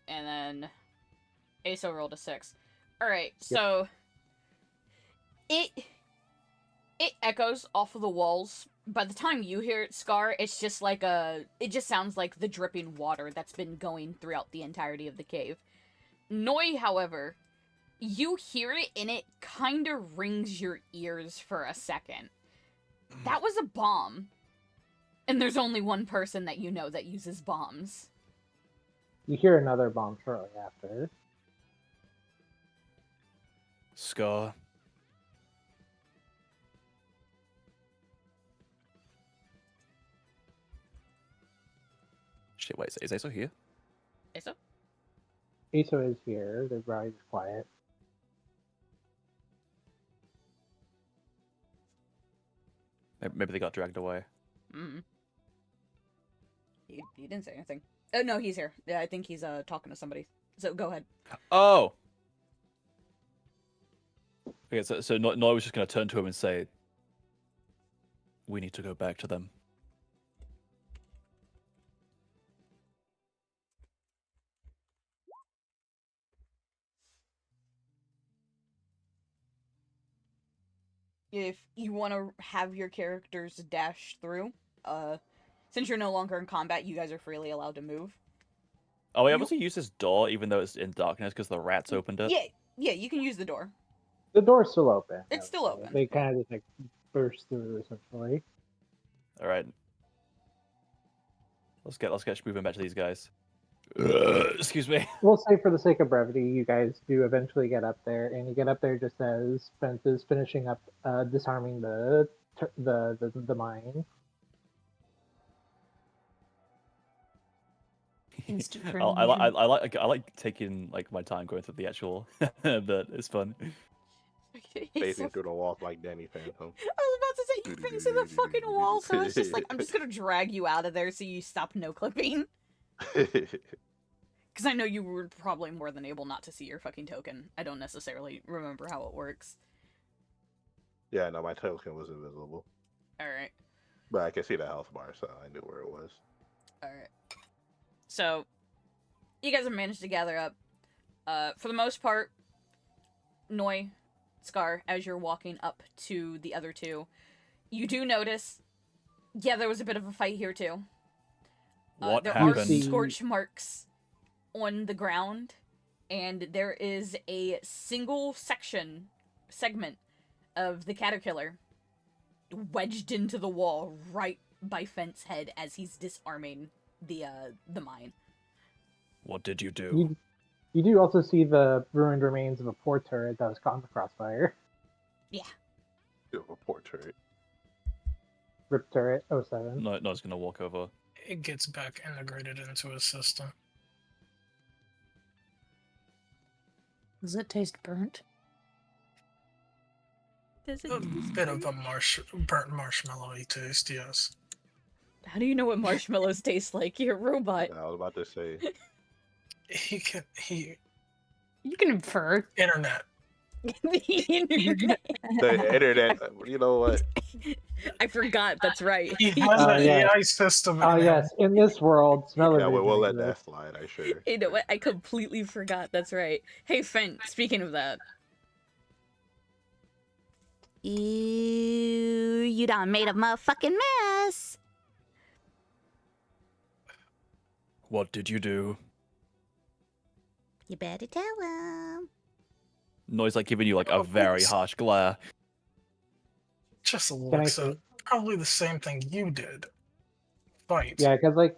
And then Aso rolled a 6. Alright, so it echoes off of the walls. By the time you hear it, Scar, it just sounds like the dripping water that's been going throughout the entirety of the cave. Noi, however, you hear it and it kind of rings your ears for a second. That was a bomb. And there's only one person that you know that uses bombs. You hear another bomb shortly after. Scar. Shit, wait, is Aso here? Aso? Aso is here. They're probably just quiet. Maybe they got dragged away. Mm-hmm. He didn't say anything. Oh, no, he's here. Yeah, I think he's talking to somebody. So go ahead. Oh! Okay, so Noi was just going to turn to him and say, we need to go back to them. If you want to have your characters dash through, since you're no longer in combat, you guys are freely allowed to move. Are we able to use this door even though it's in darkness because the rats opened it? Yeah, you can use the door. The door's still open. It's still open. They kind of just like burst through essentially. All right. Let's get moving back to these guys. Excuse me. We'll say for the sake of brevity, you guys do eventually get up there, and you get up there just as Spence is finishing up disarming the mine. I like taking like my time going through the actual, but it's fun. Facing through the walls like Danny Phantom. I was about to say, you face in the fucking wall, so it's just like, I'm just gonna drag you out of there so you stop no-clipping. Because I know you were probably more than able not to see your fucking token. I don't necessarily remember how it works. Yeah, no, my token was invisible. Alright. But I can see the health bar, so I knew where it was. Alright. So, you guys have managed to gather up. For the most part, Noi, Scar, as you're walking up to the other two, you do notice, yeah, there was a bit of a fight here too. What there happened? are scorch marks on the ground, and there is a single segment of the caterpillar wedged into the wall right by Fent's head as he's disarming the mine. What did you do? You do also see the ruined remains of a port turret that was caught in the crossfire. Yeah. A port turret. Rip turret 07. No's gonna walk over. It gets back integrated into his system. Does it taste burnt? Does it? A bit of a burnt marshmallowy taste, yes. How do you know what marshmallows taste like? You're a robot. I was about to say. You can infer. Internet. The internet. The internet, you know what? I forgot, that's right. He has an yeah. AI system. Oh yes, in this world, smell Yeah, we'll let exists. that slide, I sure. You know what? I completely forgot, that's right. Hey, Fent, speaking of that. You done made a motherfucking mess. What did you do? You better tell him. Noi's like giving you like a very harsh glare. Just Can I looks say- at probably the same thing you did. Fight. Yeah, because like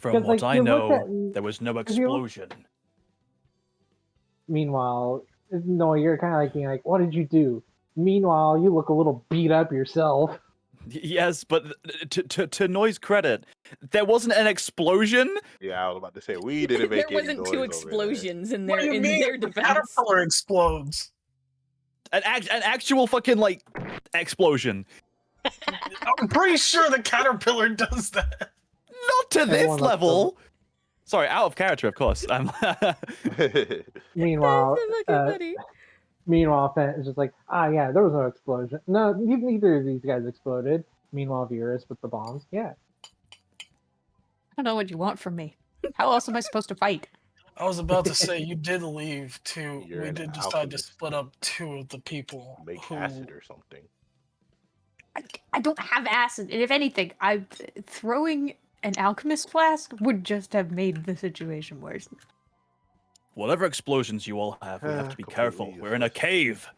From Because, what like, I you look know, at- there was no because you look- explosion. meanwhile, no, you're kind of like being like, "What did you do?" Meanwhile, you look a little beat up yourself. Yes, but to Noi's credit, there wasn't an explosion. Yeah, I was about to say we didn't make There any wasn't noise two over explosions in What their do you in mean? their The defense. caterpillar explodes. An actual fucking like explosion. I'm pretty sure the caterpillar does that. Not to this Everyone looks level. Sorry, out of character, of course. I'm. there. Meanwhile, That's so fucking funny. meanwhile, Fent is just like, yeah, there was no explosion. No, neither of these guys exploded. Meanwhile, Virus with the bombs, yeah. don't know what you want from me. How else am I supposed to fight? I was about to say you did leave two. You're We an did decide to alchemist. split up two of the people Make who. acid or something. I don't have acid, and if anything, throwing an alchemist flask would just have made the situation worse. Whatever explosions you all have, we have to be Completely careful. We're in a useless. cave.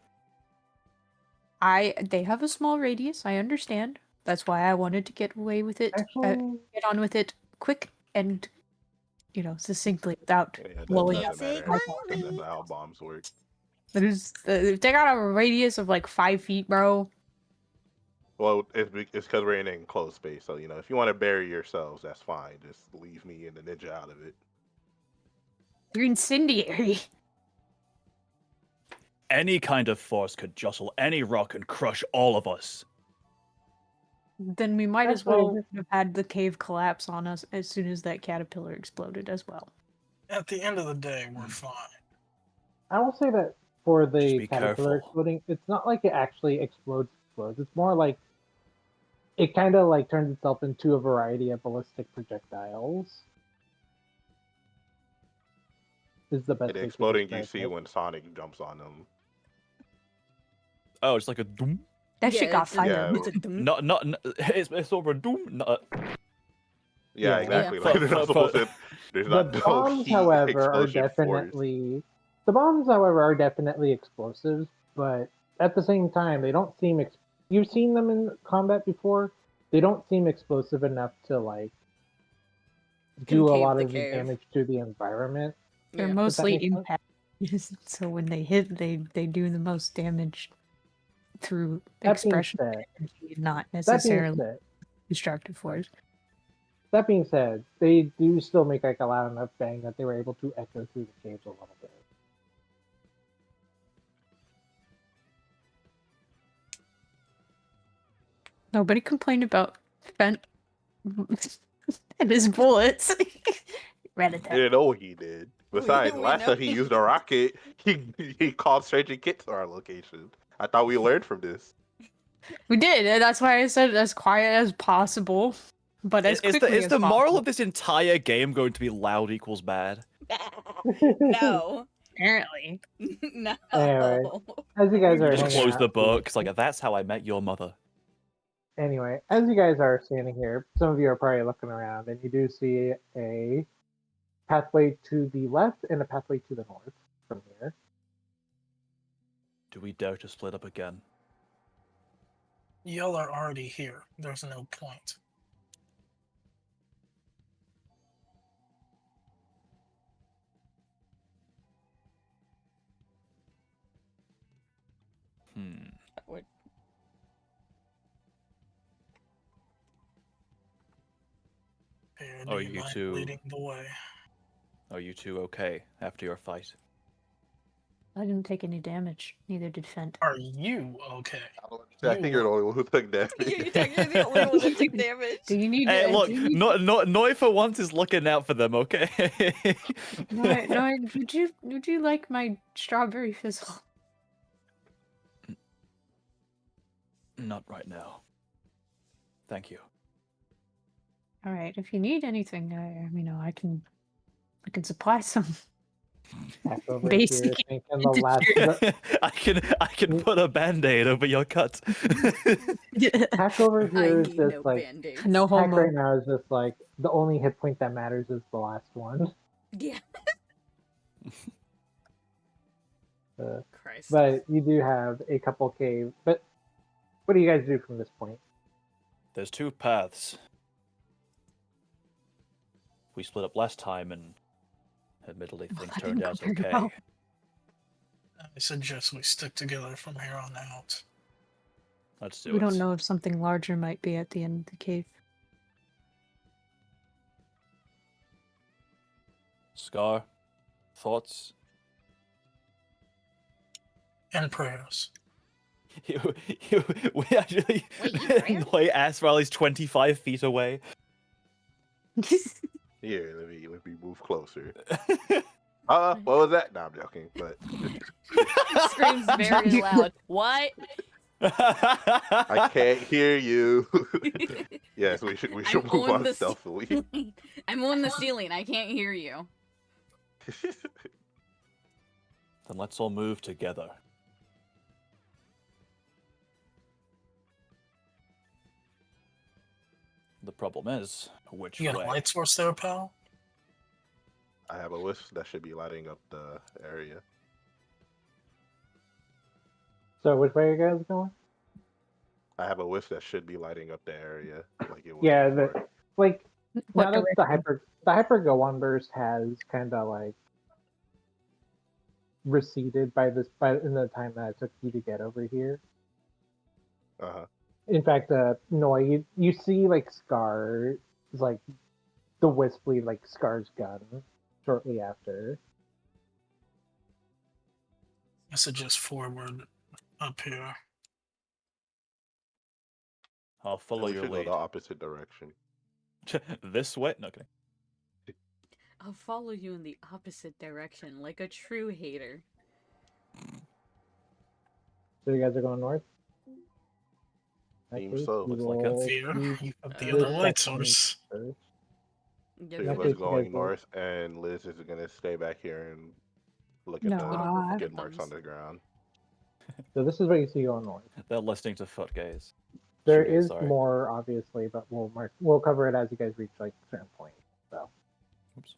They have a small radius. I understand. That's why I wanted to get away with it. Actually, Get on with it quick and, succinctly without Yeah, that blowing doesn't up. Say matter. quietly. That's how bombs work. If they got a radius of like 5 feet, bro. Well, it's because we're in an enclosed space. So, if you want to bury yourselves, that's fine. Just leave me and the ninja out of it. You're incendiary. Any kind of force could jostle any rock and crush all of us. Then we might as Actually, well have had the cave collapse on us as soon as that caterpillar exploded as well. At the end of the day, we're fine. I will say that for Just the be caterpillar careful. exploding, it's not like it actually explodes. It's more like it kind of like turns itself into a variety of ballistic projectiles. Is the best The way to exploding you describe see it. when Sonic jumps on them. Oh, it's like a doom. That shit got it's a- fired. Yeah. it's a dum- It's over a doom. Yeah, Yeah. exactly. Yeah. Like, they're not supposed to. There's The not no bombs, heat however, are explosion force. definitely the bombs, however, are definitely explosives. But at the same time, they don't seem. You've seen them in combat before. They don't seem explosive enough to like do a Concave lot the of the cave. damage to the environment. They're Yeah. mostly makes sense. impact. So when they hit, they do the most damage through That being expression said, energy and not that being necessarily said, destructive force. that being said, they do still make like a loud enough bang that they were able to echo through the caves a little bit. Nobody complained about Fent and his bullets. Rat-a-tat. You know he did. Besides, we last know time he he used a rocket, he called Stranger Kit to our location. I thought we learned from this. We did, and that's why I said as quiet as possible, but as quickly Is as the moral possible. of this entire game going to be loud equals bad? No. Apparently. No. Anyway, as you guys You are just hanging close out the book. here- It's like, that's how I met your mother. Anyway, as you guys are standing here, some of you are probably looking around, and you do see a pathway to the left and a pathway to the north from here. Do we dare to split up again? Y'all are already here. There's no point. What- Here, Oh, do you you mind two- leading the way? Are you two okay after your fight? I didn't take any damage. Neither did Fent. Are you okay? I think you're the only one who took damage. You're the only one that took damage. Do you need Hey, to? look, do you need- Noi for once is looking out for them, okay? No, would you like my strawberry fizzle? Not right now. Thank you. All right, if you need anything, I can supply some Back over basic. here, thinking the last I can put a band-aid over your cut. hack over I here is need just no like band-aids. No hack homo. right now is just like the only hit point that matters is the last one. Yeah. Uh, Christ. but you do have a couple caves. But what do you guys do from this point? There's two paths. We split up last time, and admittedly things That turned didn't out go very okay. well. I suggest we stick together from here on out. Let's do We it. don't know if something larger might be at the end of the cave. Scar, thoughts? And prayers. We actually. Wait, you ran? Noi asked while he's 25 feet away. Here, let me move closer. What was that? No, I'm joking. But Screams very loud. What? I can't hear you. Yes, we should I'm move on on the stealthily. I'm on the ceiling. I can't hear you. Then let's all move together. The problem is, which You got way? a light source there, pal? I have a wisp that should be lighting up the area. So which way are you guys going? I have a wisp that should be lighting up the area like it was Yeah, before. like What now that the direction? hyper go on burst has kind of like receded by in the time that it took you to get over here. Uh-huh. In fact, no, you see like Scar, like the wisp lead like Scar's gun shortly after. I suggest forward up here. I'll And follow we your should go lead. the opposite direction. This way? No, kidding. I'll follow you in the opposite direction, like a true hater. So you guys are going north. In that Seems case, so. we Looks like it. will Fear, do you have the Uh, other this light section source. first. Yeah, Three In of that us case, you going guys will. north, and Liz is gonna stay back here and look at No. the Put over for skid good marks thumbs. on the ground. So this is what you see going north. They're listening to foot gaze. There Shoegaze, is sorry. more, obviously, but we'll cover it as you guys reach like certain points. So Oops.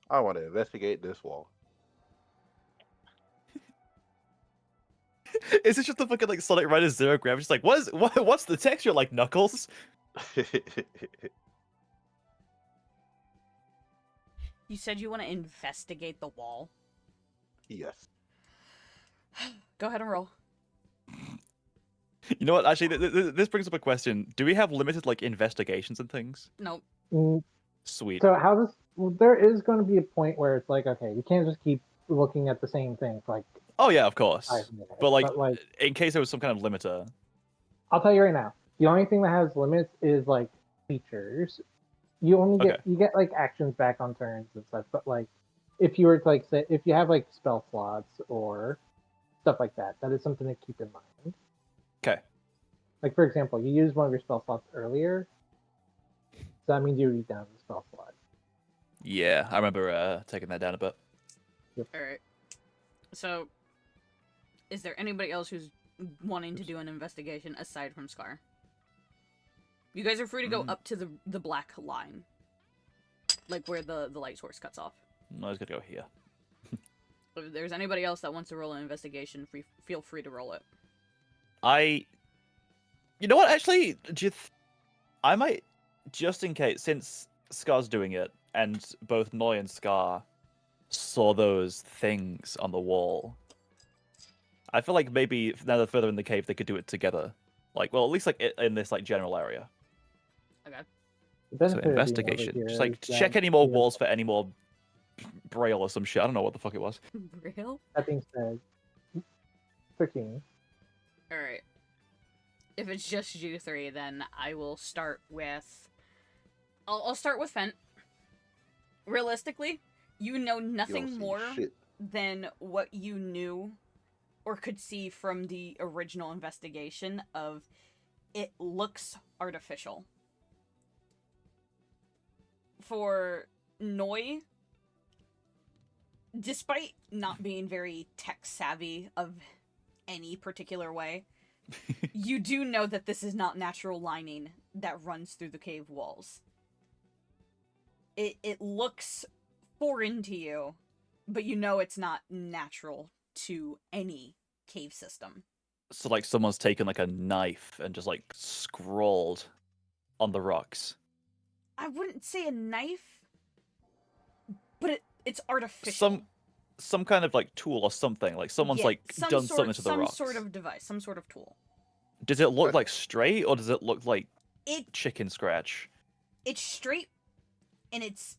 I want to investigate this wall. Is this just the fucking like Sonic Riders Zero Gravity? Just like, what's the texture like, Knuckles? You said you want to investigate the wall. Yes. Go ahead and roll. You know what? Actually, this brings up a question. Do we have limited like investigations and things? Nope. Sweet. so how this? Well, there is going to be a point where it's like, okay, you can't just keep looking at the same thing for like Oh yeah, of course. 5 minutes. But like, like in case there was some kind of limiter. I'll tell you right now, the only thing that has limits is like features. You only get Okay. you get like actions back on turns and stuff. But like, if you were to like say if you have like spell slots or stuff like that, that is something to keep in mind. Okay. Like for example, you used one of your spell slots earlier, so that means you would be down the spell slot. Yeah, I remember taking that down a bit. Alright. So, is there anybody else who's wanting to do an investigation aside from Scar? You guys are free to go up to the black line. Like where the light source cuts off. No, I was gonna go here. If there's anybody else that wants to roll an investigation, feel free to roll it. You know what? Actually, I might, just in case, since Scar's doing it, and both Noi and Scar saw those things on the wall. I feel like maybe now they're further in the cave, they could do it together. Like, well, at least like in this like general area. Okay. The So benefit of being over investigation, here just like is check that any more you- walls for any more braille or some shit. I don't know what the fuck it was. Braille? That being said, 13. Alright. If it's just you three, then I will start with... I'll start with Fent. Realistically, you know You don't nothing see more shit. than what you knew or could see from the original investigation of it looks artificial. For Noi, despite not being very tech savvy of any particular way, you do know that this is not natural lining that runs through the cave walls. It looks foreign to you, but you know it's not natural to any cave system. So like someone's taken like a knife and just like scrawled on the rocks. I wouldn't say a knife, but it's artificial. Some kind of like tool or something. Like someone's Yeah, like some done sort, something to the some rocks. sort of device, some sort of tool. Does it look like straight or does it look like It chicken scratch? it's straight, and it's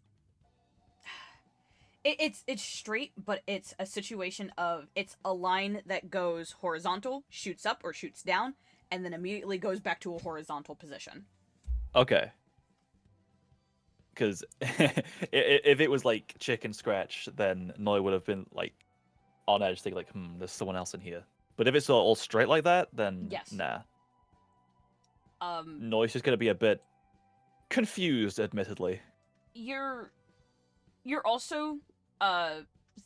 straight, but it's a situation of it's a line that goes horizontal, shoots up or shoots down, and then immediately goes back to a horizontal position. Okay. Because if it was like chicken scratch, then Noi would have been like on edge, thinking like, there's someone else in here. But if it's all straight like that, then Yes. nah. Noise is going to be a bit confused, admittedly. You're also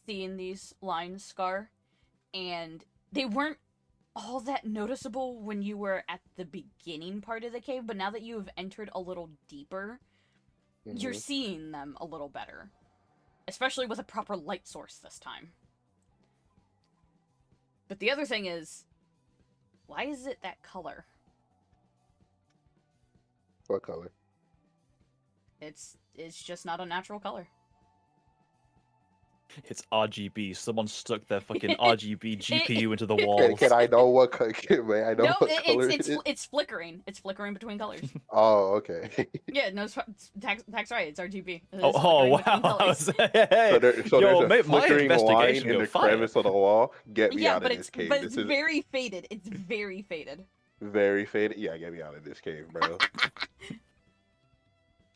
seeing these lines, Scar, and they weren't all that noticeable when you were at the beginning part of the cave, but now that you have entered a little deeper, you're seeing them a little better. Especially with a proper light source this time. But the other thing is, why is it that color? What color? It's just not a natural color. It's RGB. Someone stuck their fucking RGB GPU into the wall. Can I know what color? Wait, I know No, what color it's flickering. It's flickering between colors. Oh, okay. Yeah, no, tax right. It's RGB. It's Oh flickering between wow! colors. Hey, So yo, there's a my flickering line investigation in go the fire. crevice of the wall. Get me Yeah, out but of this cave. but This it's is very faded. It's very faded. very faded. Yeah, get me out of this cave, bro.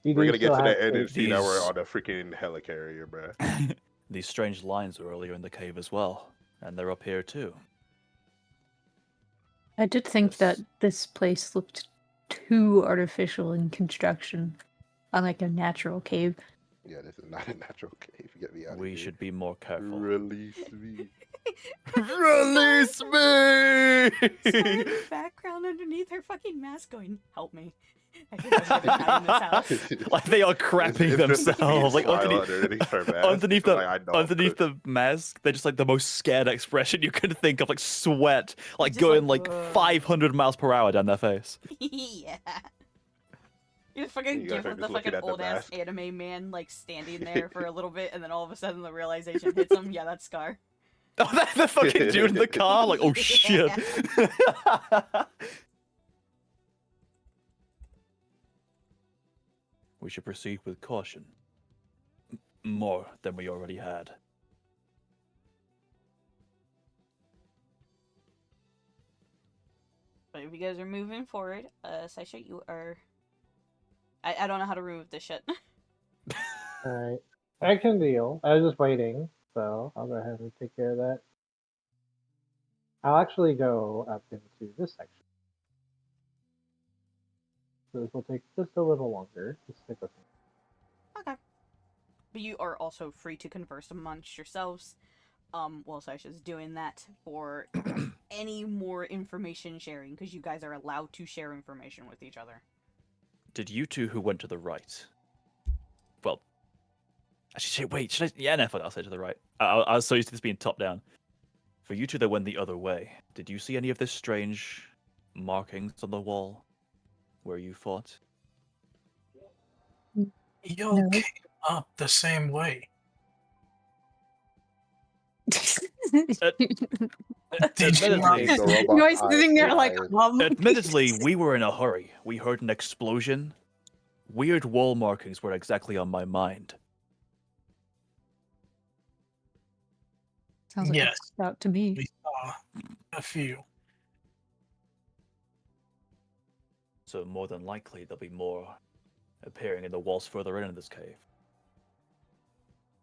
You We're do gonna get still to have the end and see that we're These- on a freaking helicarrier, bro. These strange lines were earlier in the cave as well, and they're up here too. I did think that Yes. this place looked too artificial in construction, unlike a natural cave. Yeah, this is not a natural cave. Get me out of We here. should be more careful. Release me. Release Scar in me! the background underneath her fucking mask going, help me. I think I'm gonna die in this house. Like they are crapping It's just a themselves. Like smile underneath her mask. underneath the Like, I know I'm underneath cooked. the mask, they're just like the most scared expression you could think of, like sweat, like Just going like, like 500 miles per hour down their face. Yeah. You fucking You guys give are of the just looking fucking at the old ass mask. anime man like standing there for a little bit, and then all of a sudden the realization hits him. Yeah, that's Scar. Oh, that's the fucking dude in the car. Like, oh shit. We should proceed with caution. More than we already had. But if you guys are moving forward, Saisha, you are. I don't know how to remove this shit. Alright. I can deal. I was just waiting, so I'll go ahead and take care of that. I'll actually go up into this section. So this will take just a little longer. Just stick with me. Okay. But you are also free to converse amongst yourselves. While Saisha's doing that for any more information sharing, because you guys are allowed to share information with each other. Did you two who went to the right? Well, actually, wait. Should I? Yeah, no, fuck, I'll say to the right. I was so used to this being top down. For you two that went the other way, did you see any of this strange markings on the wall where you fought? You No. came up the same way. Did you Admittedly, The robot Noise eye sitting there like, AI. admittedly, we were in a hurry. We heard an explosion. Weird wall markings were exactly on my mind. Sounds like Yes. a out to me. we saw a few. So more than likely, there'll be more appearing in the walls further in this cave.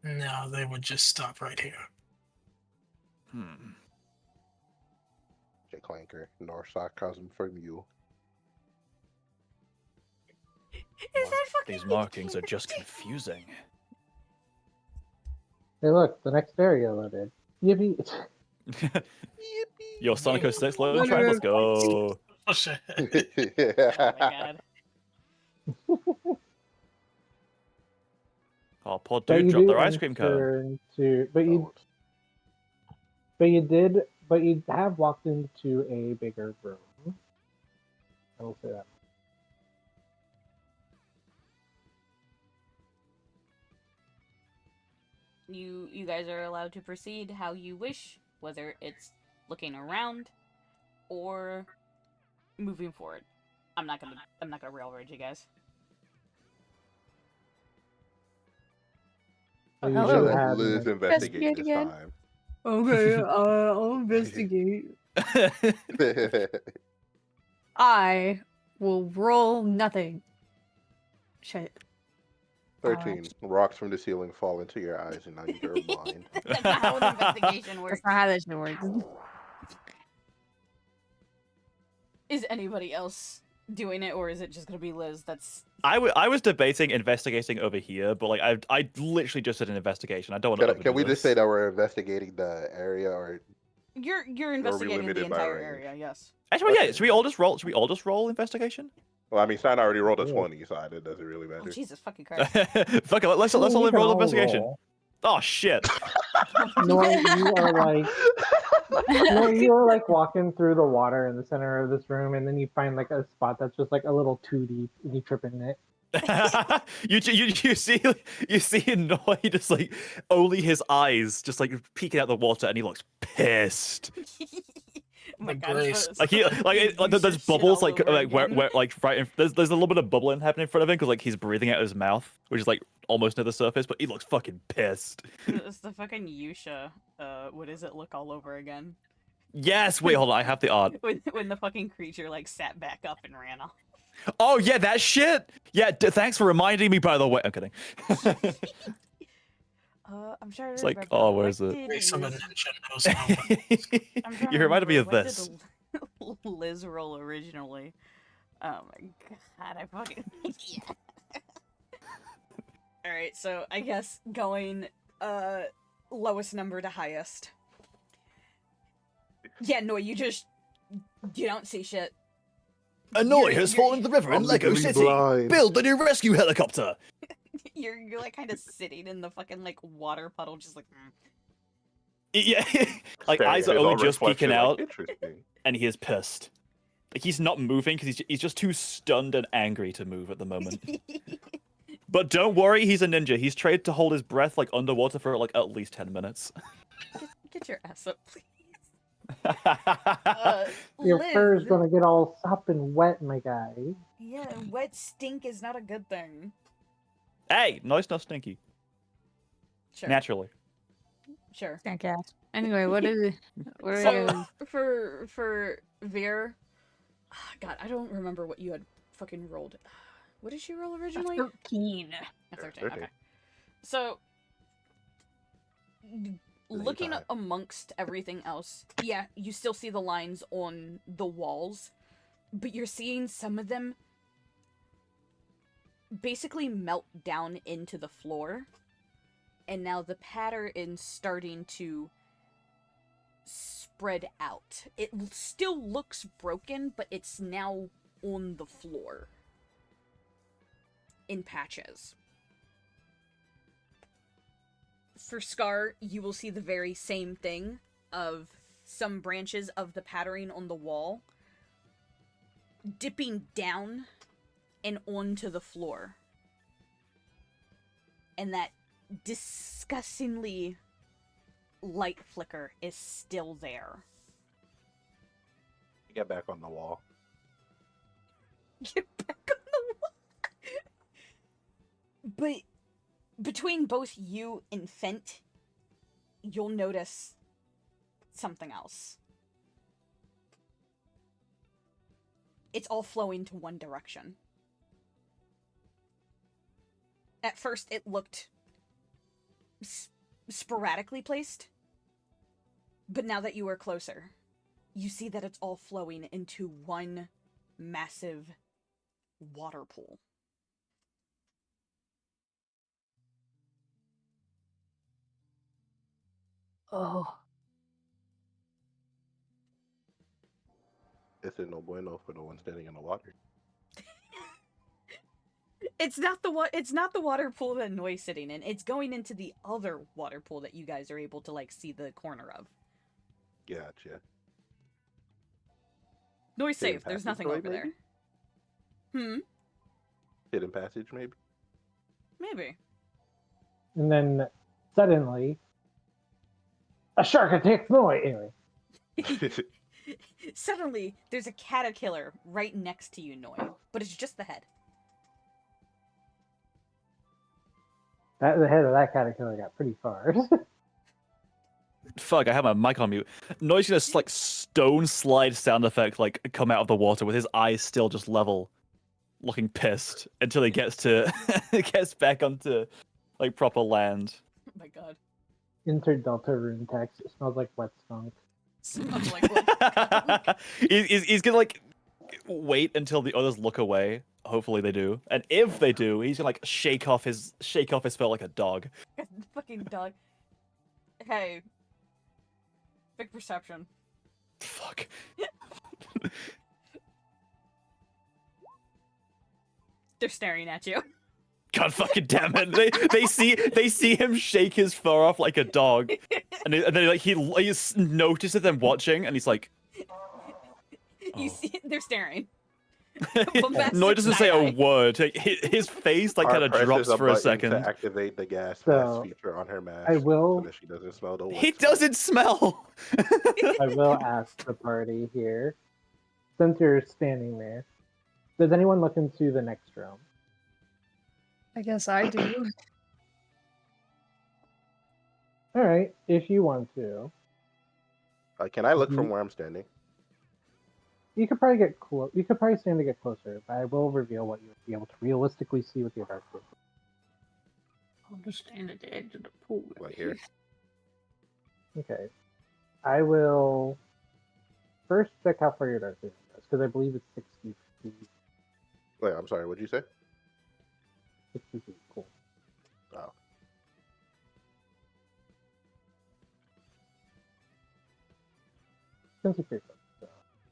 No, they would just stop right here. J Clanker, Northside cousin from you. Is that fucking These markings are just confusing. Hey, look, the next area loaded. Yippee! Yo, Sonic 06 loading track, let's go. Oh shit. Oh my god. Oh, poor But dude you dropped do their ice cream cone. enter but you have walked into a bigger room. I will say that. You guys are allowed to proceed how you wish, whether it's looking around or moving forward. I'm not gonna railroad you guys. So you Hello. do Let have Liz an- investigate Investigate this again. time. Okay, I'll investigate. I will roll nothing. Shit. 13. Rocks from the ceiling fall into your eyes and now you're blind. That's not how an investigation works. That's not how that shit works. Is anybody else doing it, or is it just gonna be Liz? That's I was debating investigating over here, but like I literally just did an investigation. I don't want to. Can we just say that we're investigating the area, or you're investigating the limited by entire range? area. Yes. Actually, yeah. Okay. Should we all just roll? Should we all just roll investigation? well, I mean, Stein already rolled a Yeah. 20, so it doesn't really Oh matter. Jesus fucking Christ! Fuck it. Let's I mean, all you can roll all investigation. roll. Oh shit. Nor you are like Nor you are like walking through the water in the center of this room, and then you find like a spot that's just like a little too deep, and you trip in it. you see Noi just like only his eyes just like peeking out the water, and he looks pissed. Oh my The God, grace. it's Like he there's shit bubbles all like over where again. like right in, there's a little bit of bubbling happening in front of him because like he's breathing out his mouth, which is like almost near the surface, but he looks fucking pissed. It's the fucking Yusha. What is it? Look all over again. Yes, wait, hold on, I have the art. When the fucking creature like sat back up and ran off. Oh yeah, that shit. Yeah, thanks for reminding me. By the way, I'm kidding. I'm trying to It's like, remember. oh, where what is it? did Grace of a Liz- ninja knows how. I'm trying You to reminded me of remember, what this. did Liz roll originally? Oh my God, I fucking yeah. All right, so I guess going lowest number to highest. Yeah, no, you don't see shit. A Noi has fallen into the river in Lego City. Blind. Build the new rescue helicopter. You're like kind of sitting in the fucking like water puddle, just like. Yeah, like Staring eyes at are his only own just peeking reflection, out, Interesting. and he is pissed. Like he's not moving because he's just too stunned and angry to move at the moment. But don't worry, he's a ninja. He's trained to hold his breath like underwater for like at least 10 minutes. Get your ass up, please. Your Liz, fur's gonna get all sopping wet, my guy. Yeah, wet stink is not a good thing. Hey, nice, not stinky. Sure. Naturally. Sure. Jackass. Anyway, what is it? What are So you... for Veer, God, I don't remember what you had fucking rolled. What did she roll originally? 13. A 13. 13. Okay. So looking high. amongst everything else, yeah, you still see the lines on the walls, but you're seeing some of them basically melt down into the floor, and now the pattern is starting to spread out. It still looks broken, but it's now on the floor in patches. For Scar, you will see the very same thing of some branches of the patterning on the wall dipping down and onto the floor. And that disgustingly light flicker is still there. Get back on the wall. Get back on the wall. But between both you and Fent, you'll notice something else. It's all flowing to one direction. At first, it looked sporadically placed, but now that you are closer, you see that it's all flowing into one massive water pool. Oh. This is no bueno for the one standing in the water. It's not the water pool that Noi's sitting in. It's going into the other water pool that you guys are able to like see the corner of. Gotcha. Noi's Hidden safe. There's nothing over passageway, there. Hidden passage, maybe? Maybe. And then suddenly, a shark attacks Noi. Anyway, Suddenly, there's a caterpillar right next to you, Noi, but it's just the head. the head of that caterpillar got pretty far. Fuck, I have my mic on mute. Noise gonna like stone slide sound effect like come out of the water with his eyes still just level, looking pissed until he gets to gets back onto like proper land. Oh my god. Insert Delta rune text. It smells like wet skunk. Smells like what? He's gonna like wait until the others look away. Hopefully they do. And if they do, he's gonna like shake off his fur like a dog. Fucking dog. Hey. Big perception. Fuck. They're staring at you. God fucking damn it! They see him shake his fur off like a dog, and then like he notices them watching, and he's like, You Oh. see, they're staring. Noy doesn't say a side-eye. word. Like, his face like kind of Presses drops for a button second. to activate the gas So, mask feature on her mask. I will- So that she doesn't smell the He wood smoke. doesn't smell. I will ask the party here, since you're standing there, does anyone look into the next room? I guess I do. All right, if you want to, Can I look Mhm. from where I'm standing? you could probably get close. You could probably stand to get closer, but I will reveal what you would be able to realistically see with your dark vision. I'll just stand at the edge of the pool. Like here? Okay, I will first check how far your dark vision goes because I believe it's 60 feet. Wait, I'm sorry. What'd you say? 60 feet. Cool. Oh. Since you're pretty close, so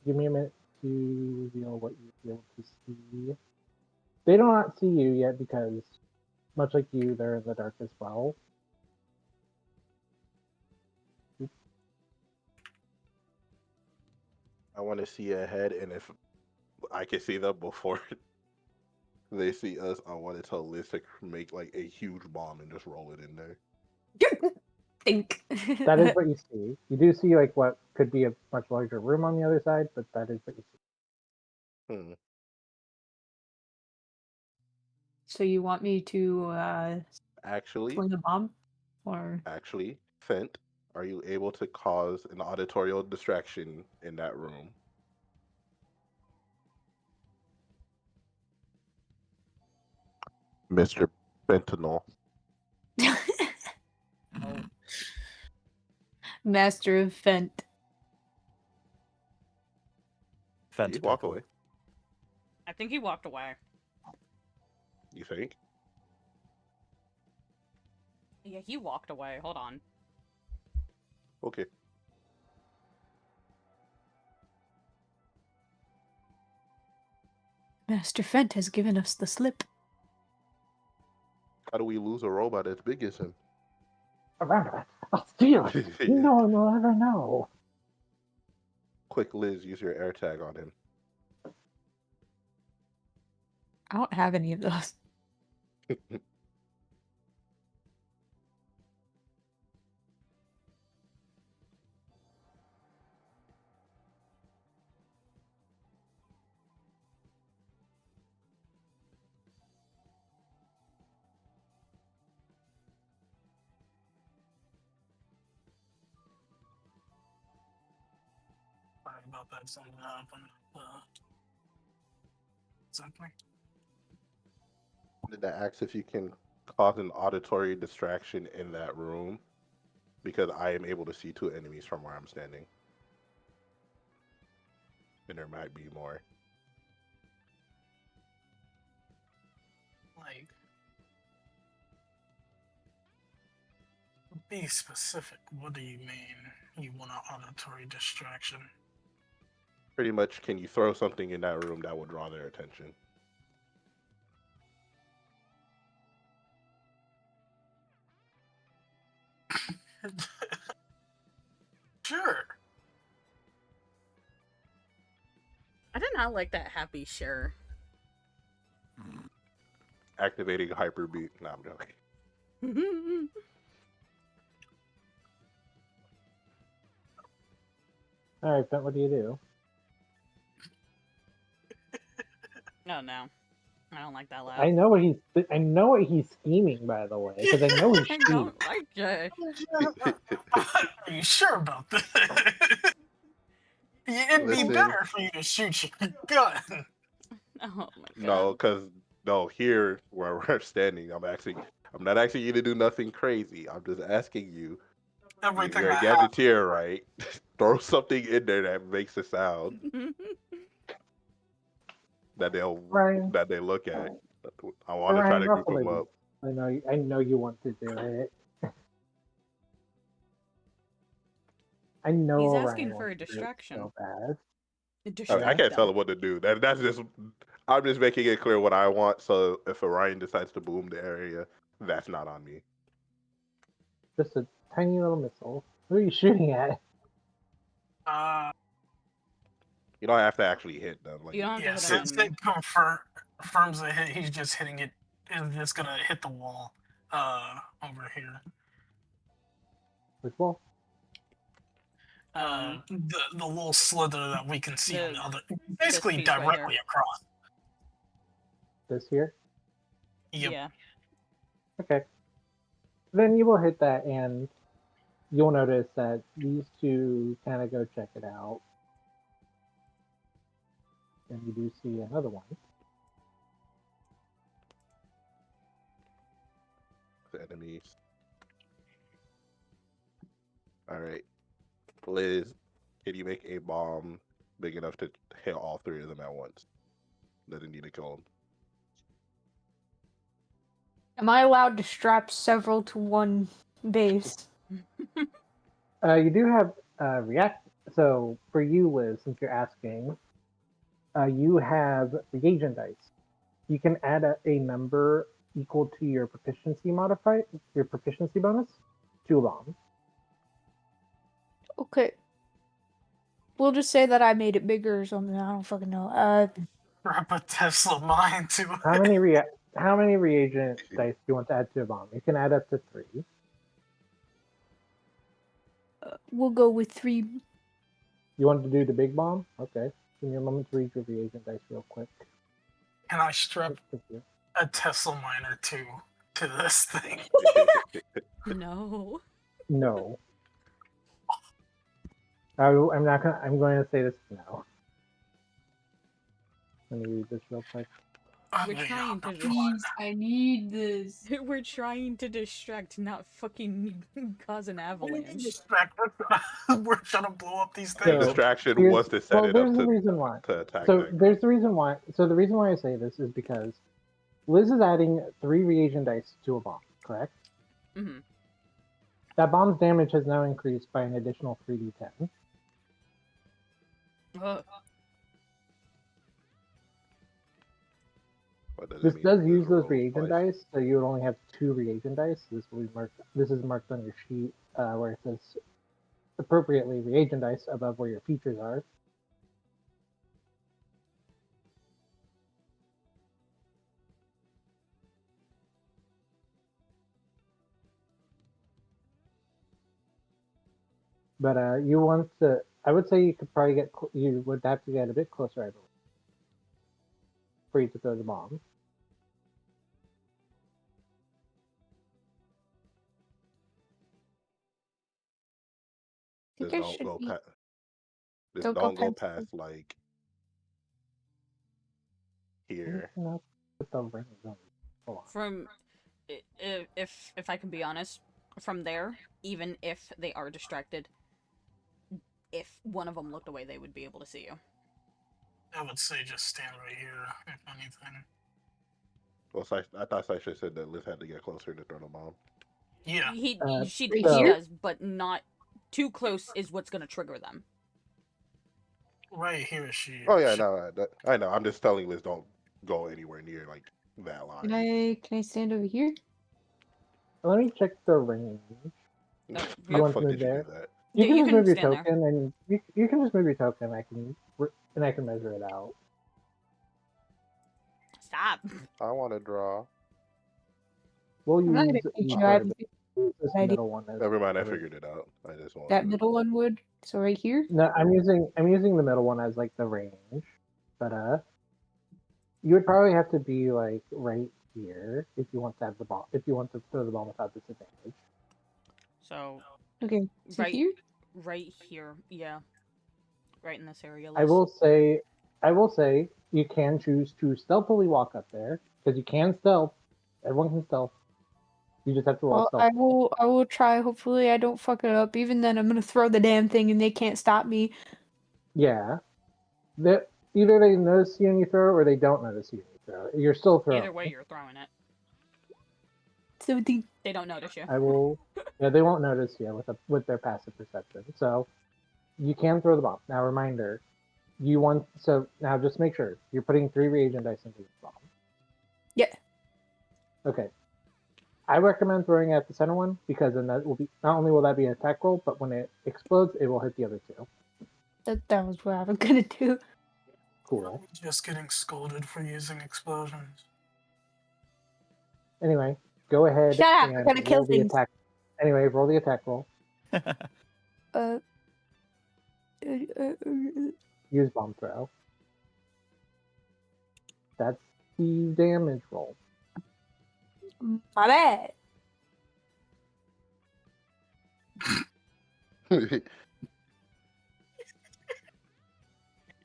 give me a minute to reveal what you'll be able to see. They do not see you yet because, much like you, they're in the dark as well. I want to see ahead, and if I can see them before they see us, I want to tell Liz to make like a huge bomb and just roll it in there. Think. That is what you see. You do see like what could be a much larger room on the other side, but that is what you see. Hmm. So you want me to Actually, fling a bomb, or Fent, are you able to cause an auditorial distraction in that room? Mr. Fentanyl. Master of Fent? Did he walk away? I think he walked away. You think? Yeah, he walked away. Hold on. Okay. Master Fent has given us the slip. How do we lose a robot as big as him? Around I'll steal it. No one will ever know. Quick, Liz, use your air tag on him. I don't have any of those. Sorry about that. Something happened. Exactly. Did I ask if you can cause an auditory distraction in that room? Because I am able to see two enemies from where I'm standing. And there might be more. Like, be specific. What do you mean you want an auditory distraction? Pretty much, can you throw something in that room that would draw their attention? Sure. I did not like that happy sure. Activating hyperbeat. No, I'm joking. All right, Ben, what do you do? No, no. I don't like that laugh. I know what he's scheming, by the way, because I know he's I scheming. don't like it. Are you sure about that? It'd be Listen. better for you to shoot your gun. Oh my god. No, because here where we're standing, I'm not asking you to do nothing crazy. I'm just asking you. Everything You're a I have. gadgeteer, right? Throw something in there that makes a sound. that Ryan. they look at. I want to try Ryan, to group ruffle them it. up. I know you want to do it. I know He's Ryan asking for a wants to do it distraction. so bad. I can't tell Distract him what to do. That's just I'm just making it clear what I want. So if Orion decides to boom the area, that's not on me. Just a tiny little missile. Who are you shooting at? You don't have to actually hit them. Like You don't have Yeah, to hit an since enemy. it confirms a hit, he's just hitting it. It's just gonna hit the wall over here. Which wall? The little slither that we can see on the other, basically piece right directly here. across. This here? Yep. Yeah. Okay. Then you will hit that, and you'll notice that these two kind of go check it out. And you do see another one. the enemies. All right, Liz, can you make a bomb big enough to hit all three of them at once? Doesn't need to kill them. Am I allowed to strap several to one base? You do have react. So for you, Liz, since you're asking, you have reagent dice. You can add a number equal to your proficiency bonus to a bomb. Okay. We'll just say that I made it bigger or something. I don't fucking know. Wrap a Tesla mine to it. How many reagent dice do you want to add to a bomb? You can add up to 3. We'll go with 3. You want to do the big bomb? Okay. Give me a moment to read your reagent dice real quick. Can I strap a Tesla mine or two to this thing? No. No. I'm not gonna. I'm going to say this no. Let me read this real quick. We're trying to Please, I need this. We're trying to distract, not fucking cause an avalanche. We're trying to blow up these The things. distraction was to set it there's up the reason why. to attack So that there's group. the reason why. So the reason why I say this is because Liz is adding 3 reagent dice to a bomb. Correct. Mm-hmm. That bomb's damage has now increased by an additional 3d10. This does use those reagent dice, so you would only have 2 reagent dice. This will be marked. This is marked on your sheet where it says appropriately reagent dice above where your features are. But you want to. I would say you could probably get. You would have to get a bit closer, I believe, for you to throw the bomb. Just don't go past. Just Don't don't go go past past like here. From, if I can be honest, from there, even if they are distracted, if one of them looked away, they would be able to see you. I would say just stand right here, if anything. Well, I thought Sasha said that Liz had to get closer to throw the bomb. Yeah. She here? does, but not too close is what's gonna trigger them. Right here, she. Oh yeah, no, I know. I'm just telling Liz don't go anywhere near like that line. Can I stand over here? Let me check the range. No, How you the want fuck to did move you there? do that? You Yeah, can you just can move your stand there. token, and you can just move your token. I can measure it out. Stop. I want to draw. We'll I'm not gonna use teach the you. I have this an idea. middle one. Never mind, I figured it out. I just want That middle one would. So right here. No, I'm using the middle one as like the range, but you would probably have to be like right here if you want to have the ball. If you want to throw the ball without disadvantage. So Okay. So right here. right here, yeah, right in this area. I will say you can choose to stealthily walk up there because you can stealth. Everyone can stealth. You just have to roll Well, stealth. I will try. Hopefully, I don't fuck it up. Even then, I'm gonna throw the damn thing, and they can't stop me. Yeah. The Either they notice you and you throw, or they don't notice you and you throw. You're still throwing. Either way, you're throwing it. 17. They don't notice you. I will. Yeah, they won't notice you with their passive perception. So you can throw the bomb. Now, reminder: you want now just make sure you're putting 3 reagent dice into the bomb. Yeah. Okay. I recommend throwing it at the center one because then that will be not only will that be an attack roll, but when it explodes, it will hit the other 2. That was what I was gonna do. Cool. Just getting scolded for using explosions. Anyway, go ahead Shut up, we're and gonna kill roll the things. attack. Anyway, roll the attack roll. Uh, Use bomb throw. That's the damage roll. my bad.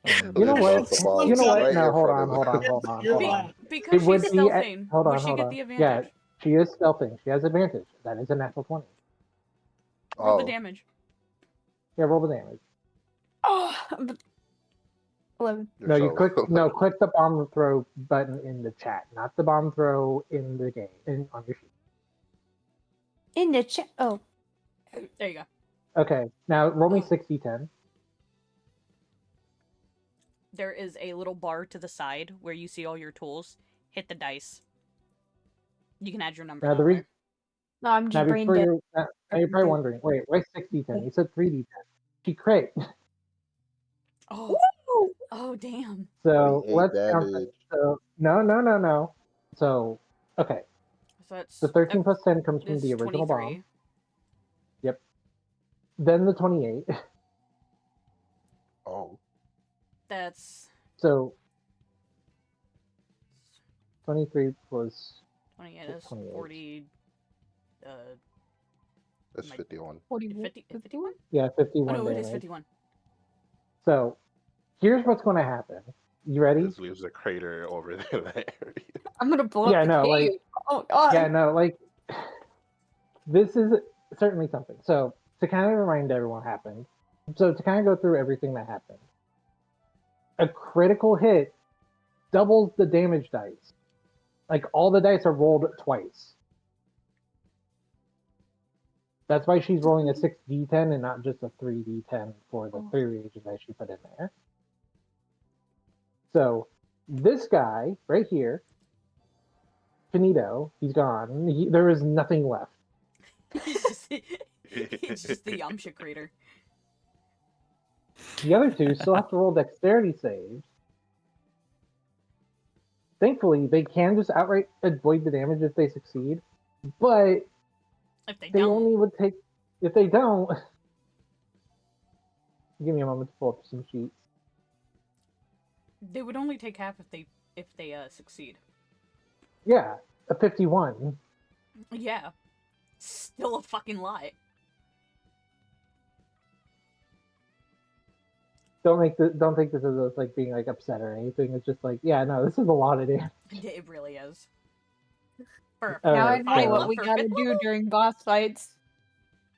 You know They what? dropped the bomb You know what? right No, in hold front on, of hold them. on, hold on, You're hold Be- on. because It she's would be stealthing. hold Would on, she hold get on. the Yeah, advantage? she is stealthing. She has advantage. That is a natural 20. Roll the Oh, damage. Yeah, roll the damage. Oh, 11. you're No, you so- click the bomb throw button in the chat, not the bomb throw in the game on your sheet. In the chat. Oh, There you go. Okay, now roll me Oh. 60-10. There is a little bar to the side where you see all your tools. Hit the dice. You can add your number Now that the way. reason no, I'm now just brain before dead. now you're probably wondering, wait, why 60-10? You said 3d10. She crit. Oh, oh, damn. So 28 let's count damage. that. So no. So okay, So that's the 13 plus 10 comes from this the is original 23. bomb. Yep. Then the 28. Oh, That's So 23 plus 28. That's 28. 40. that's My- 51. 50, 51? Yeah, Oh 51 no, it damage. is 51. So here's what's going to happen. You ready? This leaves a crater over there in that area. I'm gonna blow Yeah, up the no, cave. like Oh god. yeah, no, like this is certainly something. So to kind of remind everyone what happened. So to kind of go through everything that happened. A critical hit doubles the damage dice. Like all the dice are rolled twice. That's why she's rolling a 6d10 and not just a 3d10 for the 3 reagent that she put in there. So this guy right here, Finito, he's gone. There is nothing left. He's just the Yamcha crater. The other two still have to roll dexterity saves. Thankfully, they can just outright avoid the damage if they succeed, but If they they don't, only would take if they don't. Give me a moment to pull up some sheets. they would only take half if they succeed. Yeah, a 51. Yeah. Still a fucking lot. Don't take this as us like being like upset or anything. It's just like, yeah, no, this is a lot of damage. It really is. For Now I Alright, know so- what we for gotta fifth do level? during boss fights.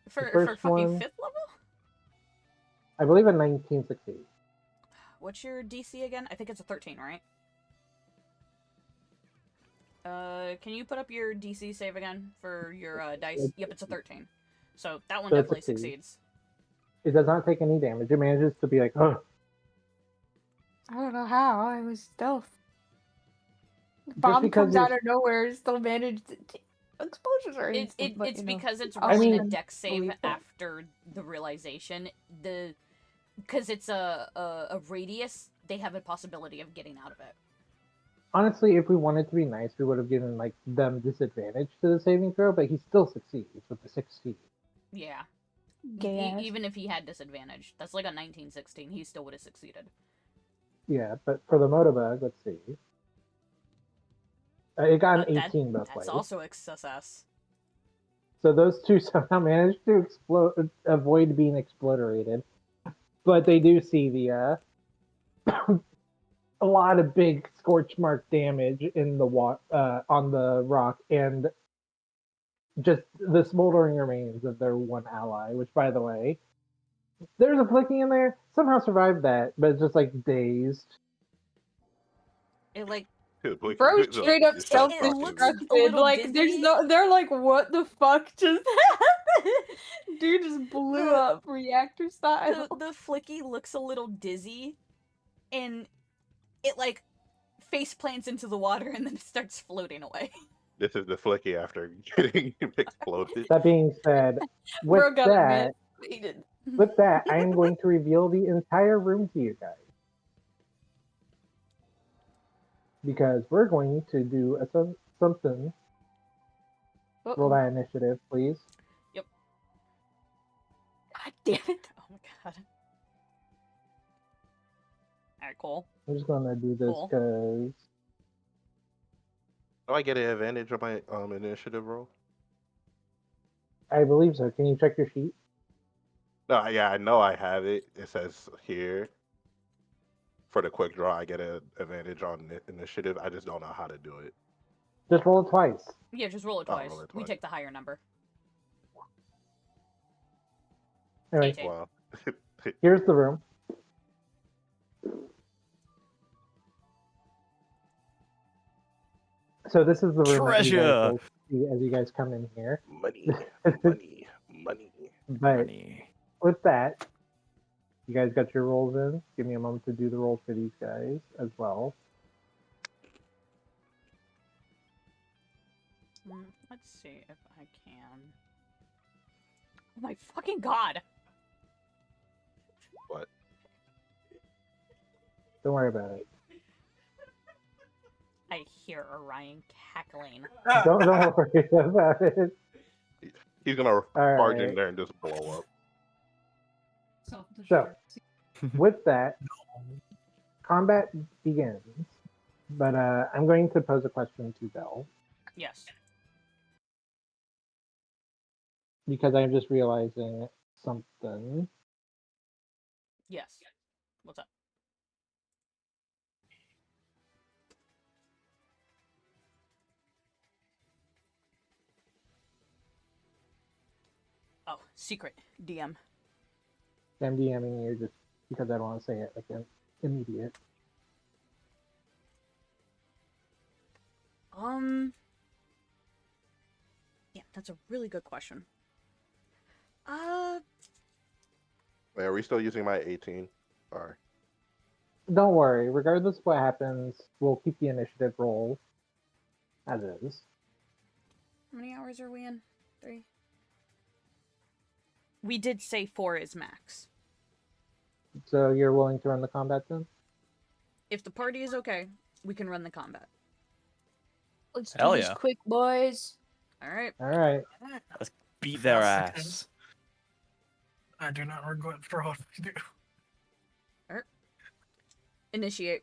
For first fucking one- 5th level? I believe a 19 succeeds. What's your DC again? I think it's a 13, right? Can you put up your DC save again for your dice? Yep, it's a 13. So that one So it definitely succeeds. succeeds. It does not take any damage. It manages to be like, oh, I don't know how. I was stealth. Bomb because comes you're- out of nowhere, still managed to explosions are It's instant, but, it's you know. because it's I'll rolling a mean- dex save believe that. after the realization. Because it's a radius, they have a possibility of getting out of it. honestly, if we wanted to be nice, we would have given like them disadvantage to the saving throw, but he still succeeds with the 16. Yeah. Gay ass. Even if he had disadvantage. That's like a 1916. He still would have succeeded. Yeah, but for the Motobug, let's see. It got an But 18 both that's ways. also a success. So those two somehow managed to avoid being exploderated. But they do see the a lot of big scorch mark damage in the on the rock, and just the smoldering remains of their one ally, which, by the way, there's a flicking in there. Somehow survived that, but it's just like dazed. It like Like, Bro, just- straight up just start it talking looks weird. a little like there's dizzy. no, they're like, what the fuck just happened? Dude just blew The- up reactor style. the flicky looks a little dizzy, and it like face plants into the water and then it starts floating away. This is the flicky after getting exploded. That being said, with Bro got that, admitted. I am going to reveal the entire room to you guys. Because we're going to do something. Roll that initiative, please. God damn it. Oh my god. Alright, cool. I'm just gonna do this Cool. because Do I get an advantage on my initiative roll? I believe so. Can you check your sheet? No, yeah, I know I have it. It says here for the quick draw, I get an advantage on initiative. I just don't know how to do it. Just roll it twice. Yeah, just roll it Oh, twice. roll it We twice. take the higher number. Anyway, 18. Wow. here's the room. So this is the room that you guys Treasure! will see as you guys come in here. Money, money, money. But Money. with that, you guys got your rolls in. Give me a moment to do the rolls for these guys as well. Let's see if I can. Oh my fucking god! What? Don't worry about it. I hear Orion cackling. Don't worry about it. He's gonna barge in right. there and just blow up. So, with that, combat begins. But I'm going to pose a question to Belle Yes. because I'm just realizing something. Yes. What's up? Oh, secret. DM. I'm DMing you just because I don't want to say it like an immediate. Yeah, that's a really good question. Wait, are we still using my 18? Sorry. Don't worry. Regardless of what happens, we'll keep the initiative roll as is. How many hours are we in? 3? We did say 4 is max. So you're willing to run the combat then? If the party is okay, we can run the combat. Let's do Hell this yeah. quick, boys. Alright. All right. Beat their Yes, it ass. I do not regret for what we do. Initiate.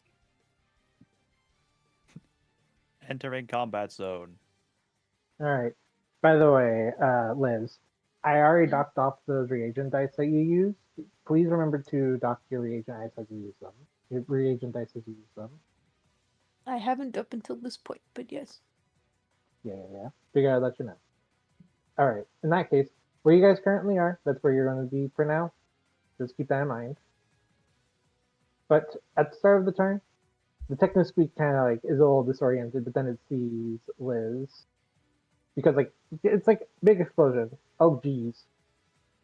Entering combat zone. All right. By the way, Liz, I already docked off those reagent dice that you used. Please remember to dock your reagent dice as you use them. Your reagent dice as you use them. I haven't up until this point, but yes. Yeah. Figured I'd let you know. All right. In that case, where you guys currently are, that's where you're going to be for now. Just keep that in mind. But at the start of the turn, the Techno Squeak kind of like is a little disoriented, but then it sees Liz because like it's like big explosion. Oh geez.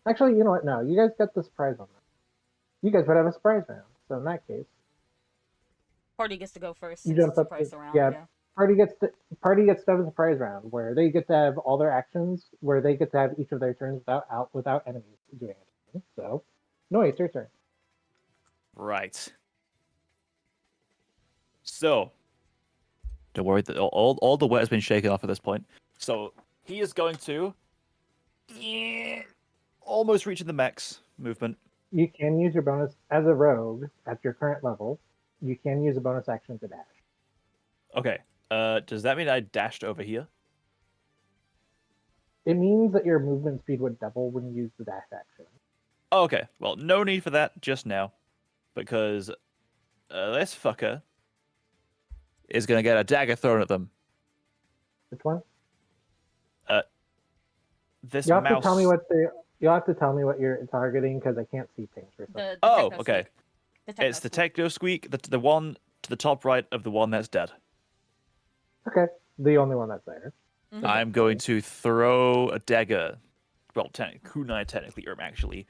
Actually, you know what? No, you guys got the surprise on that. You guys would have a surprise round. So in that case, Party gets to go first. You Since jump it's a up price to- around. yeah. Yeah. party gets to have a surprise round where they get to have all their actions, where they get to have each of their turns without enemies doing anything. So, no, it's your turn. Right. So, don't worry, all the wet has been shaken off at this point. So, he is going to almost reaching the max movement. You can use your bonus as a rogue at your current level. You can use a bonus action to dash. Okay. Does that mean I dashed over here? It means that your movement speed would double when you use the dash action. Oh, okay. Well, no need for that just now, because this fucker is gonna get a dagger thrown at them. Which one? This You'll have mouse. to tell me what you're targeting because I can't see things for some. The Oh, techno okay. squeak. The techno It's the squeak. techno squeak. The one to the top right of the one that's dead. Okay, the only one that's there. Mhm. I'm going to throw a dagger. Well, kunai technically, actually.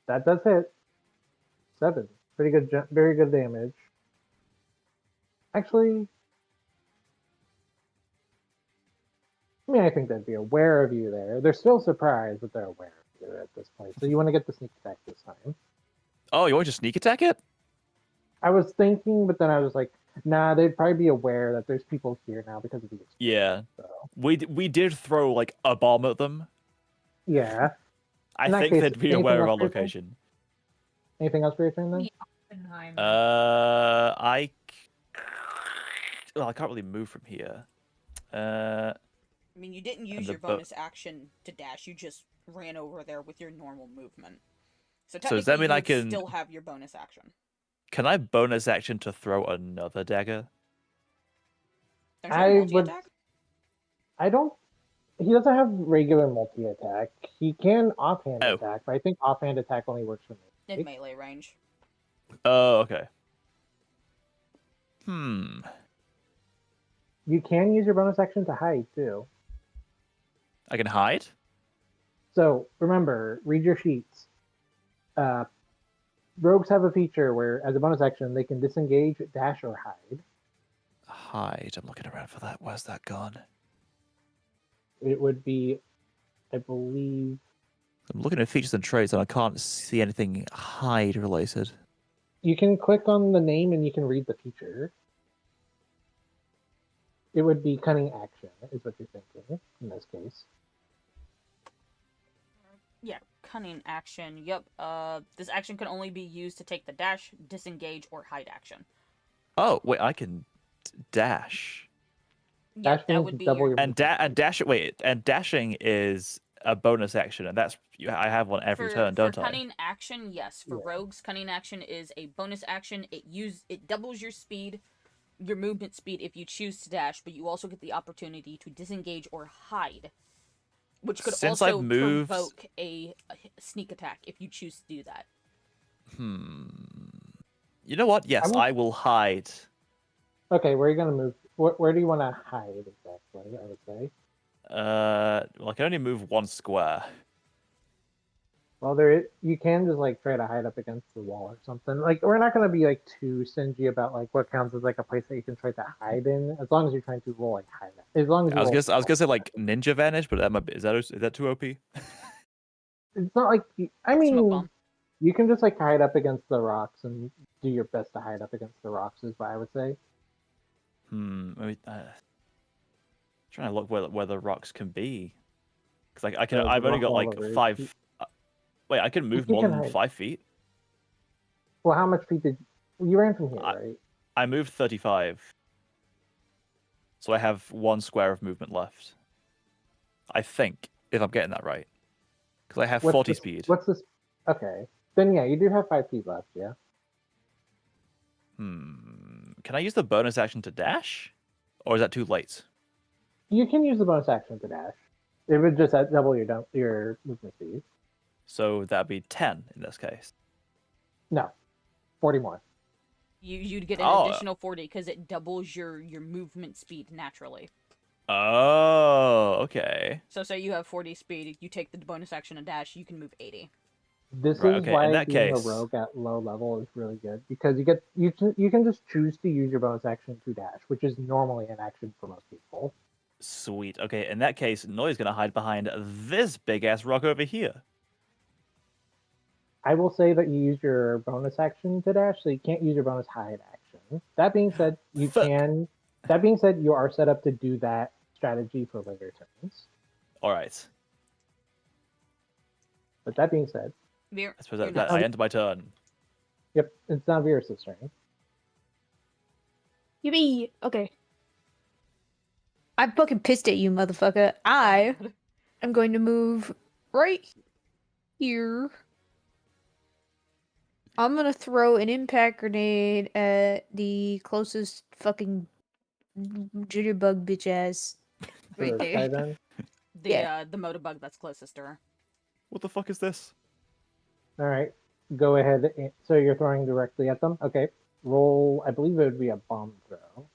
That does hit. 7. Pretty good, very good damage. Actually, I mean, I think they'd be aware of you there. They're still surprised, but they're aware of you at this point. So you want to get the sneak attack this time. Oh, you want to sneak attack it? I was thinking, but then I was like, nah, they'd probably be aware that there's people here now because of the explosion. Yeah. So, We did throw like a bomb at them. yeah. I In that think case, they'd be anything aware of else our for your turn? location. Anything else for your turn then? Well, I can't really move from here. I mean, you didn't use And the your bo- bonus action to dash. You just ran over there with your normal movement. So So does technically, that mean you I would can- still have your bonus action. Can I bonus action to throw another dagger? Don't you have I multi would. attack? I don't. He doesn't have regular multi attack. He can offhand Oh. attack, but I think offhand attack only works for me. In melee range. Oh, okay. You can use your bonus action to hide too. I can hide? So remember, read your sheets. Rogues have a feature where, as a bonus action, they can disengage, dash, or hide. Hide. I'm looking around for that. Where's that gone? It would be, I believe. I'm looking at features and traits and I can't see anything hide related. You can click on the name and you can read the feature. It would be cunning action, is what you're thinking in this case. Yeah, cunning action. Yep. This action can only be used to take the dash, disengage, or hide action. Oh, wait, I can dash. Yeah, Dash that means would be double your. your movement. Dashing is a bonus action, and I have one every turn, don't for I? cunning action, yes. For Yeah. rogues, cunning action is a bonus action. It doubles your speed, your movement speed if you choose to dash, but you also get the opportunity to disengage or hide, which could Since also I've moved- provoke a sneak attack if you choose to do that. You know what? Yes, will- I will hide. Okay, where are you going to move? Where do you want to hide exactly, I would say? Well, I can only move one square. Well, you can just like try to hide up against the wall or something. Like we're not going to be like too stingy about like what counts as like a place that you can try to hide in, as long as you're trying to roll like hide. As long as you I was roll gonna say like ninja vanish, but is that too OP? It's not like I Smoke mean, bomb. you can just like hide up against the rocks and do your best to hide up against the rocks. Is what I would say. Maybe, trying to look where the rocks can be, because I can. The I've only rock got wall like over it. 5. Wait, I can move you more can than hide. 5 feet. Well, how much feet did you ran from here, I- right? I moved 35, so I have 1 square of movement left. I think, if I'm getting that right, because I have 40 speed. What's this? Okay, then yeah, you do have 5 feet left. Yeah. Can I use the bonus action to dash, or is that too late? You can use the bonus action to dash. It would just double your movement speed. So that'd be 10 in this case. No, 40 more. You'd get an additional 40 because it doubles your movement speed naturally. Oh, okay. So say you have 40 speed, you take the bonus action and dash, you can move 80. This Right, is okay, why in that being case- a rogue at low level is really good because you can just choose to use your bonus action to dash, which is normally an action for most people. Sweet. Okay, in that case, Noi's gonna hide behind this big ass rock over here. I will say that you use your bonus action to dash, so you can't use your bonus hide action. That being said, you Fuck. can. That being said, you are set up to do that strategy for later turns. All right. But that being said, Veer, I suppose you're that next. I end my turn. yep, it's not Virus' turn. Yippee! Okay. I'm fucking pissed at you, motherfucker. I am going to move right here. I'm gonna throw an impact grenade at the closest fucking jitterbug bitch ass right For there. Skyven. The Yeah. the motorbug that's closest to her. What the fuck is this? All right, go ahead. So you're throwing directly at them. Okay. Roll. I believe it would be a bomb throw.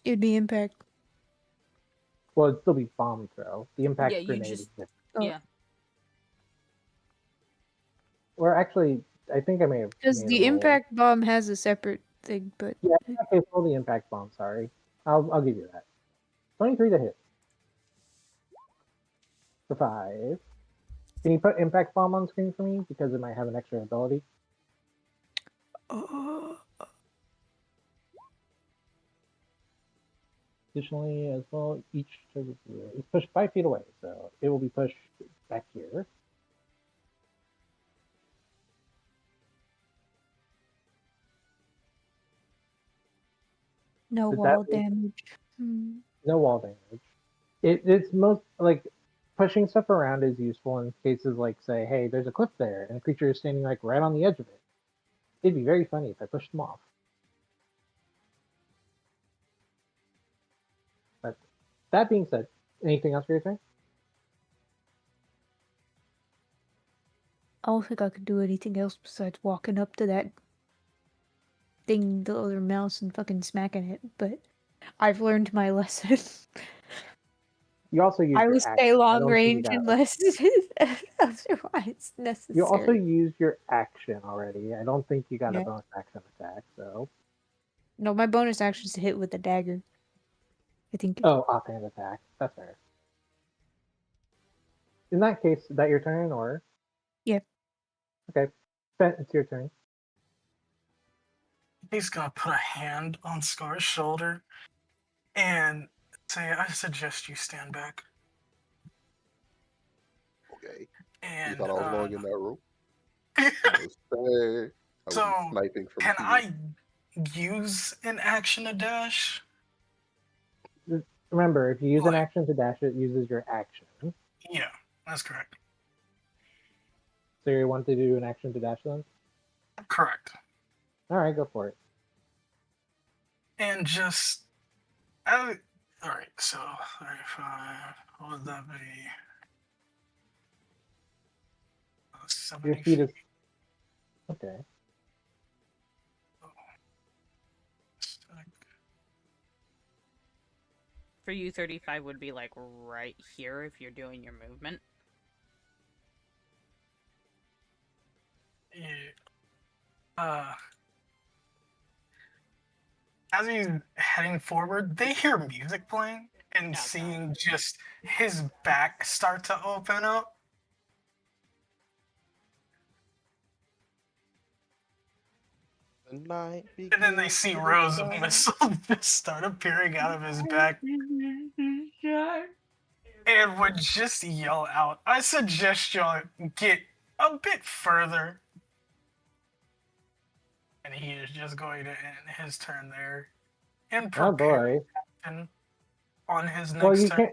It'd be impact. Well, it'd still be bomb throw. The impact Yeah, you grenade just is different. Oh. yeah. Or actually, I think I may have Because made the a roll. impact bomb has a separate thing, but Yeah. Okay. Roll the impact bomb. Sorry. I'll give you that. 23 to hit. For 5. Can you put impact bomb on screen for me because it might have an extra ability? Additionally, as well, each target is pushed 5 feet away, so it will be pushed back here. no Does wall that make- damage. No wall damage. It's most like pushing stuff around is useful in cases like, say, hey, there's a cliff there, and a creature is standing like right on the edge of it. It'd be very funny if I pushed them off. But that being said, anything else for your turn? I don't think I could do anything else besides walking up to that thing, the other mouse, and fucking smacking it. But I've learned my lesson. You also use I your will action. stay I long don't think you range got- unless otherwise necessary. You also used your action already. I don't think you got a Yeah. bonus action attack, so. No, my bonus action is to hit with a dagger. I think. Oh, offhand attack. That's fair. In that case, is that your turn, or? Yep. Okay. Ben, it's your turn. He's gonna put a hand on Scar's shoulder and say, "I suggest you stand back." Okay. And You thought I was going in that room? I was so sniping from can here. I use an action to dash? Remember, if you use an Like- action to dash, it uses your action. Yeah, that's correct. So you want to do an action to dash then? Correct. All right, go for it. And just, all right. So 35. What would that be? Your 70 speed is okay. For you, 35 would be like right here if you're doing your movement. Yeah. As he's heading forward, they hear music playing and Okay. seeing just his back start to open up. The night And then they begins see with rows of a missiles just start appearing out of his back and would just yell out, "I suggest y'all get a bit further." And he is just going to end his turn there and Oh prepare boy. action on his Well, next you turn. can't.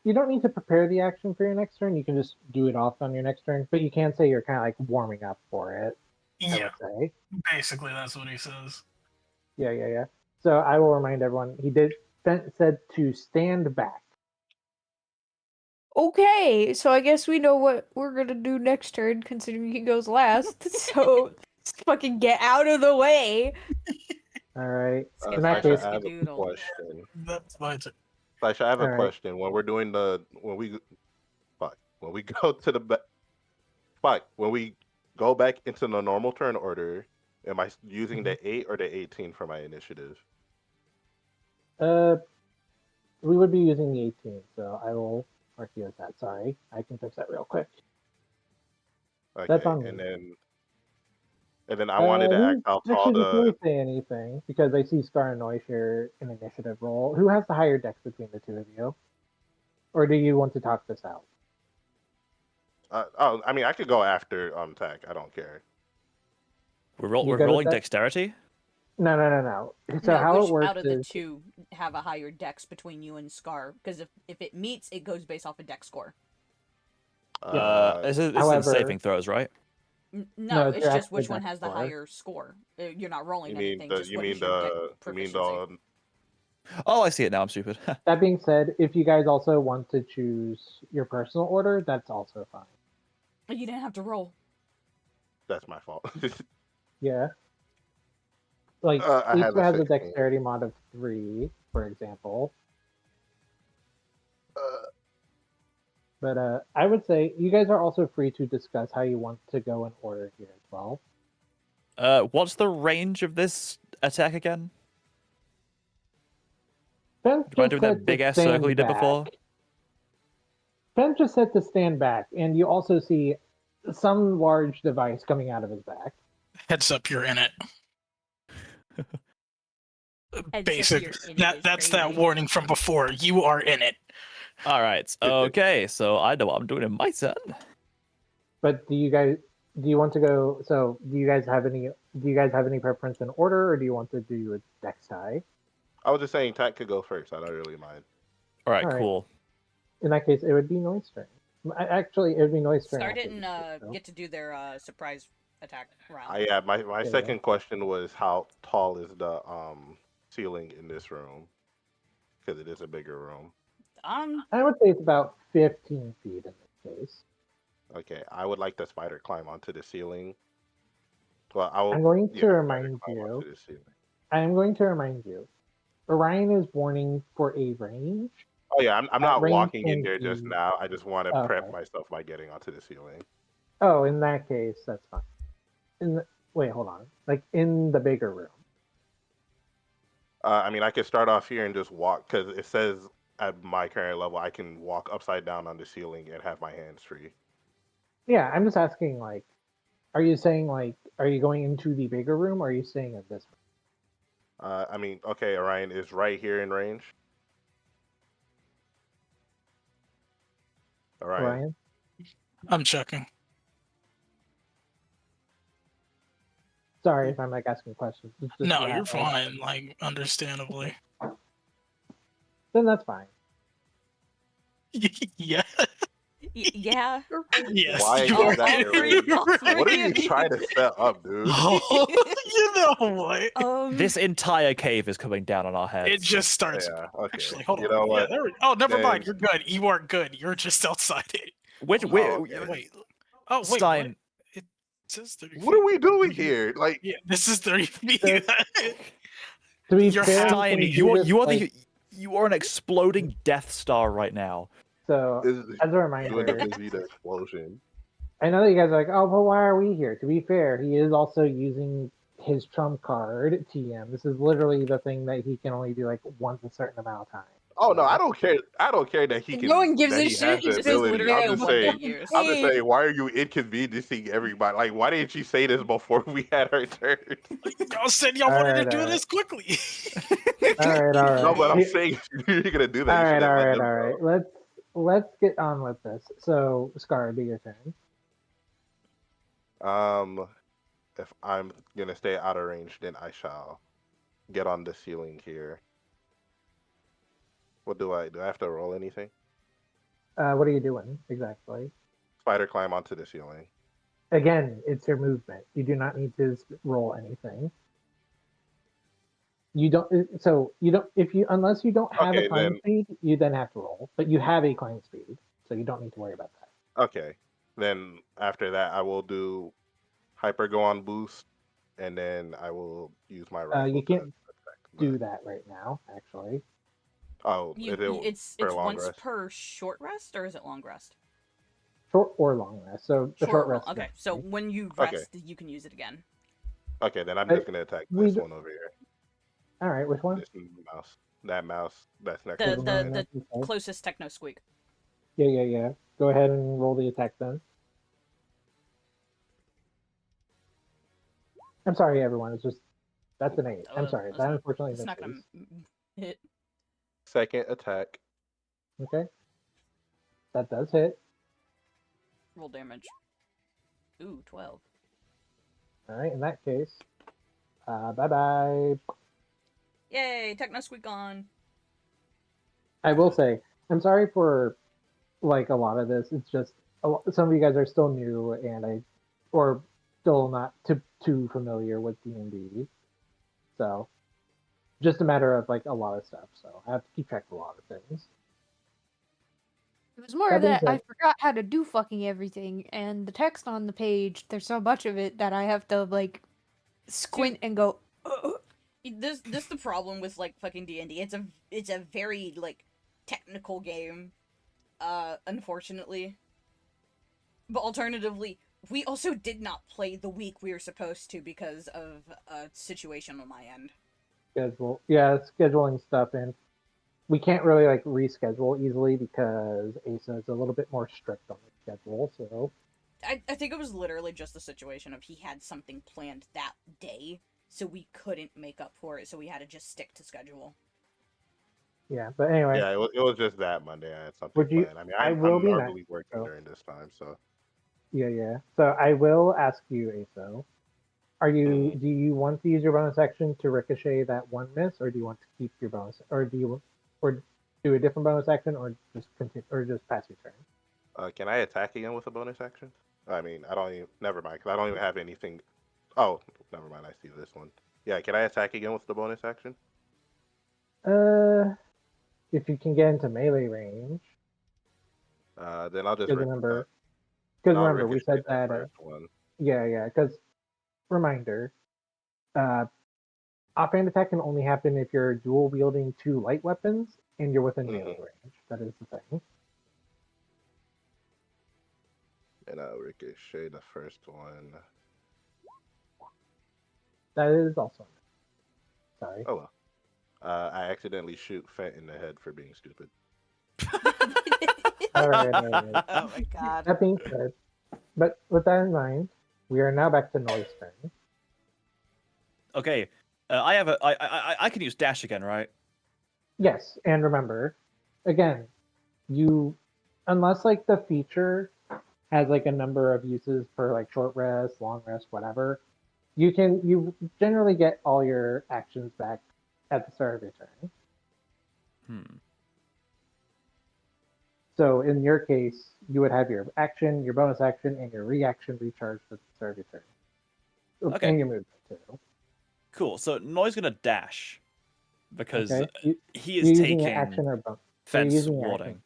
You don't need to prepare the action for your next turn. You can just do it off on your next turn. But you can say you're kind of like warming up for it. I Yeah, would say. basically that's what he says. Yeah. So I will remind everyone. He said to stand back. Okay, so I guess we know what we're gonna do next turn, considering he goes last. So just fucking get out of the way. All right. Skip In that that case, Sasha, I have a doodle. question. That's my turn. Sasha, I have a All right. question. When we're doing when we go to the when we go back into the normal turn order, am I using the 8 or the 18 for my initiative? we would be using the 18, so I will mark you as that. Sorry, I can fix that real quick. Okay, That's on and me. then I wanted to ask how tall Actually, before we the say anything, because I see Scar and Noy share an initiative roll, who has the higher dex between the two of you? Or do you want to talk this out? I mean I could go after Tack. I don't care. We're You good with rolling that? dexterity. No. So No, how which it works out of the is two have a higher dex between you and Scar? Because if it meets, it goes based off a dex score. This is However- saving throws, right? No, it's it's your just actual which one dex has the score. higher score. You're not rolling You mean anything. the Just you what mean is your dex the you mean proficiency. the Oh, I see it now. I'm stupid. That being said, if you guys also want to choose your personal order, that's also fine. You didn't have to roll. That's my fault. Yeah. Like I each have a has a 16. dexterity mod of 3, for example. But I would say you guys are also free to discuss how you want to go in order here as well. What's the range of this attack again? Ben Do you mind just doing that said big to ass circle stand you did before? back. Ben just said to stand back, and you also see some large device coming out of his back. Heads up, you're in it. Heads up, Basic. you're in it That's is that crazy. warning from before. You are in it. All right. Okay. So I know what I'm doing in my turn. But do you want to go? So do you guys have any preference in order, or do you want to do a dex tie? I was just saying, Tat could go first. I don't really mind. All right. All right. Cool. In that case, it would be Noise turn. Actually, it would be Noise turn. Star after didn't these two, so. get to do their surprise attack round. Yeah, my Yeah. second question was how tall is the ceiling in this room? Because it is a bigger room. I would say it's about 15 feet in this case. Okay, I would like the spider climb onto the ceiling. Well, I will. I'm going yeah, to spider remind climb you. onto the ceiling. I'm going to remind you. Orion is warning for a range. Oh yeah, I'm That not range walking in can there just be- now. I just want to Okay. prep myself by getting onto the ceiling. Oh, in that case, that's fine. Wait, hold on. Like in the bigger room. I mean, I could start off here and just walk because it says at my current level I can walk upside down on the ceiling and have my hands free. Yeah, I'm just asking. Like, are you saying are you going into the bigger room, or are you staying in this room? I mean, okay, Orion is right here in range. Orion. Orion? I'm checking. Sorry if I'm like asking questions. It's just No, that, you're fine. Like, understandably. Then that's fine. Yeah. Yeah. Yes. Why you is are that in your range? range. What are you trying to set up, dude? Oh, you know what? This entire cave is coming down on our heads. It just starts. Yeah, okay. Actually, hold You on. know Yeah, what? there oh, never mind. Then- You're good. You are good. You're just outside it. Which Oh, wait, okay. Wait. Oh, wait. Stein. What? It says 30 What are we feet. doing here? Like, Yeah, this is 30 feet. To be You're fair, half- Stein, can you are this, you are like, you are an exploding Death Star right now. So, is as a doing reminder, the Vegeta explosion. I know that you guys are like, oh, but why are we here? To be fair, he is also using his trump card, TM. This is literally the thing that he can only do like once a certain amount of time. Oh no, I don't care. I don't care that he can. No one gives that a he shit. has the It's This is just ability. literally I'm just what they saying. use. I'm just saying. Why are you inconveniencing everybody? Like, why didn't you say this before we had our turn? Y'all said y'all wanted to Alright, do alright. this quickly. All right. No, but I'm saying if you're gonna do that. All You should right. have let them know. Let's get on with this. So, Scar, do your turn. If I'm gonna stay out of range, then I shall get on the ceiling here. What do I do? I have to roll anything? What are you doing exactly? Spider climb onto the ceiling. Again, it's your movement. You do not need to roll anything. You don't. So you don't. Unless you don't have Okay, a climb then- speed, you then have to roll. But you have a climb speed, so you don't need to worry about that. Okay. Then after that, I will do hyper go on boost, and then I will use my rifle. You to can't attack do the- that right now, actually. Oh, It's for long once rest? per short rest, or is it long rest? Short or long rest. So the short or rest. long- Okay, so when you Okay. rest, you can use it again. Okay, then I'm But just gonna attack we this d- one over here. All right. Which one? This mouse. That mouse. That's next The to the mine. the Okay. closest techno squeak. Yeah. Go ahead and roll the attack then. I'm sorry, everyone. It's just that's an 8. I'm sorry. That unfortunately It's not gonna misses. hit. Second attack. Okay. That does hit. Roll damage. Ooh, 12. All right. In that case, bye. Yay, techno squeak on. I will say, I'm sorry for like a lot of this. It's just some of you guys are still new, and or still not too familiar with D&D. So, just a matter of like a lot of stuff. So I have to keep track of a lot of things. It was more That being that I said- forgot how to do fucking everything, and the text on the page, there's so much of it that I have to like squint and go. "Ugh." This the problem with like fucking D&D. It's a very like technical game, unfortunately. But alternatively, we also did not play the week we were supposed to because of a situation on my end. Schedule. Yeah, scheduling stuff in. We can't really like reschedule easily because Asa is a little bit more strict on the schedule. So I think it was literally just the situation of he had something planned that day, so we couldn't make up for it, so we had to just stick to schedule. yeah, but anyway, Yeah, it was just that Monday. I had something Would you- planned. I mean, I I'm will be normally nice, working so- during this time, so yeah. So I will ask you, Asa. Are you? Mhm. Do you want to use your bonus action to ricochet that one miss, or do you want to keep your bonus, or do a different bonus action, or just continue, or just pass your turn? can I attack again with a bonus action? I mean, I don't even. Never mind, because I don't even have anything. Oh, never mind. I see this one. Yeah, can I attack again with the bonus action? If you can get into melee range, Then I'll just because remember, we said that. first one. Yeah. Because reminder, offhand attack can only happen if you're dual wielding two light weapons and you're within melee range. That is the thing. And I'll ricochet the first one. That is also. Sorry. Oh well. I accidentally shoot Fent in the head for being stupid. All right. Oh my god. That being said, but with that in mind, we are now back to Noise turn. Okay, I can use dash again, right? Yes, and remember, again, unless like the feature has like a number of uses per like short rest, long rest, whatever, you generally get all your actions back at the start of your turn. So in your case, you would have your action, your bonus action, and your reaction recharged at the start of your turn. Okay. And your movement too. Cool. So Noi's gonna dash because Okay. he You're is using your taking action or bonus. fence using your warding. action?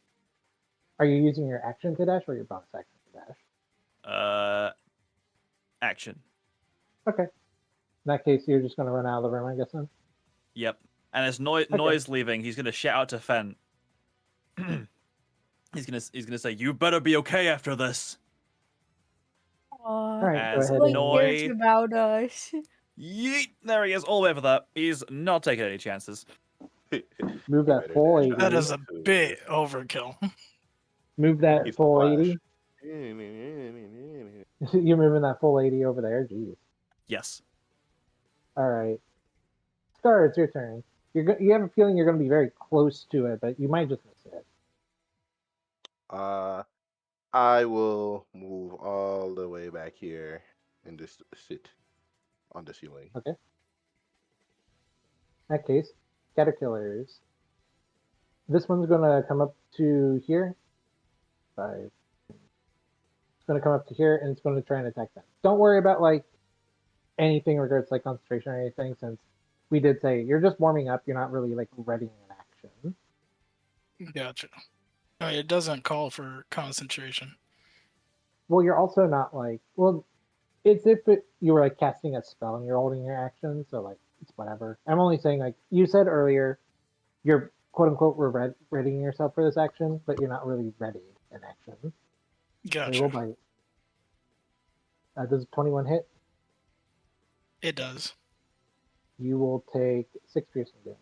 Are you using your action to dash or your bonus action to dash? Action. Okay. In that case, you're just going to run out of the room, I guess then. Yep. And as Noi's leaving, he's gonna shout out to Fen. he's gonna say, "You better be okay after this." All right, As go ahead. Like Noi- cares about us. Yeet! There he is, all the way for that. He's not taking any chances. Move that Better full dash 80. That is a to bit this. overkill. Move that He's full the 80. You're moving that full 80 over there. Jeez. Yes. All right. Scar, it's your turn. You have a feeling you're going to be very close to it, but you might just miss it. I will move all the way back here and just sit on the ceiling. Okay. In that case, caterpillars. This one's going to come up to here. 5. It's going to come up to here, and it's going to try and attack them. Don't worry about like anything in regards to like concentration or anything, since we did say you're just warming up. You're not really like readying an action. Gotcha. It doesn't call for concentration. Well, you're also not like it's if you were like casting a spell and you're holding your action, so like it's whatever. I'm only saying like you said earlier, you're quote unquote readying yourself for this action, but you're not really ready in action. Gotcha. Roll bite. Does 21 hit? It does. You will take 6 piercing damage.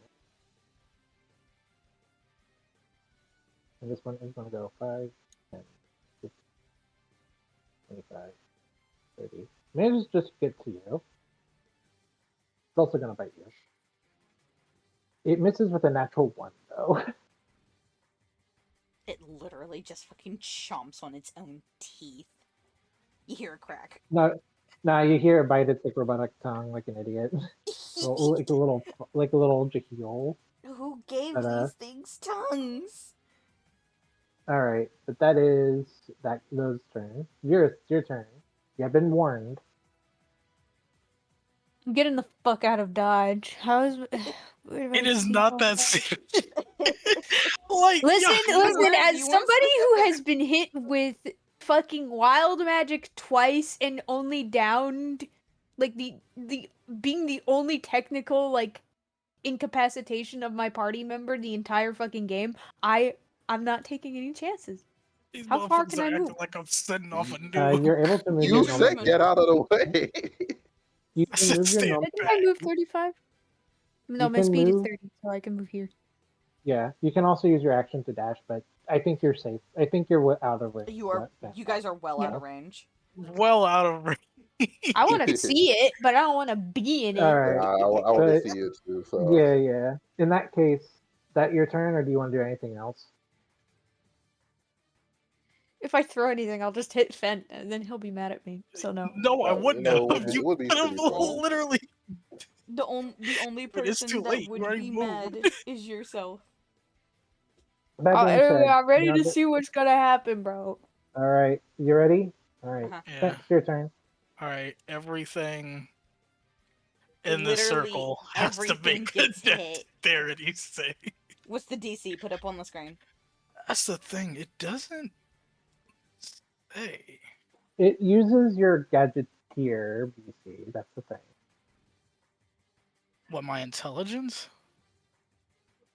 And this one is going to go 5, 10, 15, 25, 30. Manages just get to you. It's also going to bite you. It misses with a natural 1, though. It literally just fucking chomps on its own teeth. You hear a crack. No, you hear it bite its like robotic tongue like an idiot. like a little Jahil. Who gave But, these things tongues? All right, but those turn. Your turn. You have been warned. I'm getting the fuck out of Dodge. It is not that serious. Like, Listen, yeah, listen, as you weren't somebody who has been hit with fucking wild magic twice and only downed, like the being the only technical like incapacitation of my party member the entire fucking game, I'm not taking any chances. these How far motherfuckers can are I acting move? like I'm setting off a nuke. You're able to move You your normal said get out of the way. You I can said move your stand normal. I think back. I moved 35. No, You my can speed is move- 30, so I can move here. Yeah, you can also use your action to dash, but I think you're safe. I think you're out of range. You guys are well out of range. Well out of range. I want to see it, but I don't want to be in it. All Yeah, right. I want to But- see it too. So Yeah. In that case, that your turn, or do you want to do anything else? If I throw anything, I'll just hit Fent, and then he'll be mad at me. So no. No, I you wouldn't know, have. it You would be could have pretty funny. literally. The only But it's person too that late, you would already be moved. mad is yourself. That being said, I'm ready now to that- see what's gonna happen, bro. All right, you ready? All right, Uh-huh. Yeah. it's your turn. All right. Everything in the Literally circle has to everything make a gets hit. dexterity save. What's the DC? Put up on the screen. That's the thing. It doesn't say. It uses your gadgeteer BC. That's the thing. What, my intelligence?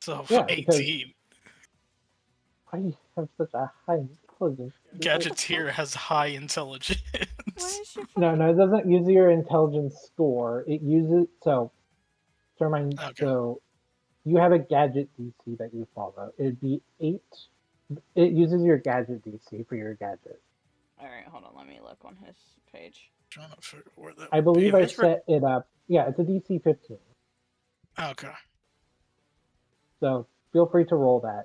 So Yeah, because- 18. Why do you have such a high intelligence? Gadgeteer has high intelligence. Why is your No, fucking... it doesn't use your intelligence score. It uses to remind. Okay. So you have a gadget DC that you follow. It'd be 8. It uses your gadget DC for your gadget. Alright, hold on. Let me look on his page. Trying to figure where that I would be. believe I It's for- set it up. Yeah, it's a DC 15. Okay. So feel free to roll that.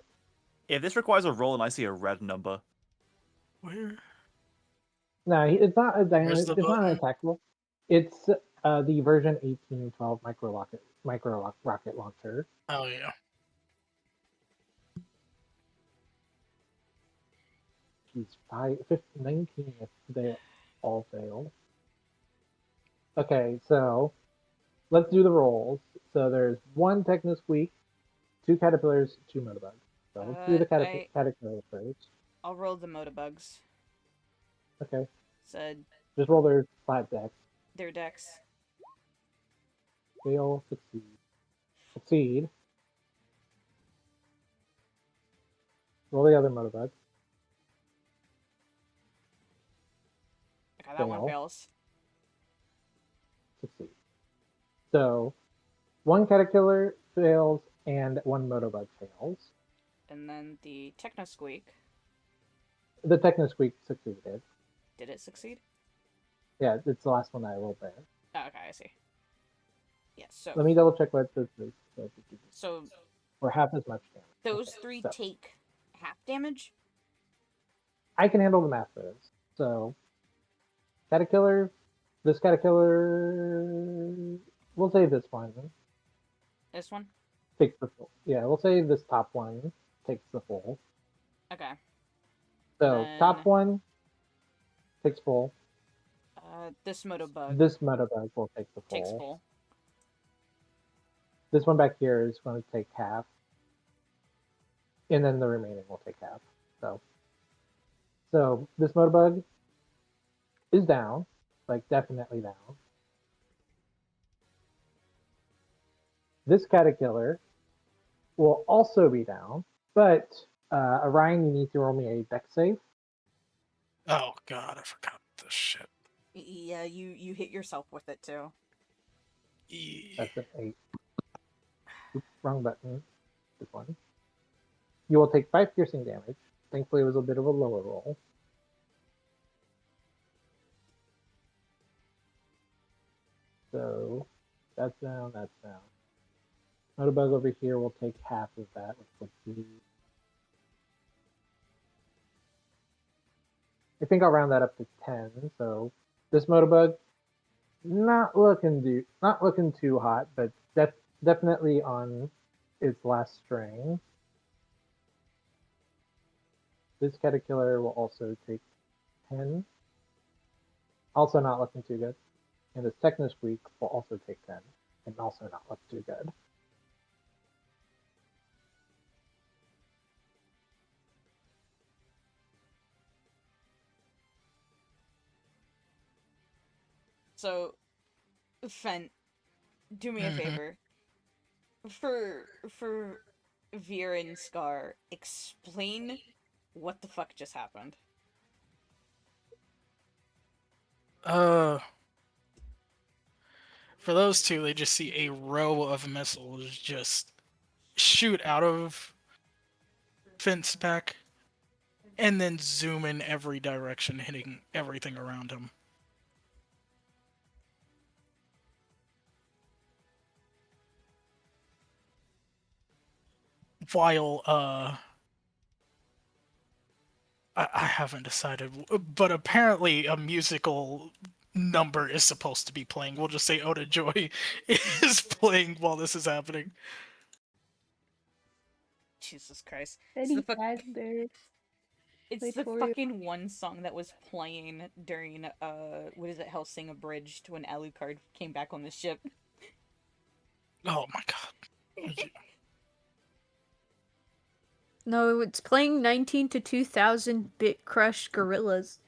If this requires a roll and I see a red number, Where? No, it's not a Where's dynamic. the It's not an button? attackable. It's the version 1812 rocket launcher. Oh, yeah. He's 19 if they all fail. Okay, so let's do the rolls. So there's 1 Technosqueak, 2 Caterpillars, 2 Motobugs. So let's do the Caterpillar first. I'll roll the Motobugs. Okay, Said just roll their flat deck. their decks. Fail, succeed. Succeed. Roll the other Motobug. Okay, that one Fail. fails. Succeed. So 1 Caterpillar fails and 1 Motobug fails. And then the Technosqueak. The Technosqueak succeeded. Did it succeed? Yeah, it's the last one that I rolled there. Oh, okay, I see. Yeah, so Let me double check what this is. so Or half as much damage. those Okay, 3 so take half damage? I can handle the math for this. So Caterpillar, this Caterpillar, we'll say this one This one? takes the full. Yeah, we'll say this top one takes the full. Okay. So top Then- one takes full. This Motobug This Motobug will take the full. takes full. This one back here is going to take half. And then the remaining will take half. So this Motobug is down. Like definitely down. This Caterpillar will also be down. But Orion, you need to roll me a dex save. Oh, God. I forgot this shit. Yeah, you hit yourself with it too. Yeah. That's an 8. Oops, wrong button. This one. You will take 5 piercing damage. Thankfully, it was a bit of a lower roll. So, that's down, that's down. Motobug over here will take half of that, which would be... I think I'll round that up to 10, so this Motobug, not looking too hot, but definitely on its last string. This Caterpillar will also take 10. Also not looking too good. And this Technosqueak will also take 10. And also not look too good. So, Fent, do me a favor. For Veer and Scar, explain what the fuck just happened. For those two, they just see a row of missiles just shoot out of Fent's back and then zoom in every direction, hitting everything around him. While, I haven't decided, but apparently a musical number is supposed to be playing. We'll just say Oda Joy is playing while this is happening. Jesus Christ. Eddie Fazbear. It's Wait the for you. fucking one song that was playing during, what is it, Hellsing Abridged when Alucard came back on the ship. Oh my god. No, it's playing 19 to 2000 bit crush gorillas.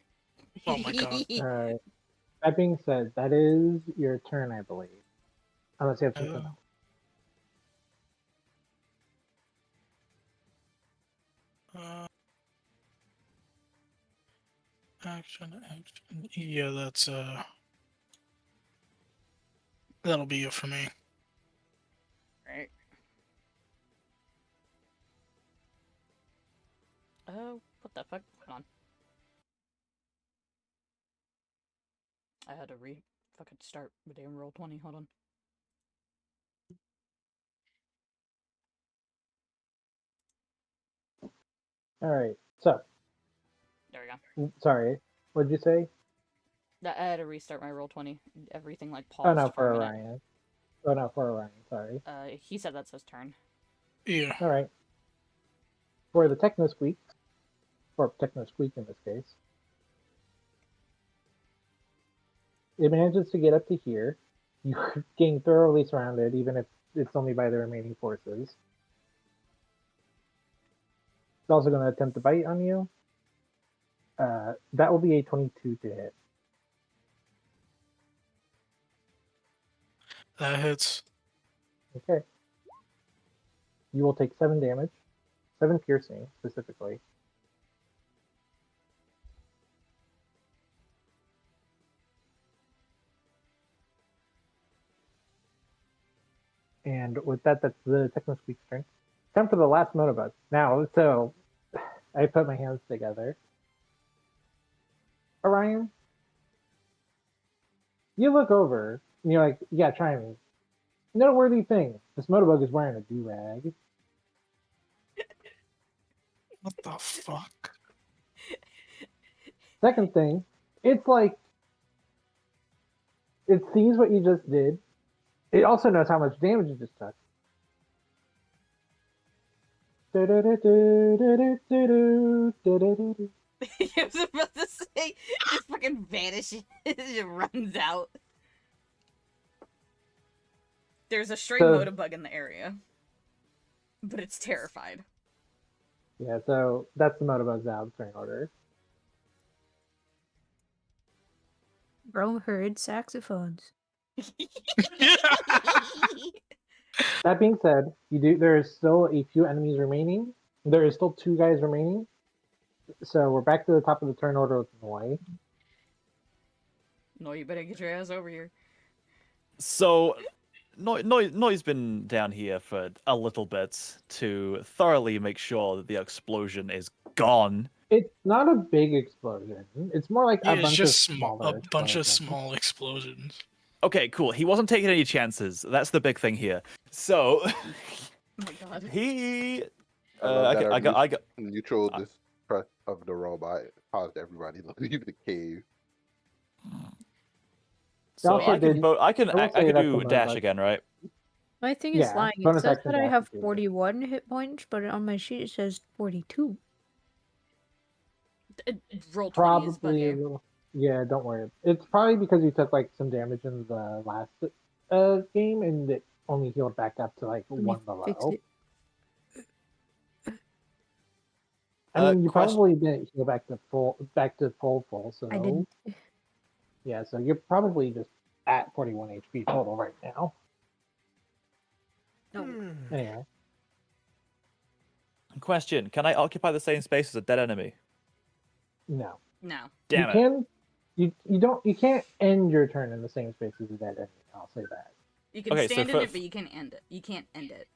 Oh my god. Alright. That being said, that is your turn, I believe. Unless you have something else. Action. Yeah, that's that'll be it for me. Right. Oh, what the fuck? Hold on. I had to fucking start the damn roll 20. Hold on. Alright, so. There we go. Sorry, what'd you say? I had to restart my roll 20. Everything like Oh, paused no, for for a minute. Orion. Oh, no, for Orion, sorry. He said that's his turn. Yeah. Alright. For the Techno Squeak, or Techno Squeak in this case, it manages to get up to here. You're getting thoroughly surrounded, even if it's only by the remaining forces. It's also going to attempt to bite on you. That will be a 22 to hit. That hits. Okay. You will take 7 damage. 7 piercing, specifically. And with that, that's the Techno Squeak's turn. Time for the last Motobug. Now, so I put my hands together. Orion, you look over, and you're like, yeah, try me. Noteworthy thing, this Motobug is wearing a do-rag. What the fuck? Second thing, it's like, it sees what you just did. It also knows how much damage you just took. I was about to say, just fucking vanishes. It runs out. There's a stray Motobug in the area. But it's terrified. Yeah, so that's the Motobug's out turn order. Rome heard saxophones. That being said, there is still a few enemies remaining. There is still 2 guys remaining. So we're back to the top of the turn order with Noi. No, you better get your ass over here. So, Noi's been down here for a little bit to thoroughly make sure that the explosion is gone. It's not a big explosion. It's more like Yeah, a it's bunch just of small, smaller a bunch of explosions. small explosions. Okay, cool. He wasn't taking any chances. That's the big thing here. So, Oh my god. he. I love that I got. neutral distrust of the robot caused everybody to leave the cave. So Also I can did- vote. I I will can say that's do the dash Motobug. again, right? My thing is Yeah, lying. It bonus says action that I dash have if you would. 41 hit points, but on my sheet it says 42. Roll 20 is Probably a buggy. little. Yeah, don't worry. It's probably because you took like some damage in the last game and it only healed back up to like Let me 1 fix below. it. I mean, you Question- probably didn't heal back to full, so I didn't. yeah. So you're probably just at 41 HP total right now. No. Anyway, Question: can I occupy the same space as a dead enemy? no. No. Damn you it. can. You can't end your turn in the same space as a dead enemy. I'll say that. You can Okay, so stand in for- it, but you can end it. You can't end it.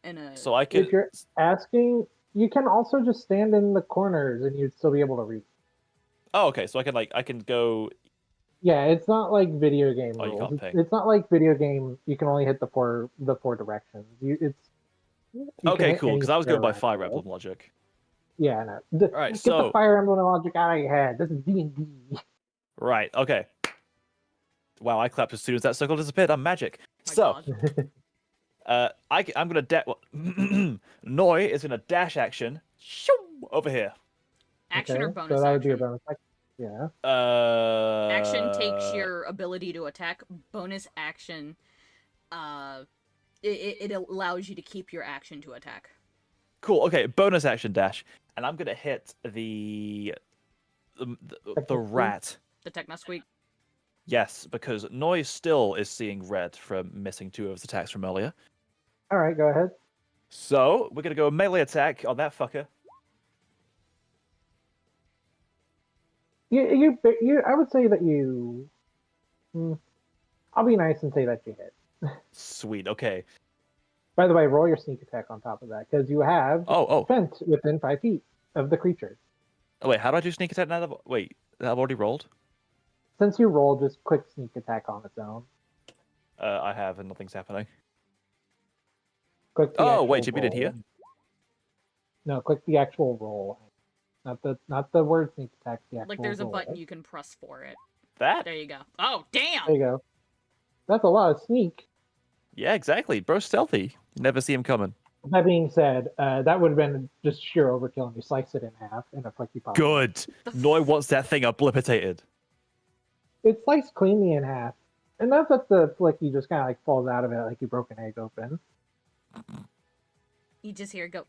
In a So I could. If you're asking, you can also just stand in the corners and you'd still be able to reach. Oh, okay. So I can go. Yeah, it's not like video game Oh, you rules. can't ping. It's not like video game. You can only hit the four directions. You can Okay, hit cool. any Because I was going by square Fire around it. Emblem logic. Yeah, no. Alright, Get so- the Fire Emblem logic out of your head. This is D&D. Right. Okay. Wow, I clapped as soon as that circle disappeared. I'm magic. My So, God. I'm gonna Noi is gonna dash action shoo, over here. Action or Okay, bonus so that would be a action? bonus action. Yeah. Action takes your ability to attack. Bonus action, it allows you to keep your action to attack. Cool. Okay, bonus action dash, and I'm gonna hit the rat. The Techno Squeak. Yes, because Noi still is seeing red from missing 2 of his attacks from earlier. All right, go ahead. So we're gonna go melee attack on that fucker. I would say that you. I'll be nice and say that you hit. Sweet. Okay. By the way, roll your sneak attack on top of that because you have Oh. fence within 5 feet of the creature. Oh wait, how do I do sneak attack now? Wait, I've already rolled. Since you rolled, just quick sneak attack on its own. I have, and nothing's happening. Click the Oh actual wait, you beat it roll. here. No, click the actual roll. Not the word sneak attack. The actual Like there's a roll. button you can press for it. That? There you go. Oh, There damn! you go. That's a lot of sneak. Yeah, exactly. Bro's stealthy. You never see him coming. That being said, that would have been just sheer overkill, and you slice it in half in a flicky pop. Good. Noi wants that thing obliterated. It's sliced cleanly in half, and that's that the flicky just kind of like falls out of it like you broke an egg open. You just hear it go.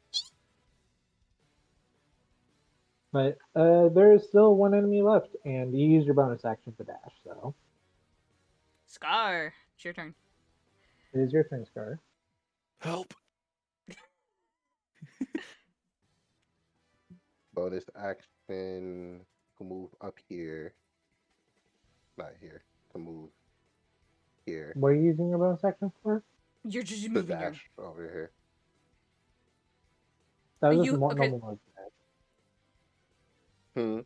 But there is still one enemy left, and you use your bonus action to dash. So Scar, it's your turn. it is your turn, Scar. Help. Bonus action to move up here. Not here. To move here. What are you using your bonus action for? You're just To moving your. dash over here. That was You- just okay. normal mode dash. Hmm.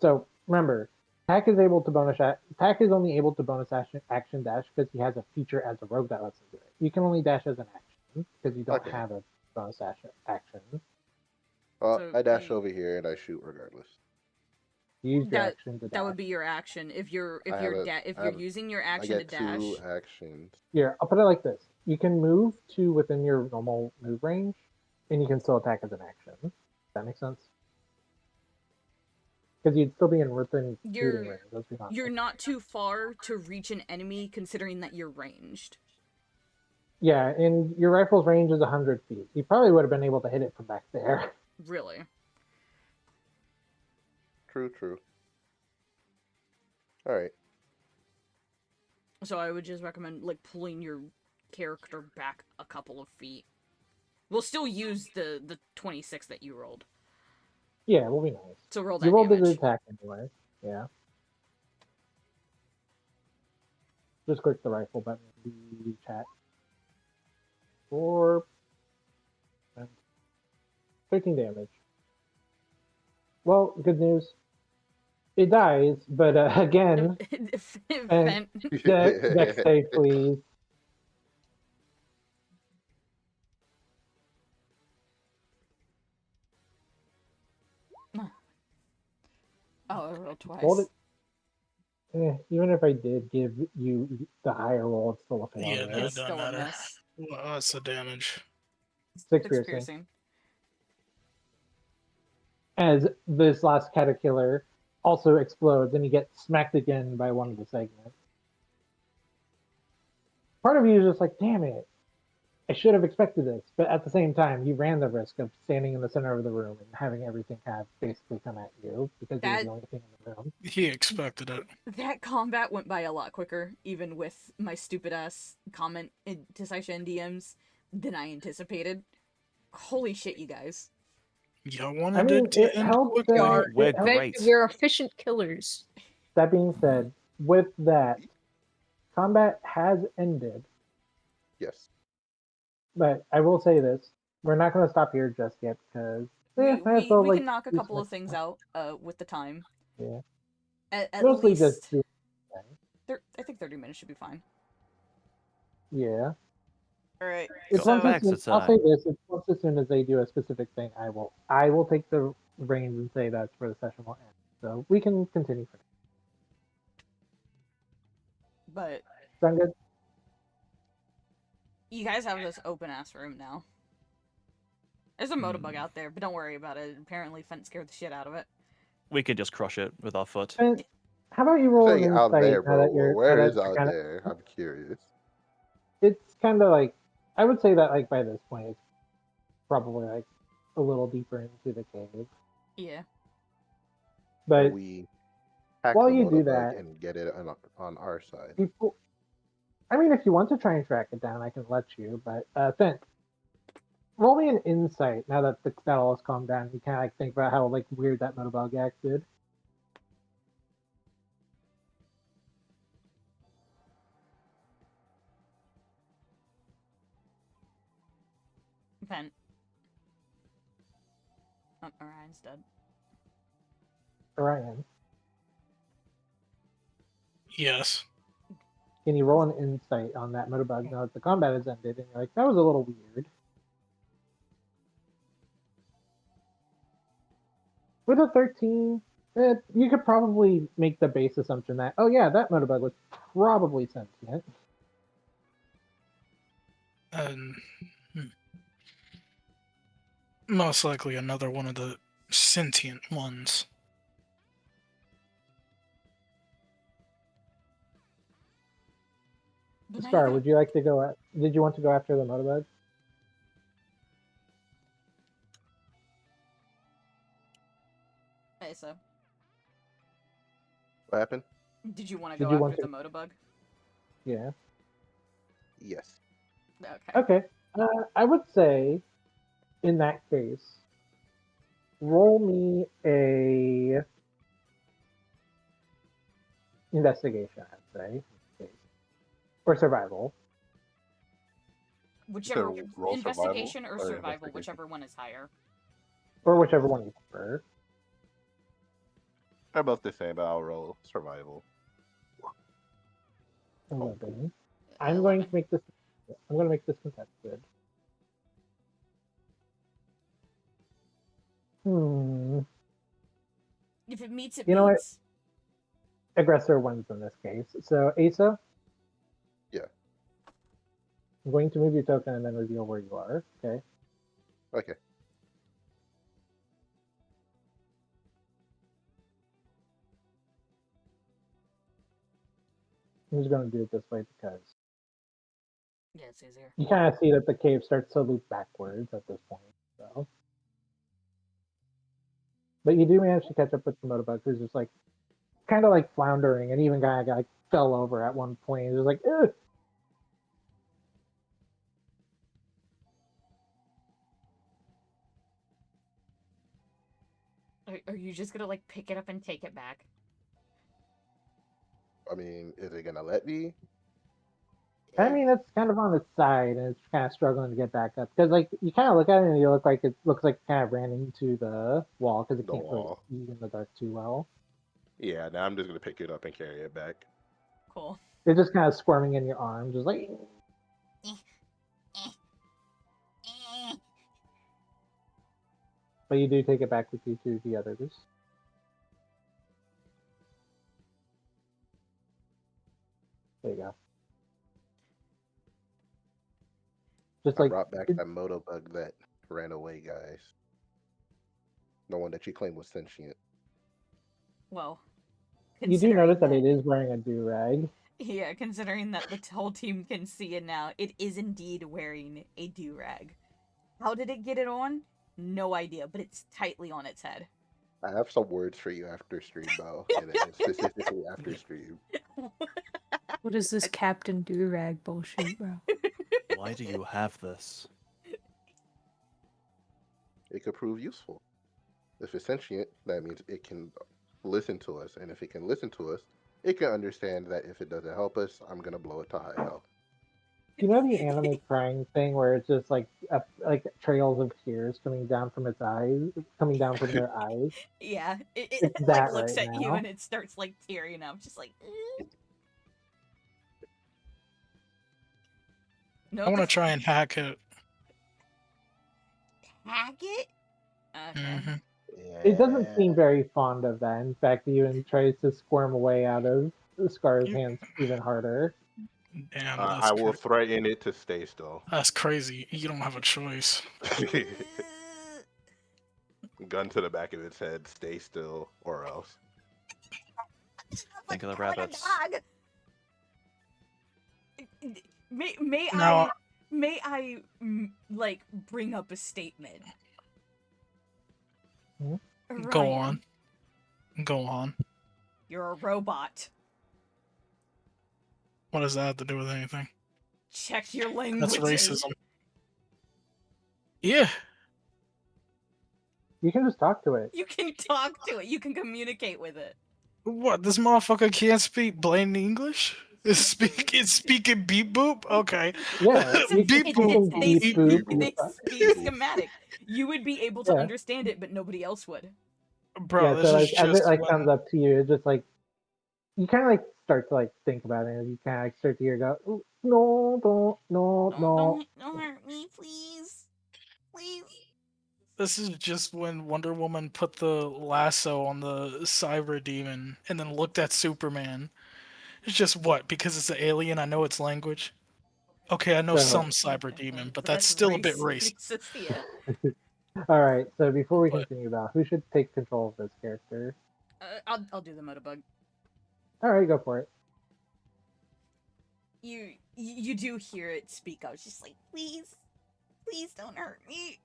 So remember, Tack is able to Tack is only able to bonus action dash because he has a feature as a rogue that lets him do it. You can only dash as an action because you don't Okay. have a bonus action. So I dash you- over here and I shoot regardless. You use your That- action to dash. That would be your action if you're I have if I you're have- using your I action to get dash. 2 actions. Here, I'll put it like this. You can move to within your normal move range, and you can still attack as an action. Does that make sense? Because you'd still be within shooting You're- range. Let's be honest. You're not too far to reach an enemy, considering that you're ranged. Yeah, and your rifle's range is 100 feet. You probably would have been able to hit it from back there. Really. True. Alright. So I would just recommend like pulling your character back a couple of feet. We'll still use the 26 that you rolled. Yeah, we'll be nice. So roll that You rolled the damage. attack anyway. Yeah. Just click the rifle button in the chat. 13 damage. Well, good news. It dies, but again, Vent. dex save, please. Oh, I rolled twice. Rolled it. Even if I did give you the higher roll, it's still a failure. Yeah, no, It's it doesn't still a matter. miss. Well, that's the damage. 6 Six piercing. As this last caterpillar also explodes, and you get smacked again by one of the segments. Part of you is just like, damn it. I should have expected this, but at the same time, you ran the risk of standing in the center of the room and having everything kind of basically come at you because you were That the only thing in the room. He expected it. that combat went by a lot quicker, even with my stupid ass comment to Saisha and DMs, than I anticipated. Holy shit, you guys. You I wanted mean, it to it end helps quickly. that We're it helps. great. We're efficient killers. That being said, with that, combat has ended. Yes. But I will say this: we're not going to stop here just yet because We can knock a couple of things out with the time. Yeah. At Mostly least just do. I think 30 minutes should be fine. Yeah. All right. It's Go once back as to soon, I'll say time. this: it's once as soon as they do a specific thing, I will take the reins and say that's where the session will end. So we can continue for now. But Sound good? you guys have this open ass room now. There's a motorbug out there, but don't worry about it. Apparently, Fent scared the shit out of it. We can just crush it with our foot. And how about you roll an Saying out insight there, now bro. that you're Where is you're out kind of? there? I'm curious. It's kind of like I would say that like by this point it's probably like a little deeper into the cave. Yeah. But We hack while the you do motorbug that, and get it on our side. people, I mean, if you want to try and track it down, I can let you. But Fent, roll me an insight now that that all has calmed down. You kind of like think about how like weird that motorbug acted. Fent. Oh, Orion's dead. Orion, Yes. can you roll an insight on that motorbug now that the combat has ended? And you're like, that was a little weird. With a 13, you could probably make the base assumption that, oh yeah, that motorbug was probably sentient. And most likely another one of the sentient ones. But now Scar, you would you like to go? Did you want to go after the motorbug? got... Hey, so, What happened? did you want to Did go you after want the to- motorbug? Yeah. Yes. Okay. Okay. I would say, in that case, roll me a investigation. I'd say, in this case. Or survival. Whichever roll investigation survival or or survival, investigation? whichever one is higher. Or whichever one you prefer. They're both the same, but I'll roll survival. 11. I'm going to make this. I'm going to make this contested. If it meets, it You know what? beats. Aggressor wins in this case. So Asa. Yeah. I'm going to move your token and then reveal where you are. Okay. Okay. I'm just going to do it this way because Yeah, it's easier. you kind of see that the cave starts to loop backwards at this point. So, but you do manage to catch up with the motorbug, who's just like kind of like floundering, and even kind of like fell over at one point. He's just like, ugh. Are you just gonna like pick it up and take it back? I mean, is it gonna let me? I mean, it's kind of on its side, and it's kind of struggling to get back up because, like, you kind of look at it and you look like it looks like it kind of ran into the wall because it The can't really wall. see in the dark too well. Yeah. Now I'm just gonna pick it up and carry it back. Cool. It's just kind of squirming in your arms, just like. But you do take it back with you to the others. There you go. Just I like brought back that motobug that ran away, guys. The one that you claimed was sentient. Well, you do notice that considering it is wearing a do-rag. Yeah, considering that the whole team can see it now, it is indeed wearing a do-rag. How did it get it on? No idea, but it's tightly on its head. I have some words for you after stream, though, and specifically after stream. What is this Captain Durag bullshit, bro? Why do you have this? It could prove useful. If it's sentient, that means it can listen to us, and if it can listen to us, it can understand that if it doesn't help us, I'm gonna blow it to high health. You know the anime crying thing where it's just like trails of tears coming down from its eyes, coming down from their eyes. Yeah, it It's like that looks right at you now. and it starts like tearing up, just like. No, I want to try and hack it. hack it. Okay. Mhm. It doesn't seem very fond of that. In fact, it even tries to squirm away out of Scar's hands even harder. Damn, I will threaten it to stay still. That's crazy. You don't have a choice. Gun to the back of its head, stay still, or else. Think of the rabbits. May No. I like bring up a statement? Go Ryan, on. Go on. You're a robot. What does that have to do with anything? Check your language. That's racism. Yeah. You can just talk to it. You can talk to it. You can communicate with it. What? This motherfucker can't speak plain English? It's speaking beep boop? Okay. Yeah, you Beep can boop. They beep boop. they speak schematic. You would be able to Yeah. understand it, but nobody else would. Bro, Yeah, this so is like as just it like when- comes up to you, it's just like you kind of like start to like think about it, and you kind of like start to hear go, "Ooh, no, Don't hurt me, please. Please. This is just when Wonder Woman put the lasso on the cyber demon and then looked at Superman. It's just what? Because it's an alien, I know its language. Okay, I know So- some cyber demon, but that's still a bit racist. Yeah. All right, so before we continue about who should take control of this character, I'll do the Motobug. all right, go for it. You do hear it speak. I was just like, please don't hurt me.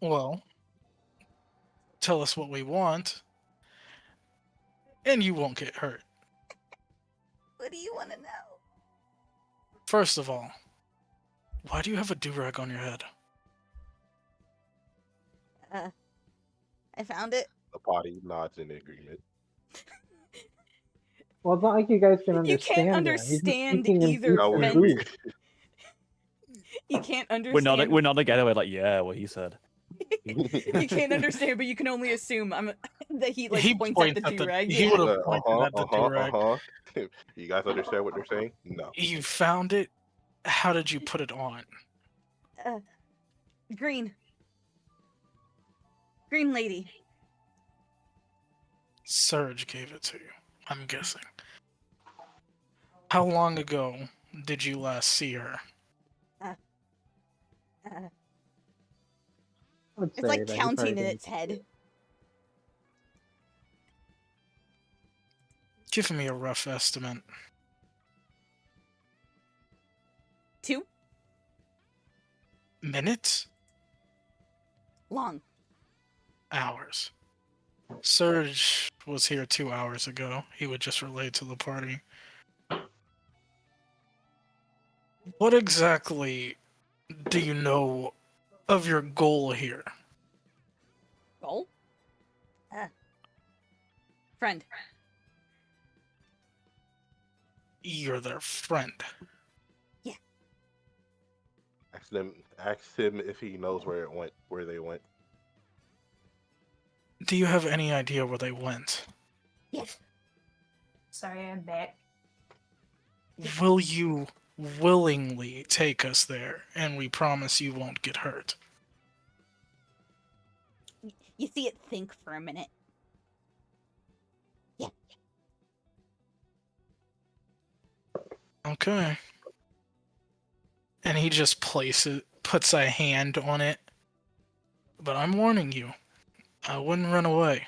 Well, tell us what we want, and you won't get hurt. What do you want to know? First of all, why do you have a do-rag on your head? I found it. The party nods in agreement. Well, it's not like you guys can You understand. can't them. understand You're just speaking in either beep No, and fence. boop. You can't We're understand. not together. We're like, yeah, what he said. You can't understand, but you can only assume that he like He points at the points at the- do-rag. he Yeah. would've pointed at the do-rag. You guys understand what they're saying? No. You found it? How did you put it on? Green lady. Surge gave it to you, I'm guessing. How long ago did you last see her? I'd It's say like that he counting probably in didn't- its head. Give me a rough estimate. 2 Minutes? long. Hours. Surge was here 2 hours ago. He would just relate to the party. What exactly do you know of your goal here? Goal? Friend. You're their friend. Ask him if he knows where they went. Do you have any idea where they went? Yes. Sorry, I'm back. Will you willingly take us there, and we promise you won't get hurt? You see it think for a minute. Yeah. Okay. And he just puts a hand on it. But I'm warning you, I wouldn't run away.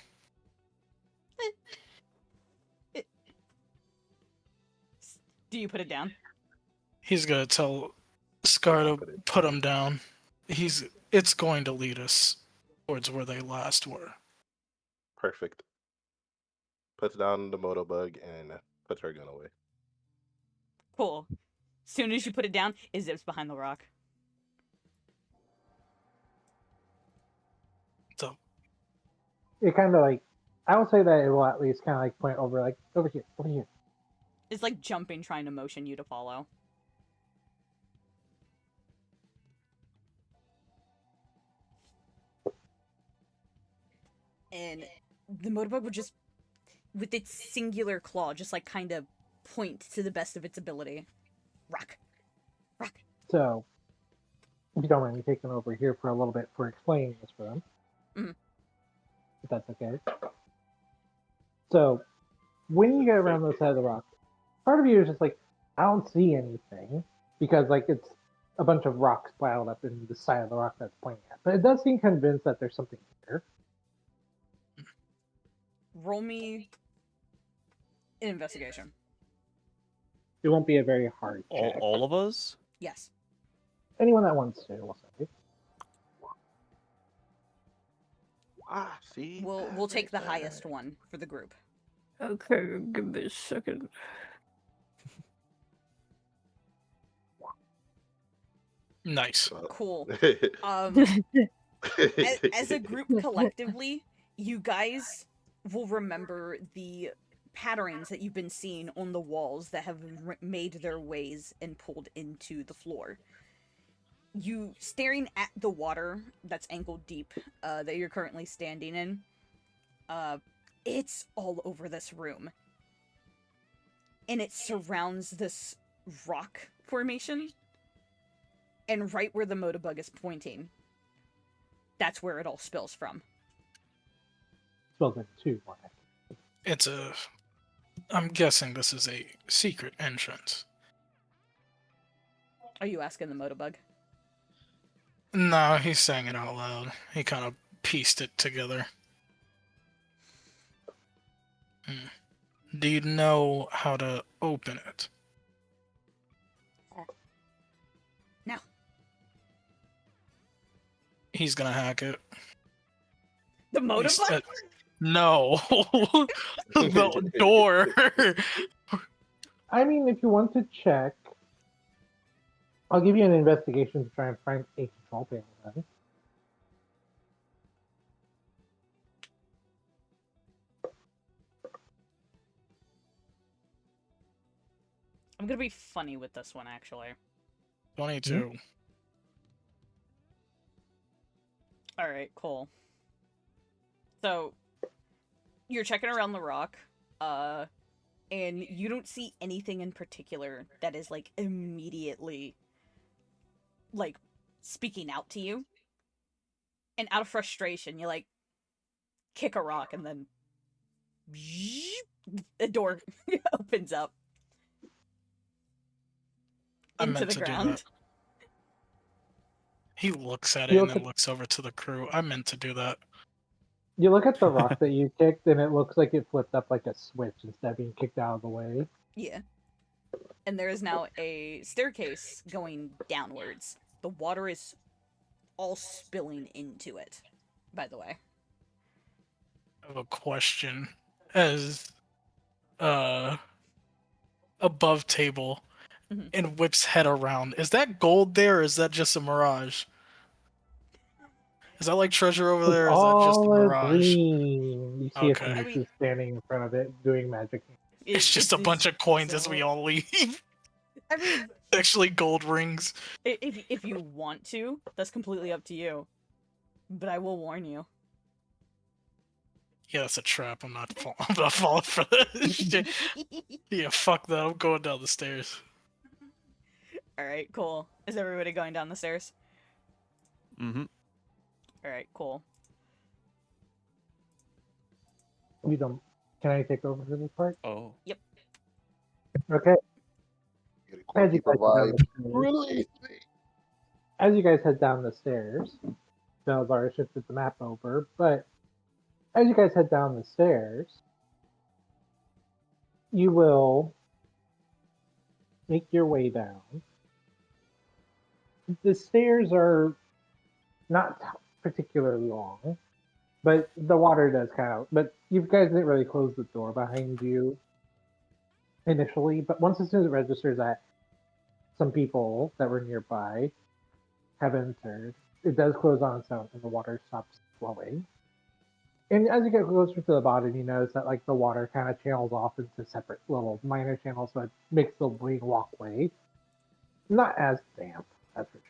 Do you put it down? He's gonna tell Scar I'll to put it put down. him down. It's going to lead us towards where they last were. Perfect. Puts down the motobug and puts her gun away. Cool. Soon as you put it down, it zips behind the rock. So It kind of like, I will say that it will at least kind of like point over, like, over here, over here. It's like jumping, trying to motion you to follow. And the motorbug would just, with its singular claw, just like kind of point to the best of its ability. Rock. Rock. So, if you don't mind me taking over here for a little bit for explaining this for them, if that's okay. So, when you get around the side of the rock, part of you is just like, I don't see anything because like it's a bunch of rocks piled up in the side of the rock that's pointing at. But it does seem convinced that there's something here. Roll me an investigation. It won't be a very hard check. All of us? Yes. Anyone that wants to, we'll say. Ah, see? We'll take the Right there. highest one for the group. Okay, give me a second. nice. Cool. As a group collectively, you guys will remember the patterns that you've been seeing on the walls that have made their ways and pulled into the floor. You staring at the water that's ankle deep that you're currently standing in, it's all over this room. And it surrounds this rock formation. And right where the motobug is pointing, that's where it all spills from. Spells like 2 more. I'm guessing this is a secret entrance. Are you asking the motobug? No, he's saying it out loud. He kind of pieced it together. Do you know how to open it? No. He's gonna hack it. The motobug? No. The door. I mean, if you want to check, I'll give you an investigation to try and find a control panel then. I'm gonna be funny with this one, actually. 22. Alright, cool. So, you're checking around the rock, and you don't see anything in particular that is, like, immediately, like, speaking out to you. And out of frustration, you, like, kick a rock and then the door opens up I into meant the to do ground. that. He looks at it and then looks over to the crew. I meant to do that. You look at the rock that you kicked, and it looks like it flipped up like a switch instead of being kicked out of the way. Yeah. And there is now a staircase going downwards. The water is all spilling into it, by the way. I have a question. As above table Mhm. and whips head around. Is that gold there or is that just a mirage? Is that like treasure over there or is that just a all mirage? green. You see Okay. a Phoenix standing in front of it doing magic. It's just a bunch of coins as we all leave. I mean, Actually gold rings. if you want to, that's completely up to you. But I will warn you. Yeah, that's a trap. I'm not falling for that shit. Yeah, fuck that. I'm going down the stairs. Alright, cool. Is everybody going down the stairs? Mm-hmm. Alright, cool. You don't. Can I take over for this part? Oh. Okay. As you, Keep a guys head down vibe. the stairs, Release me. as you guys head down the stairs, Salazar shifted the map over, but as you guys head down the stairs, you will make your way down. The stairs are not particularly long, but the water does kind of. But you guys didn't really close the door behind you initially. But once as soon as it registers that some people that were nearby have entered, it does close on its own, and the water stops flowing. And as you get closer to the bottom, you notice that like the water kind of channels off into separate little minor channels, so it makes the main walkway not as damp, that's for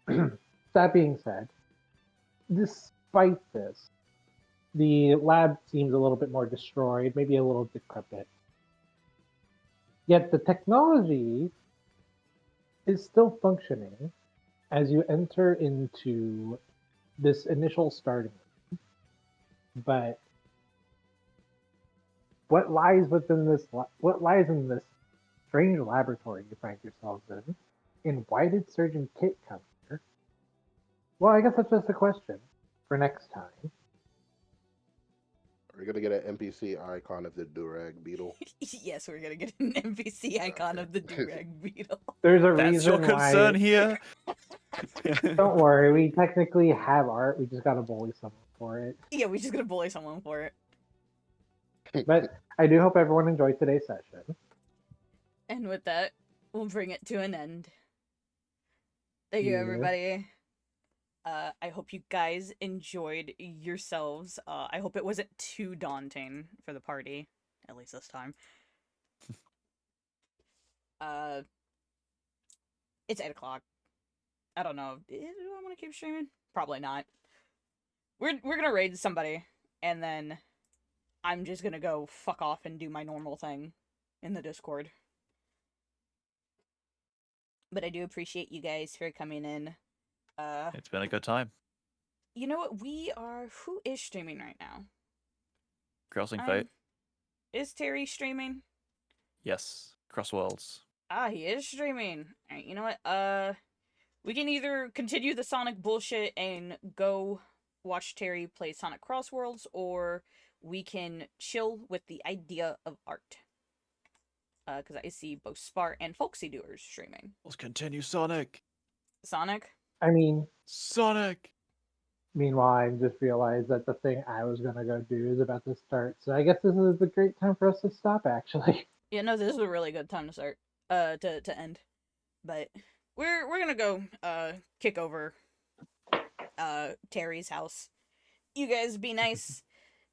sure. That being said, despite this, the lab seems a little bit more destroyed, maybe a little decrepit. Yet the technology is still functioning as you enter into this initial starting. But what lies in this strange laboratory you find yourselves in? And why did Surgeon Kit come here? Well, I guess that's just a question for next time. We're gonna get an NPC icon of the Durag Beetle. Yes, we're gonna get an NPC icon of the Durag Beetle. There's a That's your reason concern why. here. Don't worry, we technically have art. We just gotta bully someone for it. Yeah, we're just gonna bully someone for it. But I do hope everyone enjoyed today's session. And with that, we'll bring it to an end. Thank you, Yeah. everybody. I hope you guys enjoyed yourselves. I hope it wasn't too daunting for the party, at least this time. It's 8 o'clock. I don't know. Do I want to keep streaming? Probably not. We're gonna raid somebody, and then I'm just gonna go fuck off and do my normal thing in the Discord. But I do appreciate you guys for coming in. It's been a good time. You know what? Who is streaming right now? Crossing Fate. Is Terry streaming? Yes. Cross Worlds. Ah, he is streaming. Alright, you know what? We can either continue the Sonic bullshit and go watch Terry play Sonic Cross Worlds, or we can chill with the idea of art. Because I see both Spart and Folksy Doers streaming. Let's continue Sonic. Sonic? I mean, Sonic. meanwhile, I just realized that the thing I was gonna go do is about to start. So I guess this is a great time for us to stop, actually. Yeah, no, this is a really good time to start. To end. But we're gonna go kick over Terry's house. You guys be nice.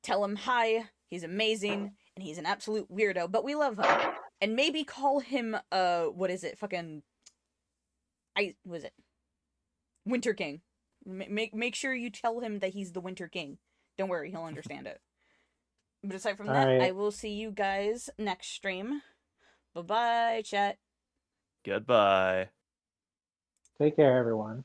Tell him hi. He's amazing and he's an absolute weirdo, but we love him. And maybe call him what is it? Fucking Winter King. Make sure you tell him that he's the Winter King. Don't worry, he'll understand it. But aside from that, Alright. I will see you guys next stream. Bye-bye, chat. Goodbye. Take care, everyone.